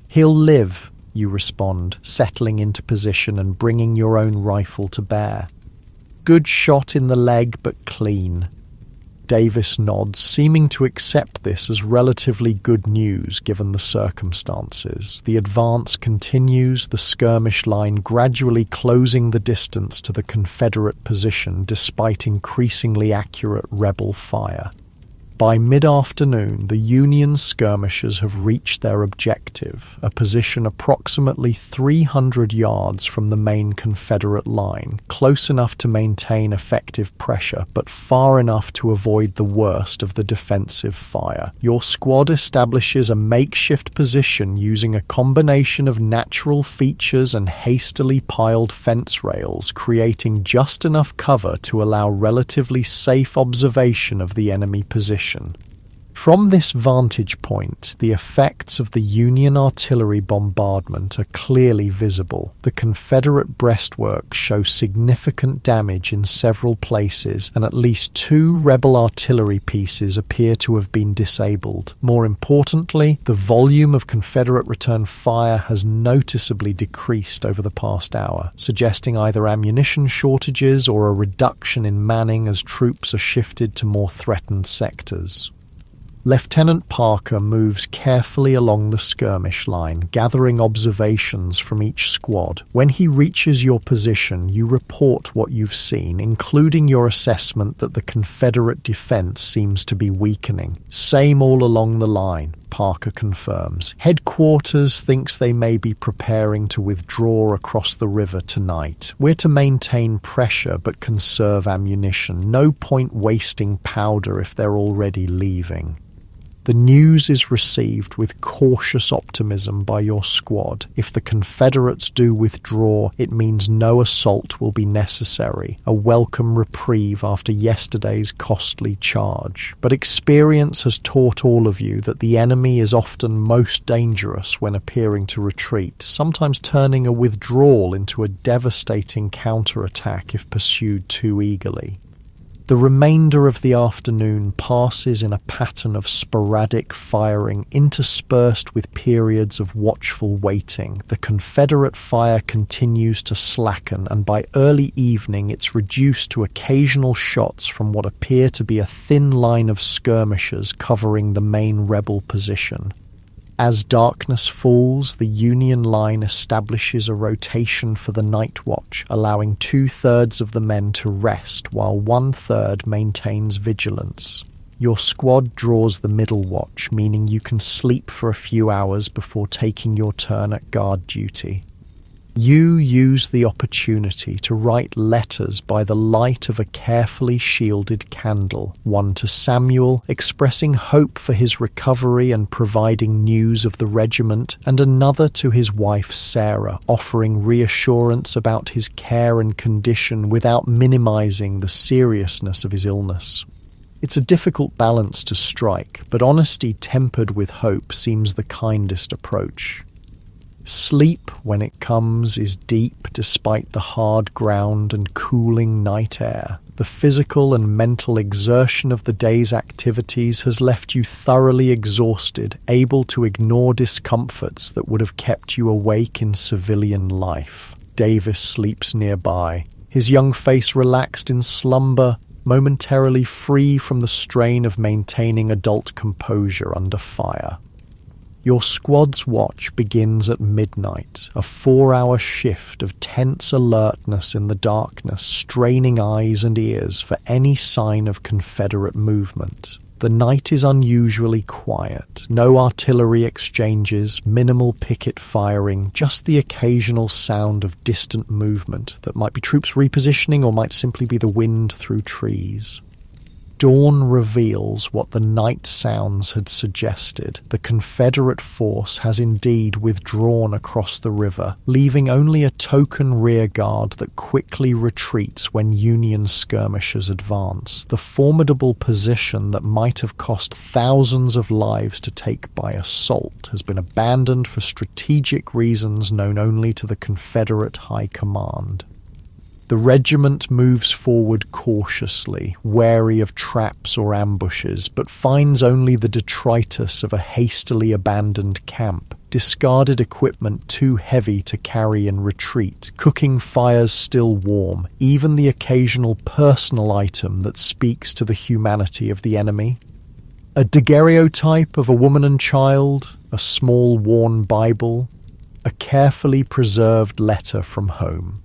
"He'll live," you respond, settling into position and bringing your own rifle to bear. "Good shot in the leg, but clean." Davis nods, seeming to accept this as relatively good news given the circumstances. The advance continues, the skirmish line gradually closing the distance to the Confederate position despite increasingly accurate rebel fire. By mid-afternoon, the Union skirmishers have reached their objective, a position approximately 300 yards from the main Confederate line, close enough to maintain effective pressure, but far enough to avoid the worst of the defensive fire. Your squad establishes a makeshift position using a combination of natural features and hastily piled fence rails, creating just enough cover to allow relatively safe observation of the enemy position. From this vantage point, the effects of the Union artillery bombardment are clearly visible. The Confederate breastworks show significant damage in several places, and at least 2 rebel artillery pieces appear to have been disabled. More importantly, the volume of Confederate return fire has noticeably decreased over the past hour, suggesting either ammunition shortages or a reduction in manning as troops are shifted to more threatened sectors. Lieutenant Parker moves carefully along the skirmish line, gathering observations from each squad. When he reaches your position, you report what you've seen, including your assessment that the Confederate defense seems to be weakening. Same all along the line, Parker confirms. Headquarters thinks they may be preparing to withdraw across the river tonight. We're to maintain pressure but conserve ammunition. No point wasting powder if they're already leaving. The news is received with cautious optimism by your squad. If the Confederates do withdraw, it means no assault will be necessary, a welcome reprieve after yesterday's costly charge. But experience has taught all of you that the enemy is often most dangerous when appearing to retreat, sometimes turning a withdrawal into a devastating counterattack if pursued too eagerly. The remainder of the afternoon passes in a pattern of sporadic firing interspersed with periods of watchful waiting. The Confederate fire continues to slacken, and by early evening it's reduced to occasional shots from what appear to be a thin line of skirmishers covering the main rebel position. As darkness falls, the Union line establishes a rotation for the night watch, allowing 2/3 of the men to rest while 1/3 maintains vigilance. Your squad draws the middle watch, meaning you can sleep for a few hours before taking your turn at guard duty. You use the opportunity to write letters by the light of a carefully shielded candle, one to Samuel, expressing hope for his recovery and providing news of the regiment, and another to his wife Sarah, offering reassurance about his care and condition without minimizing the seriousness of his illness. It's a difficult balance to strike, but honesty tempered with hope seems the kindest approach. Sleep, when it comes, is deep despite the hard ground and cooling night air. The physical and mental exertion of the day's activities has left you thoroughly exhausted, able to ignore discomforts that would have kept you awake in civilian life. Davis sleeps nearby, his young face relaxed in slumber, momentarily free from the strain of maintaining adult composure under fire. Your squad's watch begins at midnight, a 4-hour shift of tense alertness in the darkness, straining eyes and ears for any sign of Confederate movement. The night is unusually quiet, no artillery exchanges, minimal picket firing, just the occasional sound of distant movement that might be troops repositioning or might simply be the wind through trees. Dawn reveals what the night sounds had suggested. The Confederate force has indeed withdrawn across the river, leaving only a token rear guard that quickly retreats when Union skirmishers advance. The formidable position that might have cost thousands of lives to take by assault has been abandoned for strategic reasons known only to the Confederate High Command. The regiment moves forward cautiously, wary of traps or ambushes, but finds only the detritus of a hastily abandoned camp, discarded equipment too heavy to carry in retreat, cooking fires still warm, even the occasional personal item that speaks to the humanity of the enemy. A daguerreotype of a woman and child, a small worn Bible, a carefully preserved letter from home.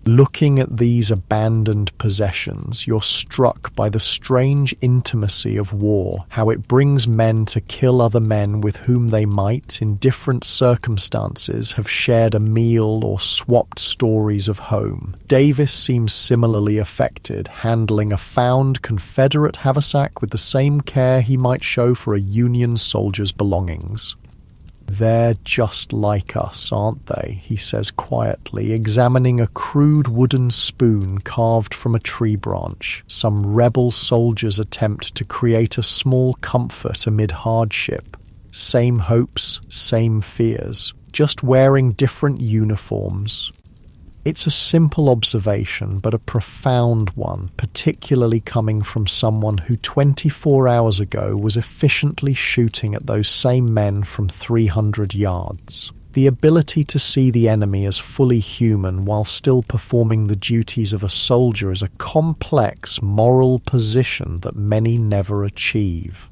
Looking at these abandoned possessions, you're struck by the strange intimacy of war, how it brings men to kill other men with whom they might, in different circumstances, have shared a meal or swapped stories of home. Davis seems similarly affected, handling a found Confederate haversack with the same care he might show for a Union soldier's belongings. "They're just like us, aren't they?" he says quietly, examining a crude wooden spoon carved from a tree branch, some rebel soldier's attempt to create a small comfort amid hardship. Same hopes, same fears, just wearing different uniforms. It's a simple observation, but a profound one, particularly coming from someone who 24 hours ago was efficiently shooting at those same men from 300 yards. The ability to see the enemy as fully human while still performing the duties of a soldier is a complex moral position that many never achieve.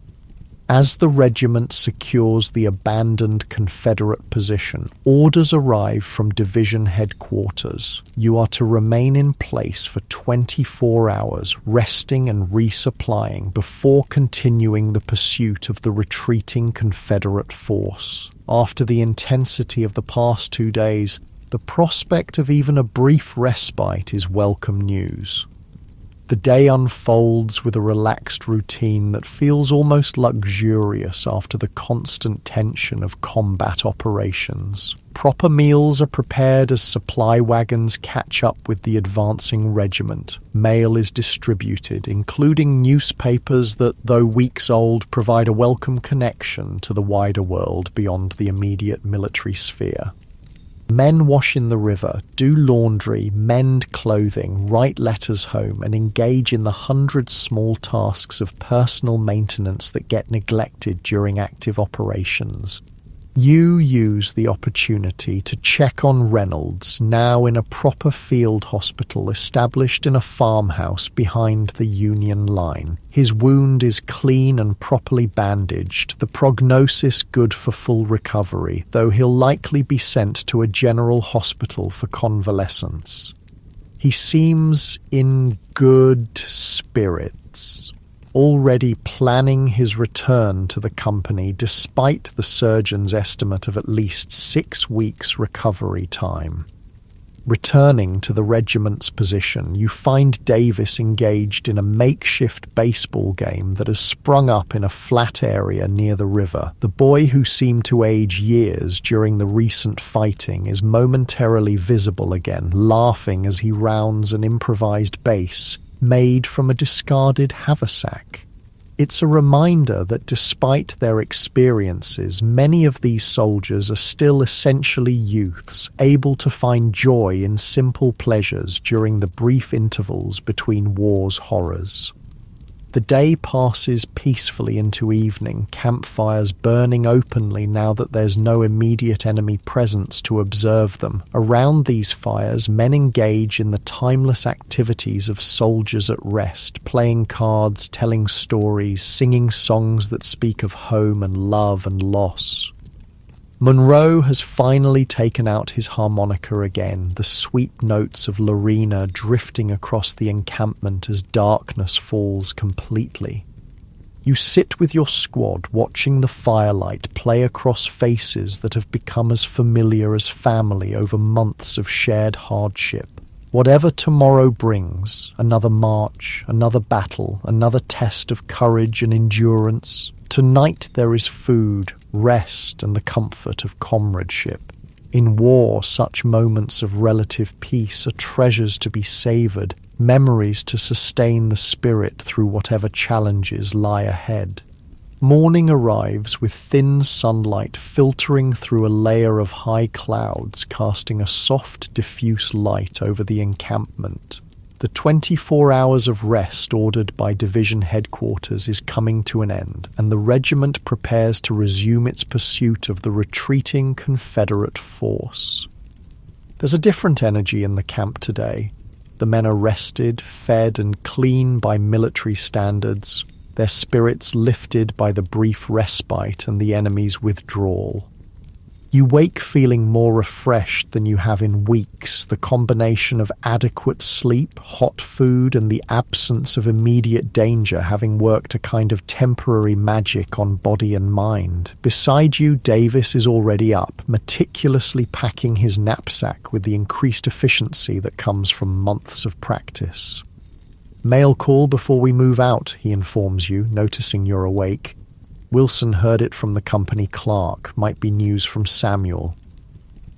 As the regiment secures the abandoned Confederate position, orders arrive from division headquarters. You are to remain in place for 24 hours, resting and resupplying before continuing the pursuit of the retreating Confederate force. After the intensity of the past 2 days, the prospect of even a brief respite is welcome news. The day unfolds with a relaxed routine that feels almost luxurious after the constant tension of combat operations. Proper meals are prepared as supply wagons catch up with the advancing regiment. Mail is distributed, including newspapers that, though weeks old, provide a welcome connection to the wider world beyond the immediate military sphere. Men wash in the river, do laundry, mend clothing, write letters home, and engage in the 100 small tasks of personal maintenance that get neglected during active operations. You use the opportunity to check on Reynolds, now in a proper field hospital established in a farmhouse behind the Union line. His wound is clean and properly bandaged, the prognosis good for full recovery, though he'll likely be sent to a general hospital for convalescence. He seems in good spirits, already planning his return to the company despite the surgeon's estimate of at least 6 weeks recovery time. Returning to the regiment's position, you find Davis engaged in a makeshift baseball game that has sprung up in a flat area near the river. The boy, who seemed to age years during the recent fighting, is momentarily visible again, laughing as he rounds an improvised base made from a discarded haversack. It's a reminder that despite their experiences, many of these soldiers are still essentially youths, able to find joy in simple pleasures during the brief intervals between war's horrors. The day passes peacefully into evening, campfires burning openly now that there's no immediate enemy presence to observe them. Around these fires, men engage in the timeless activities of soldiers at rest, playing cards, telling stories, singing songs that speak of home and love and loss. Monroe has finally taken out his harmonica again, the sweet notes of Lorena drifting across the encampment as darkness falls completely. You sit with your squad, watching the firelight play across faces that have become as familiar as family over months of shared hardship. Whatever tomorrow brings, another march, another battle, another test of courage and endurance, tonight there is food, rest, and the comfort of comradeship. In war, such moments of relative peace are treasures to be savoured, memories to sustain the spirit through whatever challenges lie ahead. Morning arrives with thin sunlight filtering through a layer of high clouds, casting a soft, diffuse light over the encampment. The 24 hours of rest ordered by division headquarters is coming to an end, and the regiment prepares to resume its pursuit of the retreating Confederate force. There's a different energy in the camp today. The men are rested, fed, and clean by military standards, their spirits lifted by the brief respite and the enemy's withdrawal. You wake feeling more refreshed than you have in weeks, the combination of adequate sleep, hot food, and the absence of immediate danger having worked a kind of temporary magic on body and mind. Beside you, Davis is already up, meticulously packing his knapsack with the increased efficiency that comes from months of practice. "Mail call before we move out," he informs you, noticing you're awake. Wilson heard it from the company clerk, might be news from Samuel.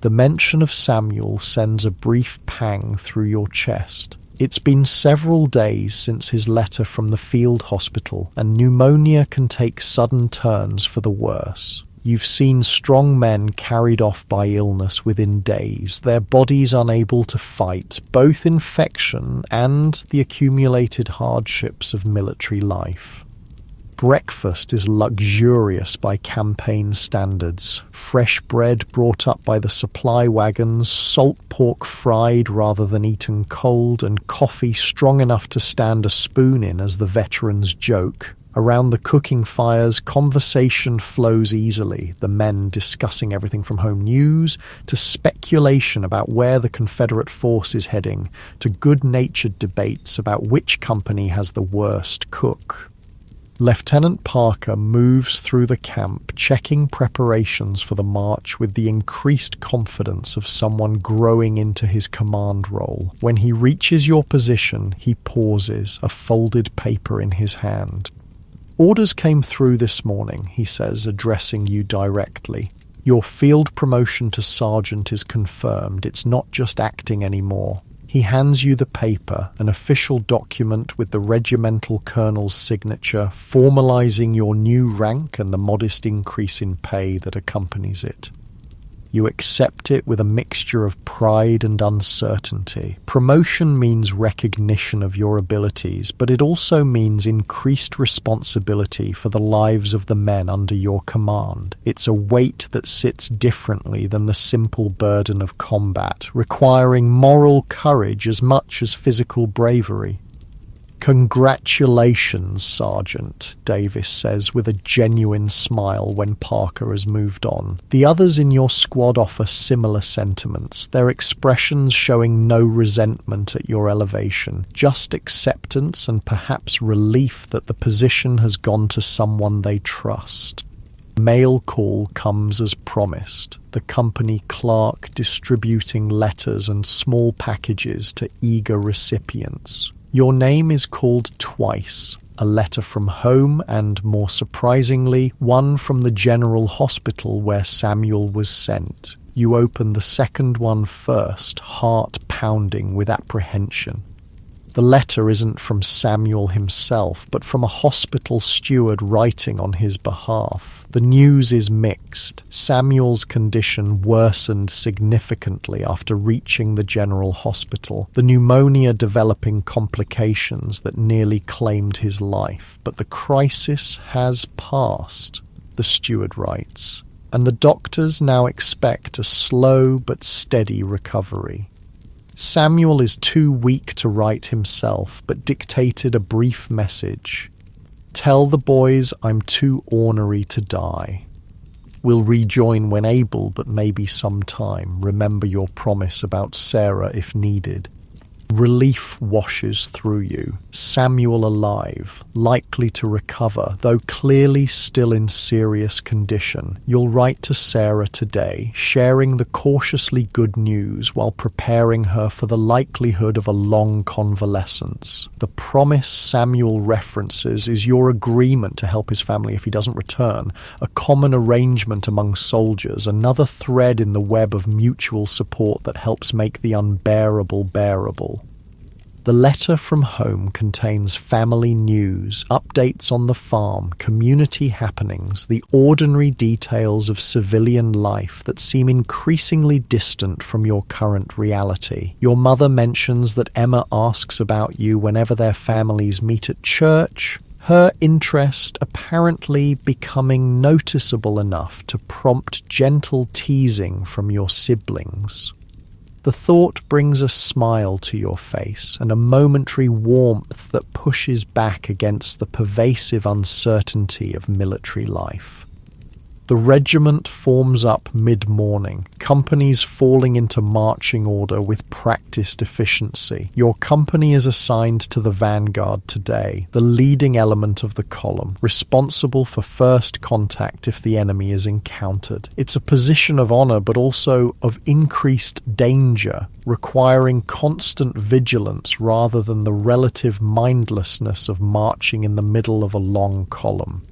The mention of Samuel sends a brief pang through your chest. It's been several days since his letter from the field hospital, and pneumonia can take sudden turns for the worse. You've seen strong men carried off by illness within days, their bodies unable to fight both infection and the accumulated hardships of military life. Breakfast is luxurious by campaign standards. Fresh bread brought up by the supply wagons, salt pork fried rather than eaten cold, and coffee strong enough to stand a spoon in, as the veterans joke. Around the cooking fires, conversation flows easily, the men discussing everything from home news to speculation about where the Confederate force is heading, to good-natured debates about which company has the worst cook. Lieutenant Parker moves through the camp, checking preparations for the march with the increased confidence of someone growing into his command role. When he reaches your position, he pauses, a folded paper in his hand. "Orders came through this morning," he says, addressing you directly. "Your field promotion to sergeant is confirmed. It's not just acting anymore." He hands you the paper, an official document with the regimental colonel's signature, formalizing your new rank and the modest increase in pay that accompanies it. You accept it with a mixture of pride and uncertainty. Promotion means recognition of your abilities, but it also means increased responsibility for the lives of the men under your command. It's a weight that sits differently than the simple burden of combat, requiring moral courage as much as physical bravery. "Congratulations, Sergeant," Davis says with a genuine smile when Parker has moved on. The others in your squad offer similar sentiments, their expressions showing no resentment at your elevation, just acceptance and perhaps relief that the position has gone to someone they trust. Mail call comes as promised, the company clerk distributing letters and small packages to eager recipients. Your name is called twice, a letter from home and, more surprisingly, one from the General Hospital where Samuel was sent. You open the second one first, heart pounding with apprehension. The letter isn't from Samuel himself, but from a hospital steward writing on his behalf. The news is mixed. Samuel's condition worsened significantly after reaching the General Hospital, the pneumonia developing complications that nearly claimed his life. But the crisis has passed, the steward writes, and the doctors now expect a slow but steady recovery. Samuel is too weak to write himself, but dictated a brief message. "Tell the boys I'm too ornery to die. We'll rejoin when able, but maybe sometime. Remember your promise about Sarah if needed." Relief washes through you. Samuel alive, likely to recover, though clearly still in serious condition. You'll write to Sarah today, sharing the cautiously good news while preparing her for the likelihood of a long convalescence. The promise Samuel references is your agreement to help his family if he doesn't return, a common arrangement among soldiers, another thread in the web of mutual support that helps make the unbearable bearable. The letter from home contains family news, updates on the farm, community happenings, the ordinary details of civilian life that seem increasingly distant from your current reality. Your mother mentions that Emma asks about you whenever their families meet at church, her interest apparently becoming noticeable enough to prompt gentle teasing from your siblings. The thought brings a smile to your face and a momentary warmth that pushes back against the pervasive uncertainty of military life. The regiment forms up mid-morning, companies falling into marching order with practiced efficiency. Your company is assigned to the vanguard today, the leading element of the column, responsible for first contact if the enemy is encountered. It's a position of honor, but also of increased danger, requiring constant vigilance rather than the relative mindlessness of marching in the middle of a long column.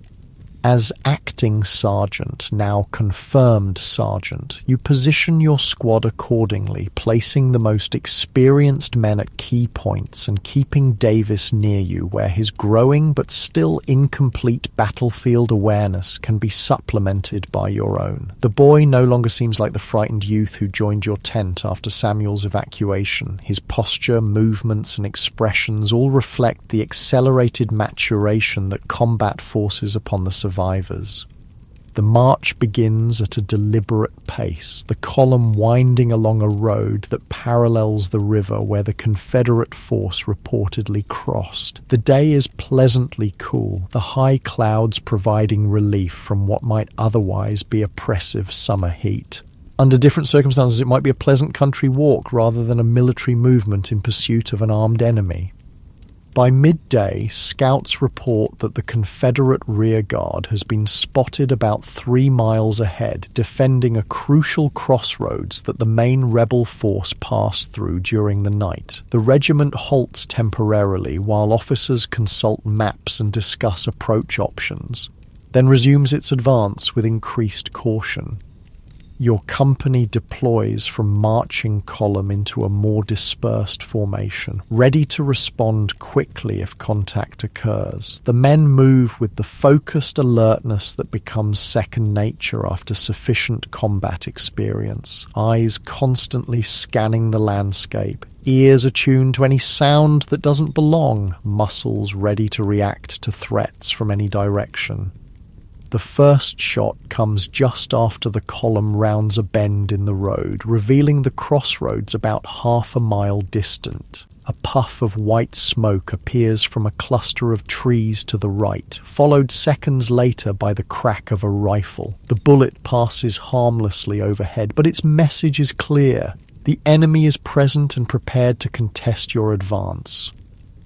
As acting sergeant, now confirmed sergeant, you position your squad accordingly, placing the most experienced men at key points and keeping Davis near you, where his growing but still incomplete battlefield awareness can be supplemented by your own. The boy no longer seems like the frightened youth who joined your tent after Samuel's evacuation. His posture, movements, and expressions all reflect the accelerated maturation that combat forces upon the survivors. The march begins at a deliberate pace, the column winding along a road that parallels the river where the Confederate force reportedly crossed. The day is pleasantly cool, the high clouds providing relief from what might otherwise be oppressive summer heat. Under different circumstances, it might be a pleasant country walk rather than a military movement in pursuit of an armed enemy. By midday, scouts report that the Confederate rearguard has been spotted about 3 miles ahead, defending a crucial crossroads that the main rebel force passed through during the night. The regiment halts temporarily while officers consult maps and discuss approach options, then resumes its advance with increased caution. Your company deploys from marching column into a more dispersed formation, ready to respond quickly if contact occurs. The men move with the focused alertness that becomes second nature after sufficient combat experience, eyes constantly scanning the landscape, ears attuned to any sound that doesn't belong, muscles ready to react to threats from any direction. The first shot comes just after the column rounds a bend in the road, revealing the crossroads about half a mile distant. A puff of white smoke appears from a cluster of trees to the right, followed seconds later by the crack of a rifle. The bullet passes harmlessly overhead, but its message is clear. The enemy is present and prepared to contest your advance.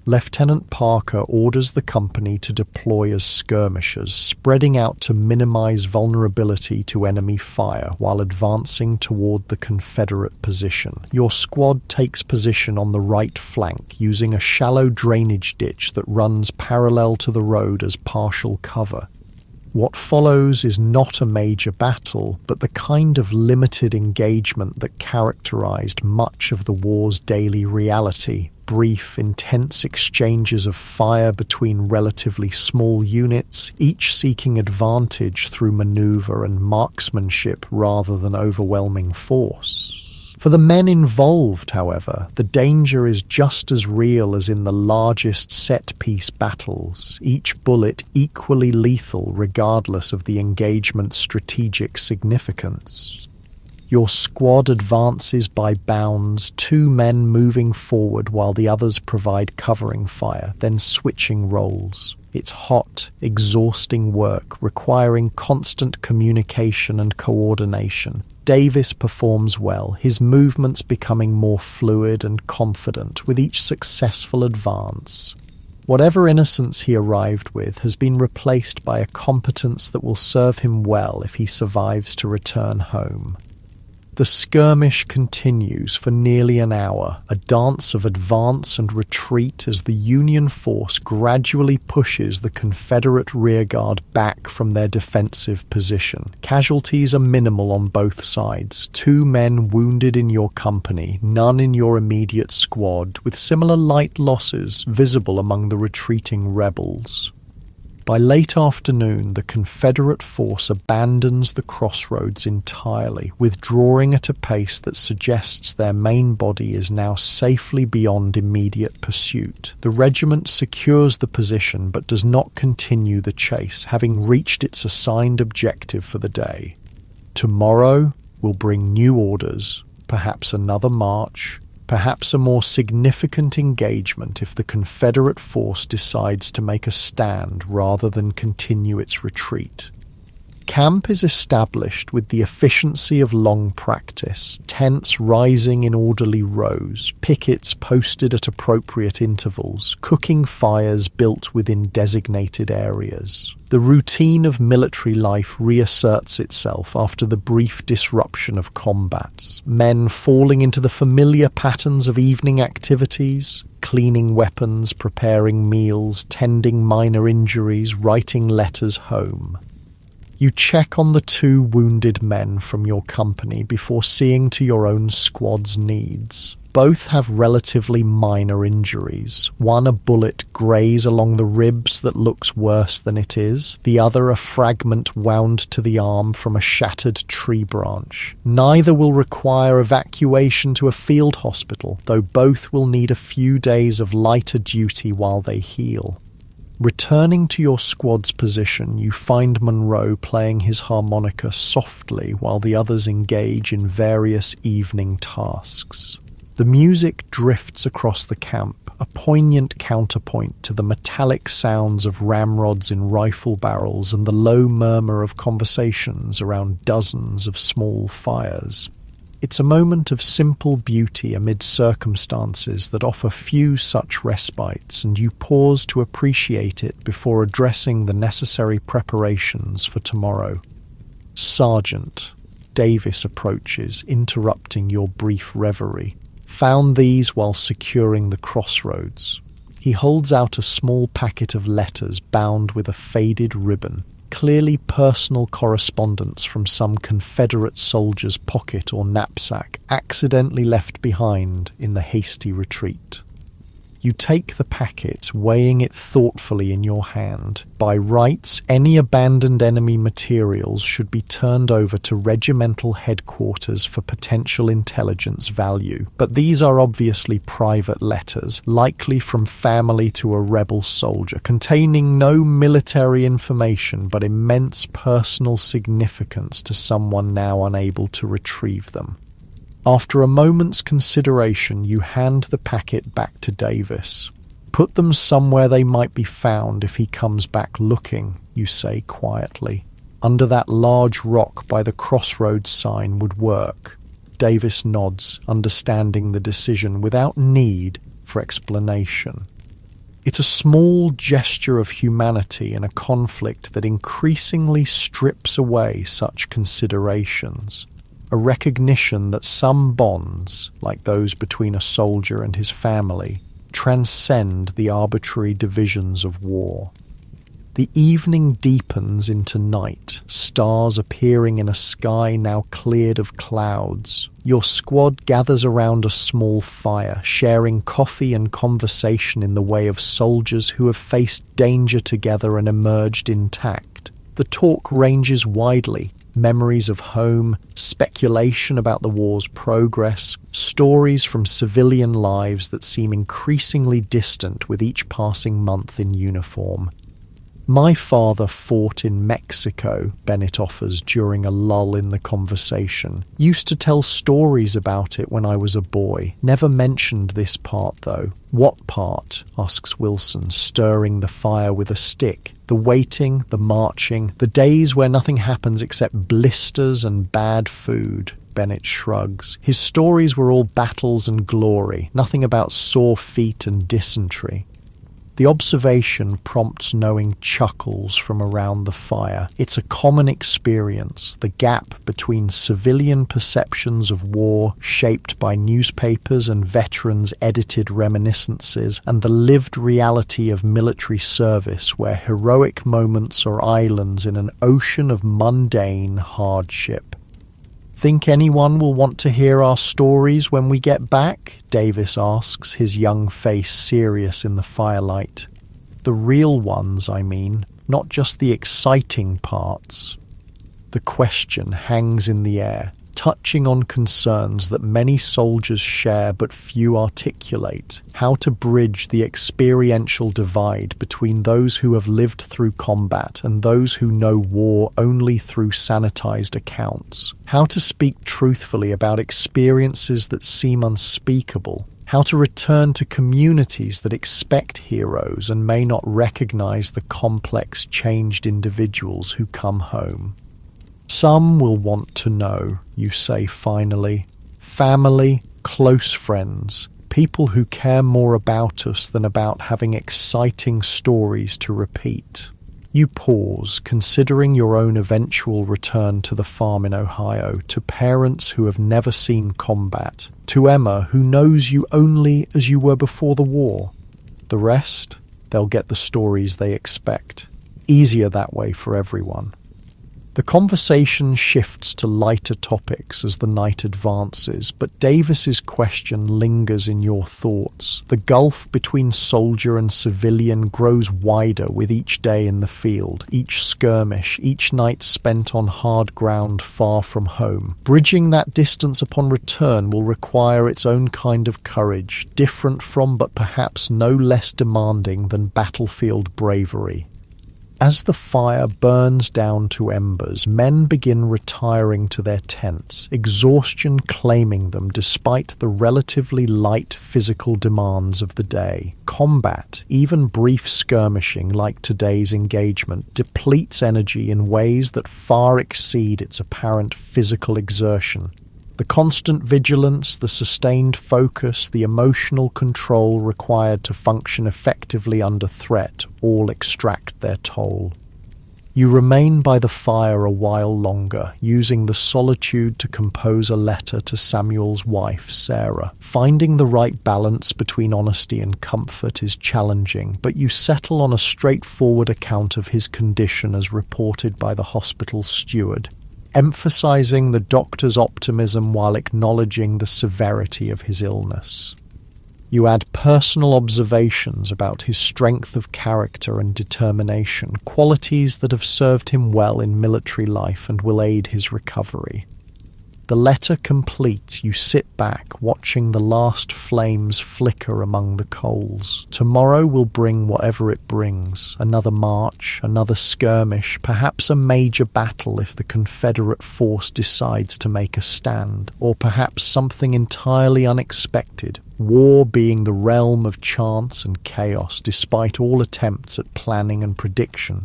Lieutenant Parker orders the company to deploy as skirmishers, spreading out to minimize vulnerability to enemy fire while advancing toward the Confederate position. Your squad takes position on the right flank, using a shallow drainage ditch that runs parallel to the road as partial cover. What follows is not a major battle, but the kind of limited engagement that characterized much of the war's daily reality. Brief, intense exchanges of fire between relatively small units, each seeking advantage through maneuver and marksmanship rather than overwhelming force. For the men involved, however, the danger is just as real as in the largest set-piece battles, each bullet equally lethal regardless of the engagement's strategic significance. Your squad advances by bounds, 2 men moving forward while the others provide covering fire, then switching roles. It's hot, exhausting work, requiring constant communication and coordination. Davis performs well, his movements becoming more fluid and confident with each successful advance. Whatever innocence he arrived with has been replaced by a competence that will serve him well if he survives to return home. The skirmish continues for nearly an hour, a dance of advance and retreat as the Union force gradually pushes the Confederate rearguard back from their defensive position. Casualties are minimal on both sides, 2 men wounded in your company, none in your immediate squad, with similar light losses visible among the retreating rebels. By late afternoon, the Confederate force abandons the crossroads entirely, withdrawing at a pace that suggests their main body is now safely beyond immediate pursuit. The regiment secures the position but does not continue the chase, having reached its assigned objective for the day. Tomorrow will bring new orders, perhaps another march, perhaps a more significant engagement if the Confederate force decides to make a stand rather than continue its retreat. Camp is established with the efficiency of long practice, tents rising in orderly rows, pickets posted at appropriate intervals, cooking fires built within designated areas. The routine of military life reasserts itself after the brief disruption of combat, men falling into the familiar patterns of evening activities, cleaning weapons, preparing meals, tending minor injuries, writing letters home. You check on the 2 wounded men from your company before seeing to your own squad's needs. Both have relatively minor injuries. One a bullet graze along the ribs that looks worse than it is, the other a fragment wound to the arm from a shattered tree branch. Neither will require evacuation to a field hospital, though both will need a few days of lighter duty while they heal. Returning to your squad's position, you find Monroe playing his harmonica softly while the others engage in various evening tasks. The music drifts across the camp, a poignant counterpoint to the metallic sounds of ramrods in rifle barrels and the low murmur of conversations around dozens of small fires. It's a moment of simple beauty amid circumstances that offer few such respites, and you pause to appreciate it before addressing the necessary preparations for tomorrow. Sergeant, Davis approaches, interrupting your brief reverie. Found these while securing the crossroads. He holds out a small packet of letters bound with a faded ribbon. Clearly personal correspondence from some Confederate soldier's pocket or knapsack, accidentally left behind in the hasty retreat. You take the packet, weighing it thoughtfully in your hand. By rights, any abandoned enemy materials should be turned over to regimental headquarters for potential intelligence value. But these are obviously private letters, likely from family to a rebel soldier, containing no military information but immense personal significance to someone now unable to retrieve them. After a moment's consideration, you hand the packet back to Davis. Put them somewhere they might be found if he comes back looking, you say quietly. Under that large rock by the crossroads sign would work. Davis nods, understanding the decision without need for explanation. It's a small gesture of humanity in a conflict that increasingly strips away such considerations. A recognition that some bonds, like those between a soldier and his family, transcend the arbitrary divisions of war. The evening deepens into night, stars appearing in a sky now cleared of clouds. Your squad gathers around a small fire, sharing coffee and conversation in the way of soldiers who have faced danger together and emerged intact. The talk ranges widely. Memories of home, speculation about the war's progress, stories from civilian lives that seem increasingly distant with each passing month in uniform. My father fought in Mexico, Bennett offers during a lull in the conversation. Used to tell stories about it when I was a boy. Never mentioned this part, though. What part? Asks Wilson, stirring the fire with a stick. The waiting, the marching, the days where nothing happens except blisters and bad food. Bennett shrugs. His stories were all battles and glory, nothing about sore feet and dysentery. The observation prompts knowing chuckles from around the fire. It's a common experience, the gap between civilian perceptions of war shaped by newspapers and veterans' edited reminiscences and the lived reality of military service where heroic moments are islands in an ocean of mundane hardship. Think anyone will want to hear our stories when we get back? Davis asks, his young face serious in the firelight. The real ones, I mean, not just the exciting parts. The question hangs in the air, touching on concerns that many soldiers share but few articulate. How to bridge the experiential divide between those who have lived through combat and those who know war only through sanitized accounts. How to speak truthfully about experiences that seem unspeakable. How to return to communities that expect heroes and may not recognize the complex, changed individuals who come home. Some will want to know, you say finally. Family, close friends, people who care more about us than about having exciting stories to repeat. You pause, considering your own eventual return to the farm in Ohio, to parents who have never seen combat, to Emma, who knows you only as you were before the war. The rest, they'll get the stories they expect. Easier that way for everyone. The conversation shifts to lighter topics as the night advances, but Davis's question lingers in your thoughts. The gulf between soldier and civilian grows wider with each day in the field, each skirmish, each night spent on hard ground far from home. Bridging that distance upon return will require its own kind of courage, different from but perhaps no less demanding than battlefield bravery. As the fire burns down to embers, men begin retiring to their tents, exhaustion claiming them despite the relatively light physical demands of the day. Combat, even brief skirmishing like today's engagement, depletes energy in ways that far exceed its apparent physical exertion. The constant vigilance, the sustained focus, the emotional control required to function effectively under threat all extract their toll. You remain by the fire a while longer, using the solitude to compose a letter to Samuel's wife, Sarah. Finding the right balance between honesty and comfort is challenging, but you settle on a straightforward account of his condition as reported by the hospital steward, emphasizing the doctor's optimism while acknowledging the severity of his illness. You add personal observations about his strength of character and determination, qualities that have served him well in military life and will aid his recovery. The letter complete, you sit back, watching the last flames flicker among the coals. Tomorrow will bring whatever it brings. Another march, another skirmish, perhaps a major battle if the Confederate force decides to make a stand, or perhaps something entirely unexpected, war being the realm of chance and chaos despite all attempts at planning and prediction.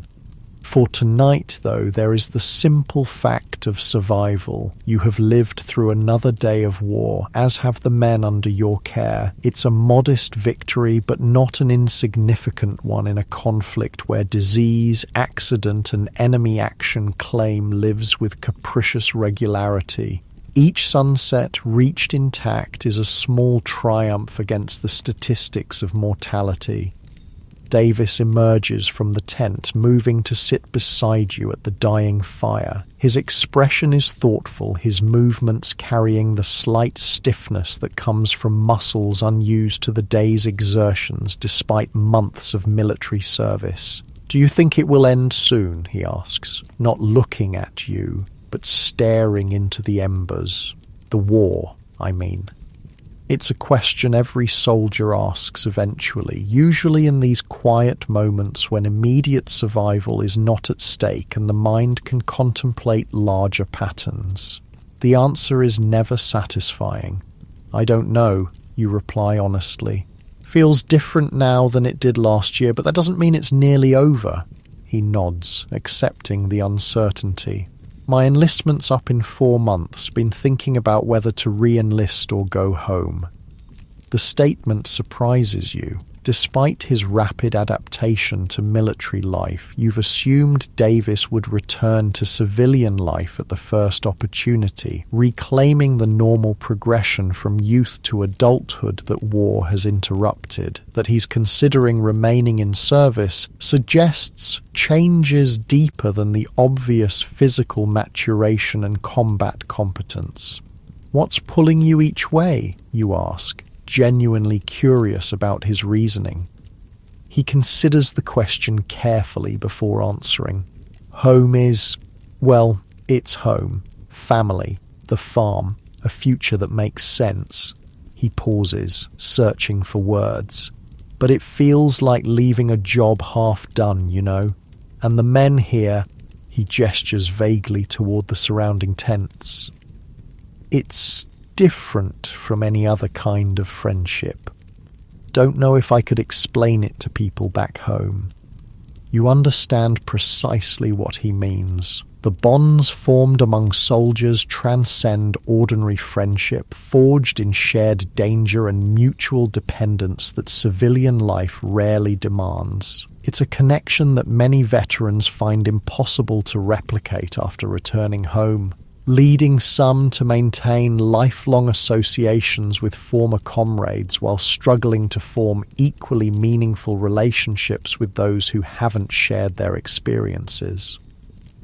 For tonight, though, there is the simple fact of survival. You have lived through another day of war, as have the men under your care. It's a modest victory, but not an insignificant one in a conflict where disease, accident, and enemy action claim lives with capricious regularity. Each sunset reached intact is a small triumph against the statistics of mortality. Davis emerges from the tent, moving to sit beside you at the dying fire. His expression is thoughtful, his movements carrying the slight stiffness that comes from muscles unused to the day's exertions despite months of military service. "Do you think it will end soon?" he asks, not looking at you, but staring into the embers. The war, I mean. It's a question every soldier asks eventually, usually in these quiet moments when immediate survival is not at stake and the mind can contemplate larger patterns. The answer is never satisfying. "I don't know," you reply honestly. "Feels different now than it did last year, but that doesn't mean it's nearly over." He nods, accepting the uncertainty. "My enlistment's up in 4 months, been thinking about whether to re-enlist or go home." The statement surprises you. Despite his rapid adaptation to military life, you've assumed Davis would return to civilian life at the first opportunity, reclaiming the normal progression from youth to adulthood that war has interrupted. That he's considering remaining in service suggests changes deeper than the obvious physical maturation and combat competence. "What's pulling you each way?" you ask, genuinely curious about his reasoning. He considers the question carefully before answering. "Home is, well, it's home. Family, the farm, a future that makes sense." He pauses, searching for words. "But it feels like leaving a job half done, you know. And the men here," he gestures vaguely toward the surrounding tents. "It's different from any other kind of friendship. Don't know if I could explain it to people back home." You understand precisely what he means. The bonds formed among soldiers transcend ordinary friendship, forged in shared danger and mutual dependence that civilian life rarely demands. It's a connection that many veterans find impossible to replicate after returning home, leading some to maintain lifelong associations with former comrades while struggling to form equally meaningful relationships with those who haven't shared their experiences.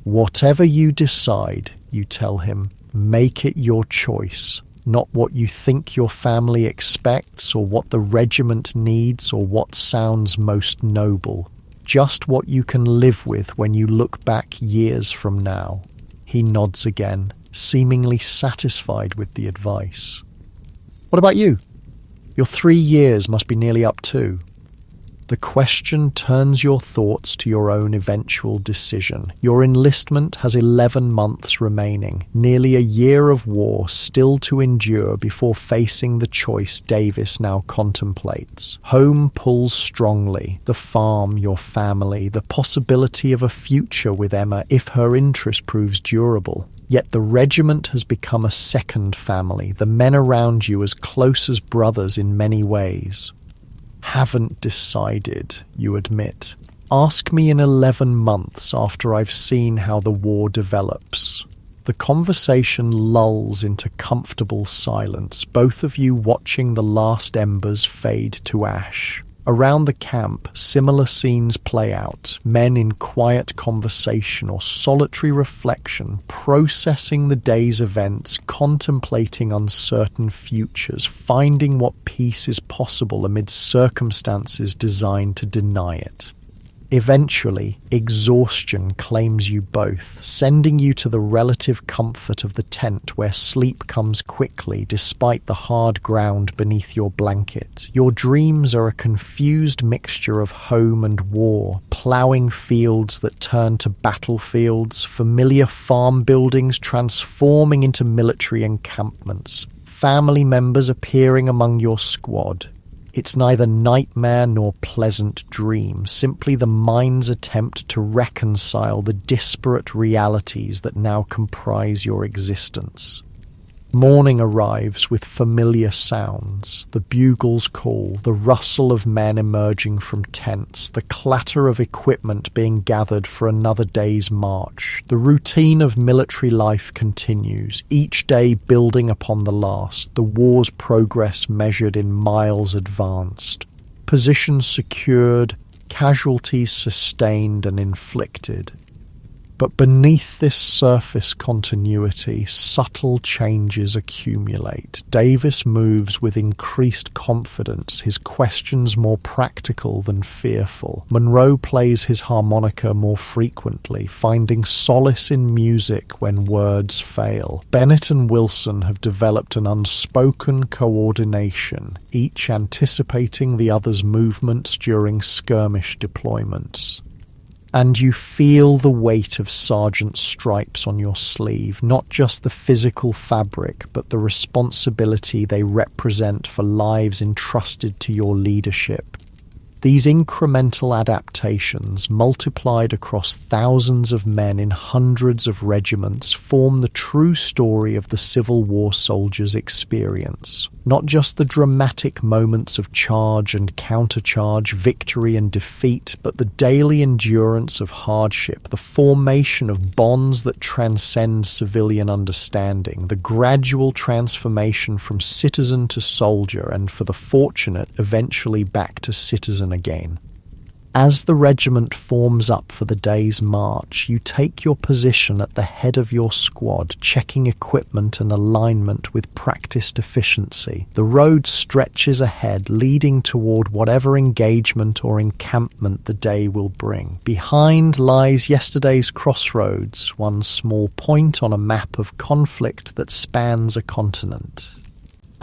Whatever you decide, you tell him, make it your choice, not what you think your family expects or what the regiment needs or what sounds most noble, just what you can live with when you look back years from now. He nods again, seemingly satisfied with the advice. What about you? Your 3 years must be nearly up too. The question turns your thoughts to your own eventual decision. Your enlistment has 11 months remaining, nearly a year of war still to endure before facing the choice Davis now contemplates. Home pulls strongly, the farm, your family, the possibility of a future with Emma if her interest proves durable. Yet the regiment has become a second family, the men around you as close as brothers in many ways. Haven't decided, you admit. Ask me in 11 months after I've seen how the war develops. The conversation lulls into comfortable silence, both of you watching the last embers fade to ash. Around the camp, similar scenes play out, men in quiet conversation or solitary reflection, processing the day's events, contemplating uncertain futures, finding what peace is possible amid circumstances designed to deny it. Eventually, exhaustion claims you both, sending you to the relative comfort of the tent where sleep comes quickly despite the hard ground beneath your blanket. Your dreams are a confused mixture of home and war, ploughing fields that turn to battlefields, familiar farm buildings transforming into military encampments, family members appearing among your squad. It's neither nightmare nor pleasant dream, simply the mind's attempt to reconcile the disparate realities that now comprise your existence. Morning arrives with familiar sounds, the bugle's call, the rustle of men emerging from tents, the clatter of equipment being gathered for another day's march. The routine of military life continues, each day building upon the last, the war's progress measured in miles advanced. Positions secured, casualties sustained and inflicted. But beneath this surface continuity, subtle changes accumulate. Davis moves with increased confidence, his questions more practical than fearful. Monroe plays his harmonica more frequently, finding solace in music when words fail. Bennett and Wilson have developed an unspoken coordination, each anticipating the other's movements during skirmish deployments. And you feel the weight of sergeant's stripes on your sleeve, not just the physical fabric, but the responsibility they represent for lives entrusted to your leadership. These incremental adaptations, multiplied across thousands of men in hundreds of regiments, form the true story of the Civil War soldier's experience. Not just the dramatic moments of charge and countercharge, victory and defeat, but the daily endurance of hardship, the formation of bonds that transcend civilian understanding, the gradual transformation from citizen to soldier, and for the fortunate, eventually back to citizen again. As the regiment forms up for the day's march, you take your position at the head of your squad, checking equipment and alignment with practiced efficiency. The road stretches ahead, leading toward whatever engagement or encampment the day will bring. Behind lies yesterday's crossroads, one small point on a map of conflict that spans a continent.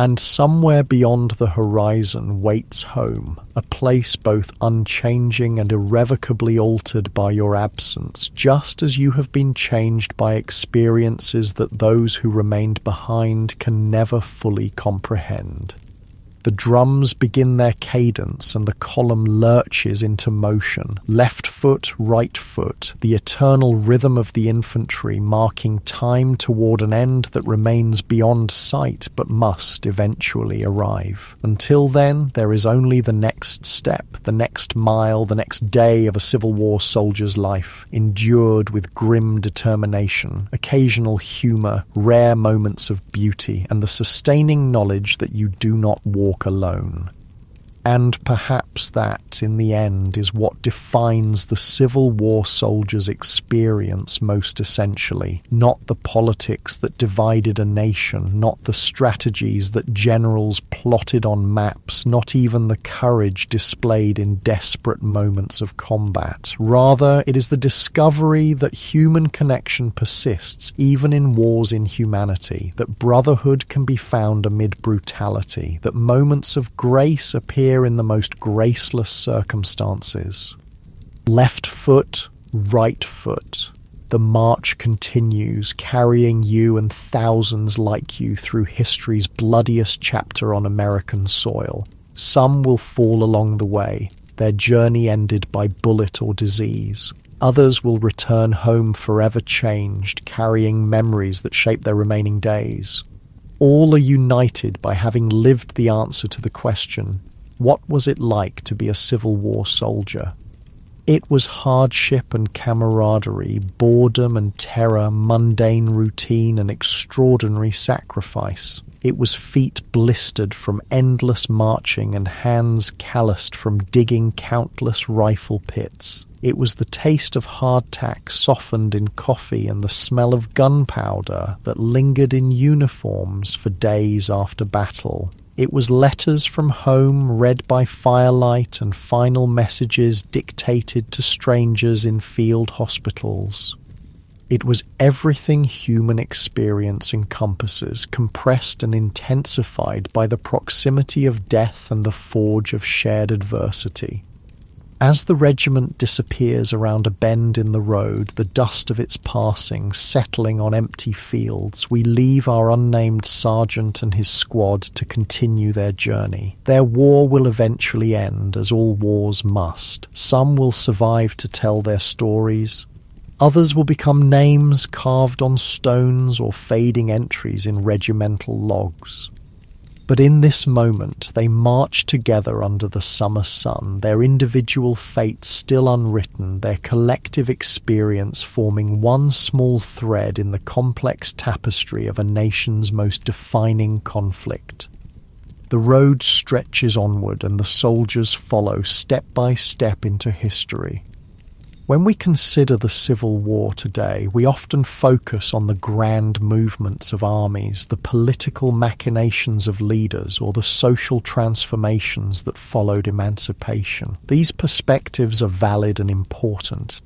And somewhere beyond the horizon waits home, a place both unchanging and irrevocably altered by your absence, just as you have been changed by experiences that those who remained behind can never fully comprehend. The drums begin their cadence and the column lurches into motion. Left foot, right foot, the eternal rhythm of the infantry marking time toward an end that remains beyond sight but must eventually arrive. Until then, there is only the next step, the next mile, the next day of a Civil War soldier's life, endured with grim determination, occasional humor, rare moments of beauty, and the sustaining knowledge that you do not walk alone. And perhaps that, in the end, is what defines the Civil War soldier's experience most essentially. Not the politics that divided a nation, not the strategies that generals plotted on maps, not even the courage displayed in desperate moments of combat. Rather, it is the discovery that human connection persists even in war's inhumanity, that brotherhood can be found amid brutality, that moments of grace appear in the most graceless circumstances. Left foot, right foot. The march continues, carrying you and thousands like you through history's bloodiest chapter on American soil. Some will fall along the way, their journey ended by bullet or disease. Others will return home forever changed, carrying memories that shape their remaining days. All are united by having lived the answer to the question, what was it like to be a Civil War soldier? It was hardship and camaraderie, boredom and terror, mundane routine and extraordinary sacrifice. It was feet blistered from endless marching and hands calloused from digging countless rifle pits. It was the taste of hardtack softened in coffee and the smell of gunpowder that lingered in uniforms for days after battle. It was letters from home read by firelight and final messages dictated to strangers in field hospitals. It was everything human experience encompasses, compressed and intensified by the proximity of death and the forge of shared adversity. As the regiment disappears around a bend in the road, the dust of its passing settling on empty fields, we leave our unnamed sergeant and his squad to continue their journey. Their war will eventually end, as all wars must. Some will survive to tell their stories. Others will become names carved on stones or fading entries in regimental logs. But in this moment, they march together under the summer sun, their individual fates still unwritten, their collective experience forming one small thread in the complex tapestry of a nation's most defining conflict. The road stretches onward and the soldiers follow step by step into history. When we consider the Civil War today, we often focus on the grand movements of armies, the political machinations of leaders, or the social transformations that followed emancipation. These perspectives are valid and important.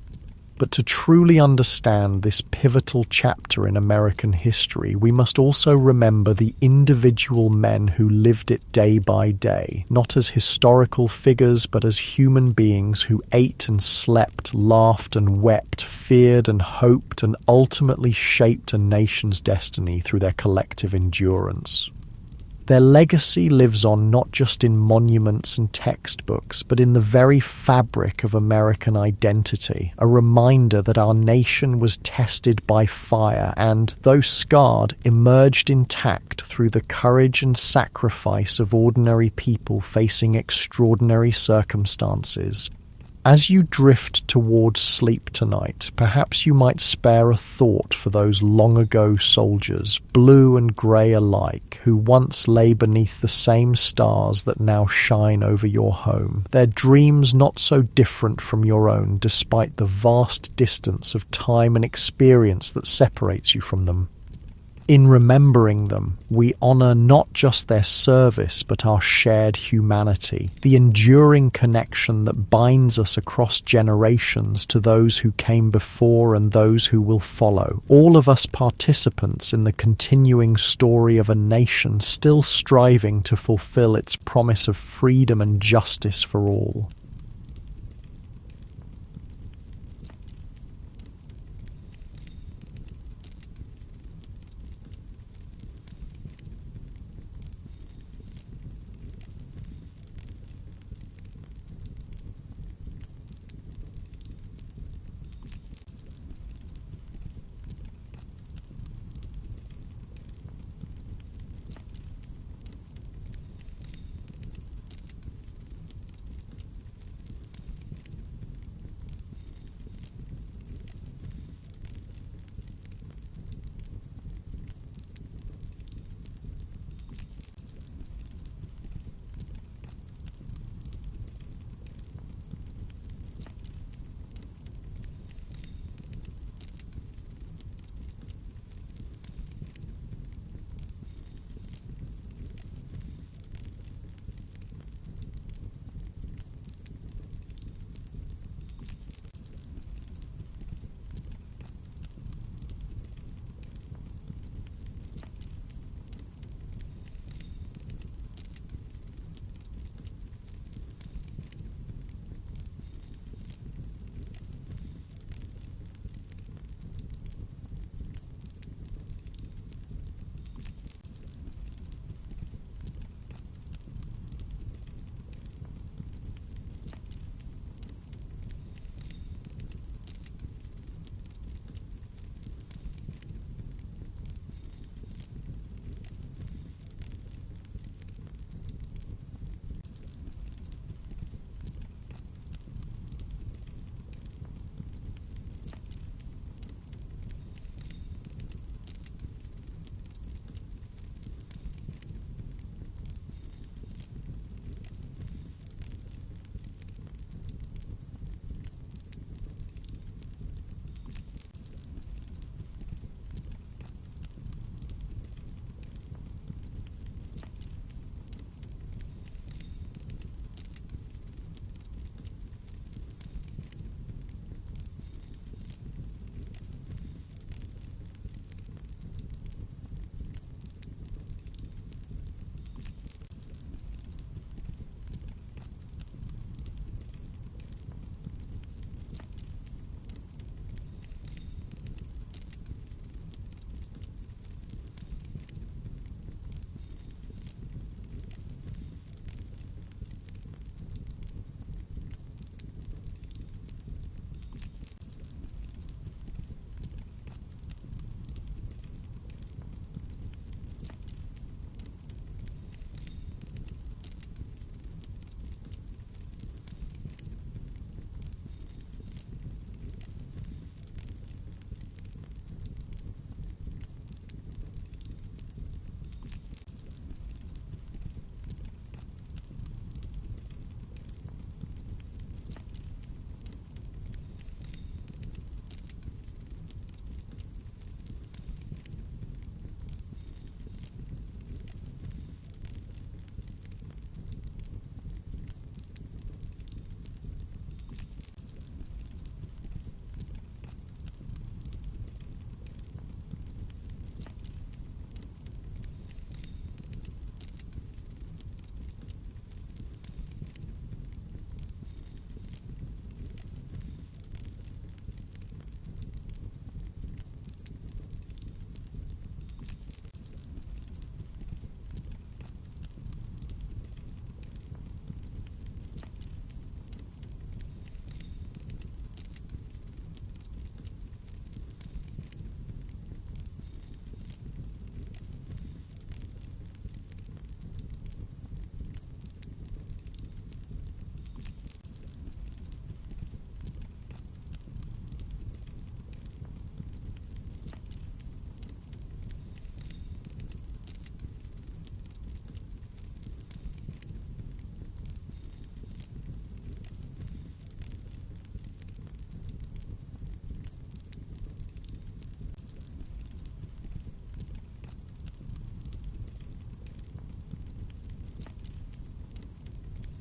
But to truly understand this pivotal chapter in American history, we must also remember the individual men who lived it day by day, not as historical figures, but as human beings who ate and slept, laughed and wept, feared and hoped, and ultimately shaped a nation's destiny through their collective endurance. Their legacy lives on not just in monuments and textbooks, but in the very fabric of American identity, a reminder that our nation was tested by fire and, though scarred, emerged intact through the courage and sacrifice of ordinary people facing extraordinary circumstances. As you drift towards sleep tonight, perhaps you might spare a thought for those long-ago soldiers, blue and grey alike, who once lay beneath the same stars that now shine over your home, their dreams not so different from your own despite the vast distance of time and experience that separates you from them. In remembering them, we honour not just their service but our shared humanity, the enduring connection that binds us across generations to those who came before and those who will follow, all of us participants in the continuing story of a nation still striving to fulfil its promise of freedom and justice for all.